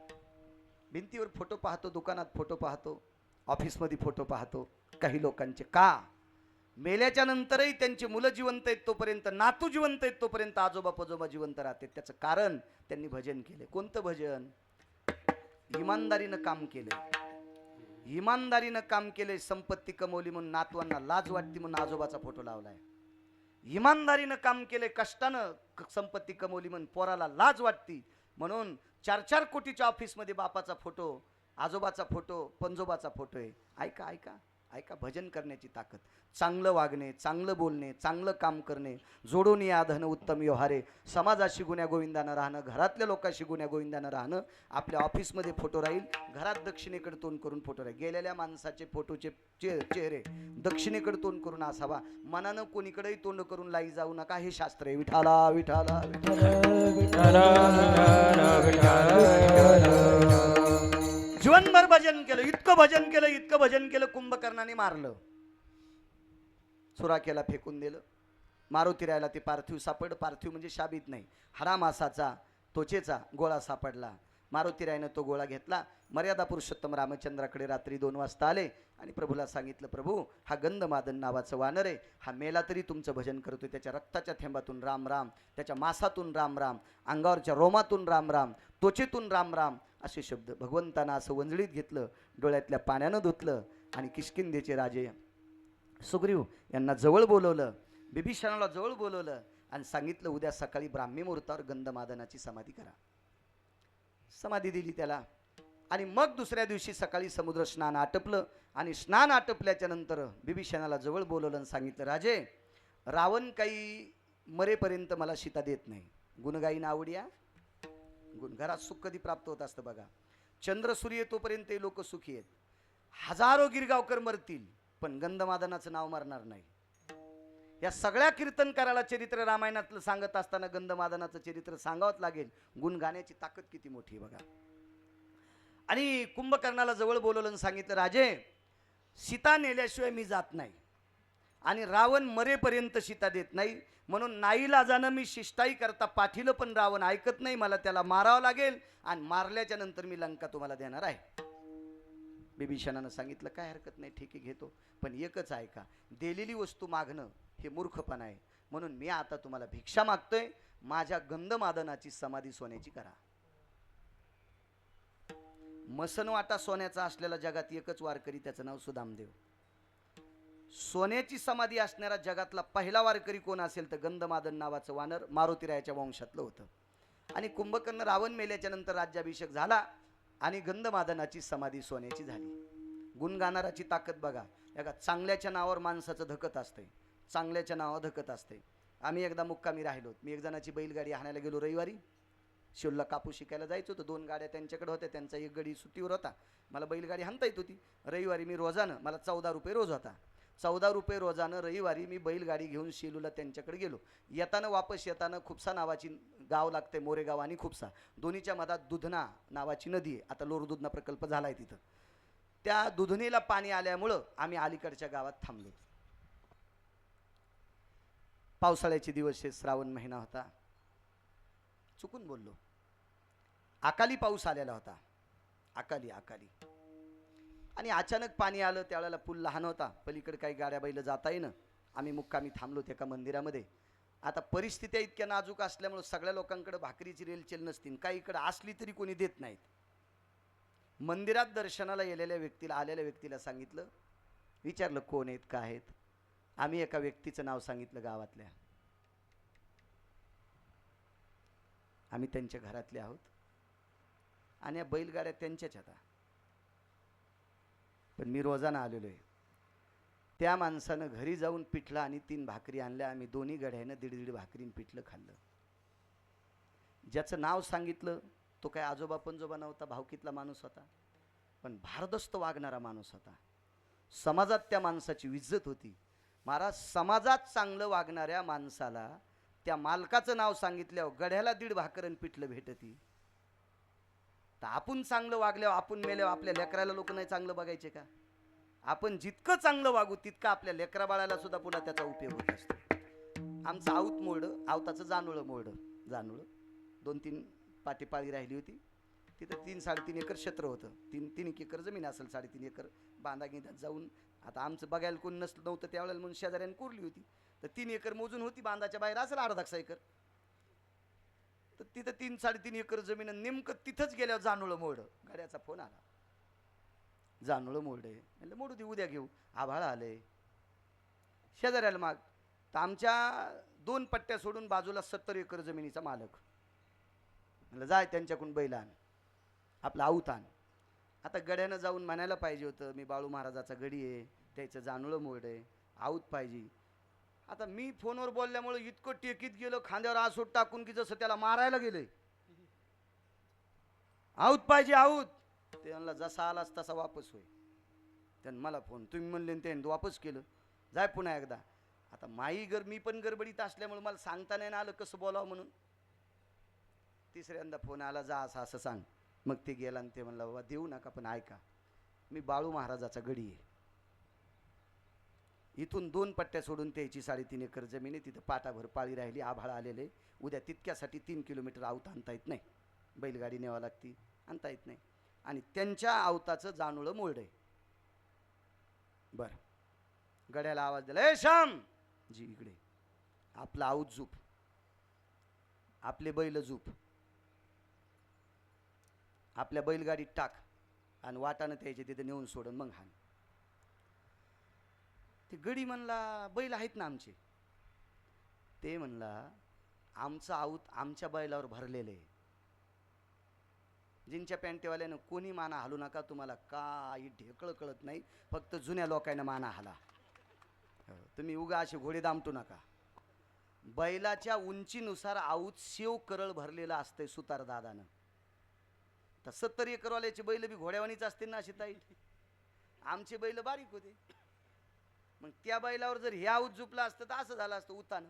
भिंतीवर फोटो पाहतो, दुकानात फोटो पाहतो, ऑफिसमध्ये फोटो पाहतो. काही लोकांचे का मेल्याच्या नंतरही त्यांची मुलं जिवंत आहेत तोपर्यंत, नातू जिवंत आहेत तोपर्यंत आजोबा पजोबा जिवंत राहतात. त्याचं कारण त्यांनी भजन केले. कोणतं भजन? इमानदारीनं काम केलं, इमानदारीनं काम केले. संपत्ती कमवली म्हणून नातवांना लाज वाटते म्हणून आजोबाचा फोटो लावलाय. इमानदारीनं काम केले, कष्टानं संपत्ती कमवली म्हणून पोराला लाज वाटती म्हणून 4-4 कोटीच्या ऑफिसमध्ये बापाचा फोटो, आजोबाचा फोटो, पंजोबाचा फोटो आहे. ऐका ऐका ऐका, भजन करण्याची ताकद. चांगलं वागणे, चांगलं बोलणे, चांगलं काम करणे, जोडून या धन उत्तम व्यवहारे. समाजाशी गुण्या गोविंदानं राहणं, घरातल्या लोकांशी गुण्या गोविंदानं राहणं. आपल्या ऑफिसमध्ये फोटो राहील, घरात दक्षिणेकडे तोंड करून फोटो राहील. गेलेल्या माणसाचे फोटोचे चेहरे दक्षिणेकडे तोंड करून असावा. मनानं कोणीकडेही तोंड करून लाई जाऊ नका. हे शास्त्र आहे. विठाला विठाला जीवनभर भजन केलं, इतकं भजन केलं, इतकं भजन केलं, कुंभकर्णाने मारलं, सुराखेला फेकून दिलं. मारुती रायला ते पार्थिव सापड, पार्थिव म्हणजे शाबीत नाही, हाडा मासाचा त्वचेचा गोळा सापडला. मारुती रायनं तो गोळा घेतला, मर्यादा पुरुषोत्तम रामचंद्राकडे रात्री 2 वाजता आले आणि प्रभूला सांगितलं, प्रभू हा गंधमादन नावाचं वानर आहे, हा मेला तरी तुमचं भजन करतोय. त्याच्या रक्ताच्या थेंबातून राम राम, त्याच्या मासातून राम राम, अंगावरच्या रोमातून राम राम, त्वचेतून राम राम असे शब्द. भगवंतानं असं वंजळीत घेतलं, डोळ्यातल्या पाण्यानं धुतलं आणि किष्किंधेचे राजे सुग्रीव यांना जवळ बोलवलं, बिभीषणाला जवळ बोलवलं आणि सांगितलं, उद्या सकाळी ब्राह्मी मुहूर्तावर गंधमादनाची समाधी करा. समाधी दिली त्याला. आणि मग दुसऱ्या दिवशी सकाळी समुद्र स्नान आटपलं आणि स्नान आटपल्याच्या नंतर बिभीषणाला जवळ बोलवलं आणि सांगितलं, राजे रावण काही मरेपर्यंत मला सीता देत नाही. गुणगाईन आवड्या गुण. घरात सुख कधी प्राप्त होत असतं बघा. चंद्र सूर्य तोपर्यंत लोक सुखी आहेत. हजारो गिरगावकर मरतील पण गंधमादनाचं नाव मरणार नाही. या सगळ्या कीर्तनकाराला चरित्र रामायणातलं सांगत असताना गंधमादनाचं चरित्र सांगावंच लागेल. गुण गाण्याची ताकद किती मोठी आहे बघा. आणि कुंभकर्णाला जवळ बोलवलं आणि सांगितलं, राजे सीता नेल्याशिवाय मी जात नाही आणि रावण मरेपर्यंत सीता देत नाही, म्हणून नाईलाजानं मी शिष्टाई करता पाठीलं पण रावण ऐकत नाही. मला त्याला मारावं लागेल आणि मारल्याच्या नंतर मी लंका तुम्हाला देणार आहे. बिभीषणानं सांगितलं, काय हरकत नाही, ठीक आहे घेतो, पण एकच ऐका, दिलेली वस्तू मागणं हे मूर्खपणा आहे. म्हणून मी आता तुम्हाला भिक्षा मागतोय, माझ्या गंधमादनाची समाधी सोन्याची करा. मसनवाटा सोन्याचा असलेला जगात एकच वारकरी, त्याचं नाव सुदामदेव. सोन्याची समाधी असणारा जगातला पहिला वारकरी कोण असेल तर गंधमादन नावाचं वानर मारुतीरायाच्या वंशातलं होतं. आणि कुंभकर्ण रावण मेल्याच्या नंतर राज्याभिषेक झाला आणि गंधमादनाची समाधी सोन्याची झाली. गुण गाणाराची ताकद बघा. एका चांगल्याच्या नावावर माणसाचं धकत असतंय, चांगल्याच्या नावावर धकत असते. आम्ही एकदा मुक्कामी राहिलो. मी एक जणाची बैलगाडी हाणायला गेलो रविवारी. शिवला कापूस शिकायला जायचं होतं. 2 गाड्या त्यांच्याकडे होत्या, त्यांचा एक गडी सुट्टीवर होता. मला बैलगाडी हाणता येत होती. रविवारी मी रोजानं, मला 14 रुपये रोज होता. 14 रुपये रोजानं रविवारी मी बैलगाडी घेऊन शेलूला त्यांच्याकडे गेलो. येताना वापस येताना खुपसा नावाची गाव लागते, मोरेगाव आणि खुपसा दोन्हीच्या मधात दुधना नावाची नदी आहे. आता लोर दुधना प्रकल्प झालाय तिथं. त्या दुधनीला पाणी आल्यामुळं आम्ही अलीकडच्या गावात थांबलो. पावसाळ्याचे दिवस आहे, श्रावण महिना होता. चुकून बोललो, अकाली पाऊस आलेला होता. अकाली आणि अचानक पाणी आलं. त्यावेळेला पूल लहान होता, पलीकडे काही गाड्या बैल जाता येईन. आम्ही मुक्कामी थांबलो एका मंदिरामध्ये. आता परिस्थिती इतक्या नाजूक असल्यामुळे सगळ्या लोकांकडे भाकरीची रेलचेल नसतील, काही इकडे असली तरी कोणी देत नाहीत. मंदिरात दर्शनाला आलेल्या व्यक्तीला सांगितलं, विचारलं कोण आहेत काय आहेत. आम्ही एका व्यक्तीचं नाव सांगितलं गावातल्या. आम्ही त्यांच्या घरातले आहोत आणि या बैलगाड्या त्यांच्याच आता. पण मी रोजानं आलेलो आहे. त्या माणसानं घरी जाऊन पिठलं आणि 3 भाकरी आणल्या. आम्ही दोन्ही गड्यानं 1.5 भाकरीन पिठलं खाल्लं. ज्याचं नाव सांगितलं तो काय आजोबा पंजोबा नव्हता, भावकीतला माणूस होता, पण भारदस्त वागणारा माणूस होता. समाजात त्या माणसाची इज्जत होती. महाराज, समाजात चांगलं वागणाऱ्या माणसाला त्या मालकाचं नाव सांगितल्यावर गड्याला 1.5 भाकरन पिठलं भेटती. तर आपण चांगलं वागल्यावर, आपण मेल्यावर आपल्या लेकराला लोक नाही चांगलं बघायचे का? आपण जितकं चांगलं वागू तितकं आपल्या लेकरा बाळाला सुद्धा पुन्हा त्याचा उपयोग होत असतो. आमचं आऊत मोडं, आवताचं जानूळं मोडं. जानूळं 2-3 पाटी राहिली होती. तिथं 3-3.5 एकर क्षेत्र होतं. 3 एकर जमीन असेल, 3.5 एकर बांधा घेण्यात जाऊन. आता आमचं बघायला कोण नव्हतं त्यावेळेला म्हणून शेजाऱ्याने कोरली होती. तर 3 एकर मोजून होती, बांधाच्या बाहेर असेल 1/2 एकर. तर तिथं 3-3.5 एकर जमीन. नेमकं तिथंच गेल्यावर जानूळं मोडं. गाड्याचा फोन आला, जानूळं मोडे. म्हणलं मोडू दे, उद्या घेऊ. आभाळ आले. शेजाऱ्याला माग. तर आमच्या 2 पट्ट्या सोडून बाजूला 70 एकर जमिनीचा मालक. म्हणलं जाय त्यांच्याकडून बैल आण, आपला आऊत आण. आता गड्यानं जाऊन म्हणायला पाहिजे होतं, मी बाळू महाराजाचा गडी आहे, त्याचं जानूळं मोड आहे, आऊत पाहिजे. आता मी फोनवर बोलल्यामुळे इतकं टेकीत गेलं, खांद्यावर आसूट टाकून की जसं त्याला मारायला गेलंय. आऊत पाहिजे, आऊत. ते म्हणला जसा आलाच तसा वापस होय. त्यानं मला फोन, तुम्ही म्हणले त्यानं वापस केलं, जाय पुन्हा एकदा. आता मी पण गडबडीत असल्यामुळे मला सांगता नाही आलं कसं बोलावं म्हणून. तिसऱ्यांदा फोन आला, जा असं असं सांग. मग ते गेला आणि ते म्हणला, बाबा देऊ नका पण ऐका, मी बाळू महाराजाचा गडी आहे. इथून 2 पट्ट्या सोडून त्याची 3.5 एकर जमीन आहे. तिथं पाटाभर पाळी राहिली, आभाळ आलेले. उद्या तितक्यासाठी 3 किलोमीटर आवत आणता येत नाही, बैलगाडी न्यावं लागती, आणता येत नाही. आणि त्यांच्या आवताचं जानूळं मोड आहे. बरं, गड्याला आवाज दिला, ए श्याम जी इकडे. आपला आऊत झूप, आपले बैल झूप, आपल्या बैलगाडीत टाक आणि वाटानं त्याचे तिथे नेऊन सोडून मग हाण. ते गडी म्हणला, बैल आहेत ना आमचे. ते म्हणला, आमचं आऊत आमच्या बैलावर भरलेले. जिंच्या पॅन्टेवाल्यानं कोणी माना हालू नका, तुम्हाला काही ढेकळं कळत नाही, फक्त जुन्या लोकांना माना हाला. तुम्ही उगा असे घोडे दामटू नका. बैलाच्या उंचीनुसार आऊत शेव करळ भरलेला असतंय सुतार दादानं. तर 70 एकरवाल्याचे बैल बी घोड्यावानीच असतील ना अशी ताई. आमचे बैल बारीक होते. मग त्या बैलावर जर हे आऊत झुपलं असतं तर असं झालं असतं उतानं.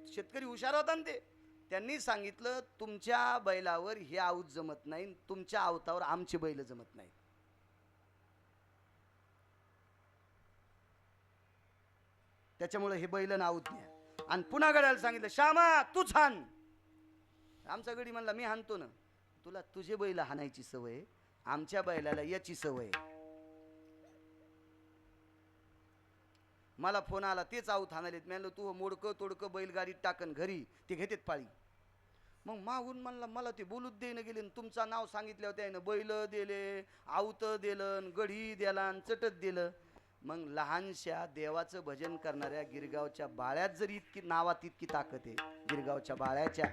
शेतकरी हुशार होता ना ते. त्यांनी सांगितलं, तुमच्या बैलावर हे आऊत जमत नाही, तुमच्या आवतावर आमचे बैल जमत नाही. त्याच्यामुळे हे बैल आऊत न्या. आणि पुन्हा गड्याला सांगितलं, श्यामा तू छान. आमचा गडी म्हणला, मी हाणतो ना. तुला तुझे बैल हाणायची सवय, आमच्या बैलाला याची सवय. मला फोन आला, तेच आऊत हाणालेत. मी म्हणलं, तू मोडकं तोडकं बैलगाडीत टाकन घरी, ते घेतेत पाळी. मग मागून म्हणला, मला ते बोलूच देणं गेले. तुमचं नाव सांगितलं त्यानं बैल दिले, आऊत दिलं, गढी दिला, चटत दिलं. मग लहानशा देवाचं भजन करणाऱ्या गिरगावच्या बाळ्यात जर इतकी नावात इतकी ताकद आहे, गिरगावच्या बाळ्याच्या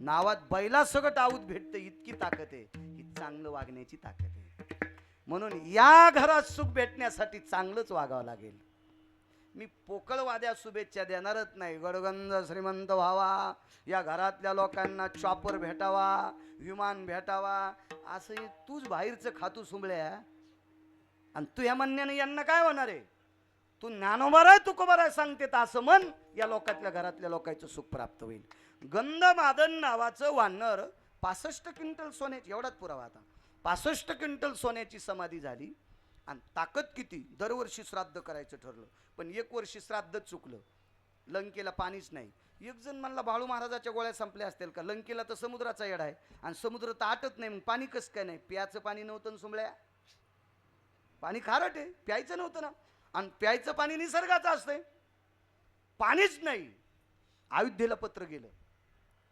नावात बैला सगळं आऊत भेटतं, इतकी ताकद आहे. ही चांगलं वागण्याची ताकद आहे. म्हणून या घरात सुख भेटण्यासाठी चांगलंच वागावं लागेल. मी पोकळवाद्या शुभेच्छा देणारच नाही. गडगंज श्रीमंत व्हावा, या घरातल्या लोकांना चॉपर भेटावा, विमान भेटावा, असं तूच बाहेरचं खातू सुंबळ्या. आणि तू ह्या म्हणण्याने यांना काय होणार आहे? तू ज्ञानोबा आहे तुकोबा आहे सांगते तर असं म्हण, या लोकातल्या घरातल्या लोकांचं सुख प्राप्त होईल. गंधमादन नावाचं वानर 65 क्विंटल सोन्याची, एवढाच पुरावा आता, 65 क्विंटल सोन्याची समाधी झाली. आणि ताकद किती, दरवर्षी श्राद्ध करायचं ठरलं, पण एक वर्षी श्राद्धच चुकलं. लंकेला पाणीच नाही. एक जण म्हणला बाळू महाराजाच्या गोळ्या संपल्या असतील का, लंकेला तर समुद्राचा येडा आहे आणि समुद्र तर आटत नाही, मग पाणी कसं काय नाही. प्याचं पाणी नव्हतं सुंबळ्या, पाणी खारट आहे, प्यायचं नव्हतं ना. आणि प्यायचं पाणी निसर्गाचं असतंय, पाणीच नाही. अयोध्येला पत्र गेलं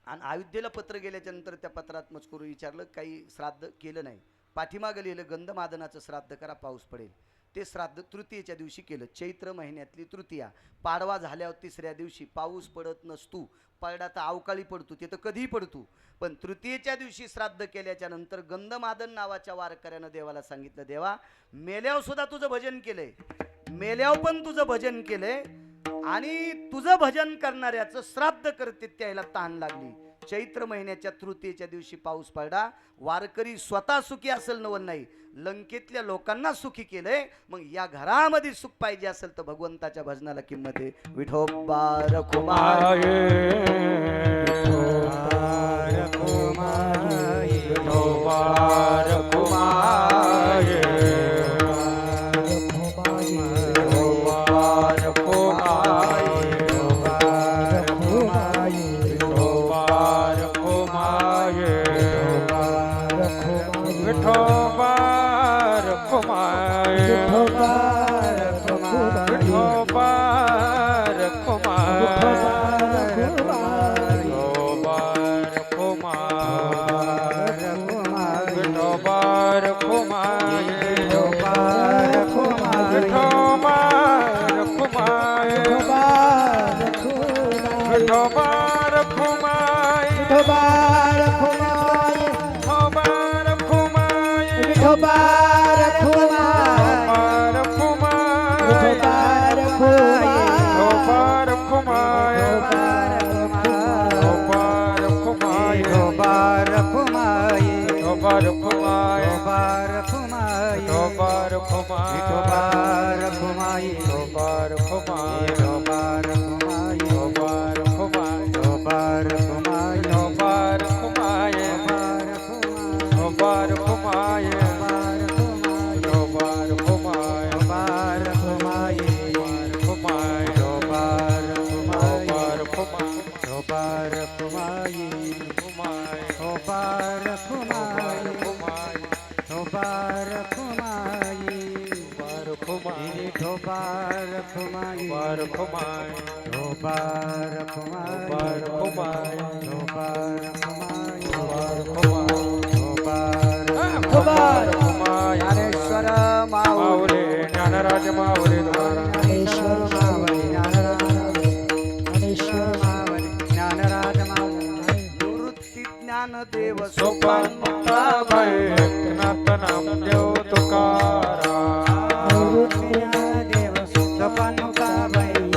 आणि अयोध्येला पत्र गेल्याच्या नंतर त्या पत्रात मजकूर विचारलं, काही श्राद्ध केलं नाही. पाठीमागं लिहिलं गंधमादनाचं श्राद्ध करा, पाऊस पडेल. ते श्राद्ध तृतीयेच्या दिवशी केलं, चैत्र महिन्यातली तृतीया. पाडवा झाल्यावर तिसऱ्या दिवशी पाऊस पडत नसतो, पडला तर अवकाळी पडतो, ते तर कधीही पडतो, पण तृतीयेच्या दिवशी श्राद्ध केल्याच्या नंतर गंधमादन नावाच्या वारकऱ्यानं देवाला सांगितलं, देवा मेल्यावर सुद्धा तुझं भजन केलंय, मेल्यावर पण तुझं भजन केलंय आणि तुझं भजन करणाऱ्याचं श्राद्ध करते त्याला ताण लागली. चैत्र महिन्याच्या तृतीयेच्या दिवशी पाऊस पडला, वारकरी स्वतः सुखी असेल नवल नाही, लंकेतल्या लोकांना सुखी केलंय. मग या घरामध्ये सुख पाहिजे असेल तर भगवंताच्या भजनाला किंमत आहे. विठोबा रखुमाई, विठोबा रखुमाई, ज्ञानेश्वर माऊली, ज्ञानराज माऊली, निवृत्ती ज्ञानदेव सोपान मुक्ताबाई, एकनाथ नामदेव तुकाराम,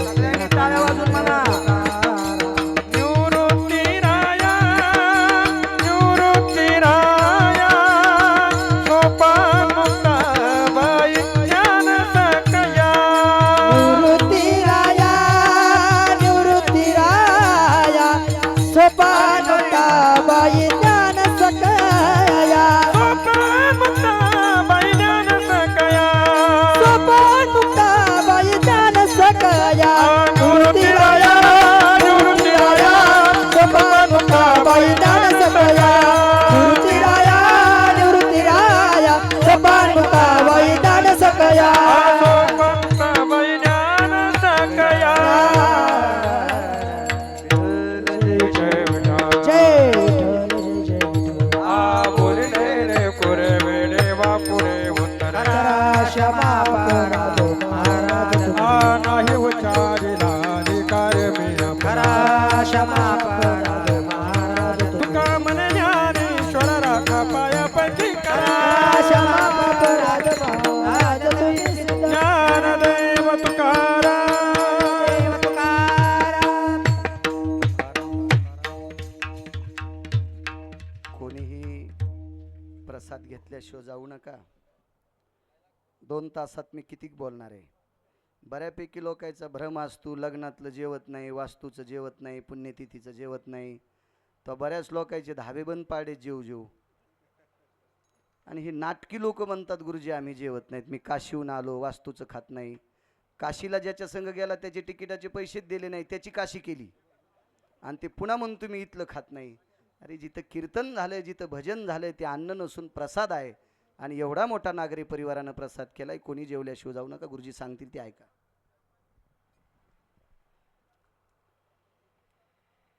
सगळ्यांनी टाळ्या वाजून म्हणा. निवृत्ती राया, निवृत्ती राया, सोपान मुक्ताबाई, ज्ञान सकया, निवृत्ती राया, निवृत्ती राया, सोपान मुक्ताबाई, ज्ञान सकया, सोपान मुक्ताबाई, ज्ञान सकया, सोपान मुक्ताबाई, ज्ञान सकया. निवृत्ती राया, निवृत्ती राया, सोपान मुक्ताबाई, ज्ञान सकया. निवृत्ती राया, निवृत्ती राया, सोपान मुक्ताबाई, ज्ञान सकया. मुक्ताबाई, ज्ञान सकया. जय विठ्ठल. जय विठ्ठल, जय विठ्ठल. बोलले रे कुरवे देवा पुरे उत्तर, क्षमा पराधो महाराज नाही उच्चारिला अधिकार मी करा, क्षमा पराधो महाराज तुका मन ज्ञानेश्वर राखा पायापैकी करा, क्षमा पराधो महाराज तुम्ही सिद्ध ज्ञानदेव तुकाराम. देव तुकाराम. कोणीही प्रसाद घेतल्याशिवाय जाऊ नका. 2 तासात मी कितीक बोलणार आहे. बऱ्यापैकी लोकांचा भ्रम असतो, लग्नातलं जेवत नाही, वास्तूचं जेवत नाही, पुण्यतिथीचं जेवत नाही. तर बऱ्याच लोकांचे धाबे बंद पाडे जेव जेव. आणि ही नाटकी लोक म्हणतात गुरुजी आम्ही जेवत नाहीत, मी काशीहून आलो, वास्तूचं खात नाही. काशीला ज्याच्या संग गेला त्याचे तिकिटाचे पैसेच दिले नाही, त्याची काशी केली आणि ते पुन्हा म्हणून तुम्ही इथलं खात नाही. अरे जिथं कीर्तन झालंय, जिथं भजन झालंय, ते अन्न नसून प्रसाद आहे. आणि एवढा मोठा नागरी परिवारानं प्रसाद केलाय, कोणी जेवल्याशिवाय जाऊ नका, गुरुजी सांगतील ते ऐका.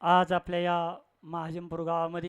आज आपल्या या महाजनपूर गावामध्ये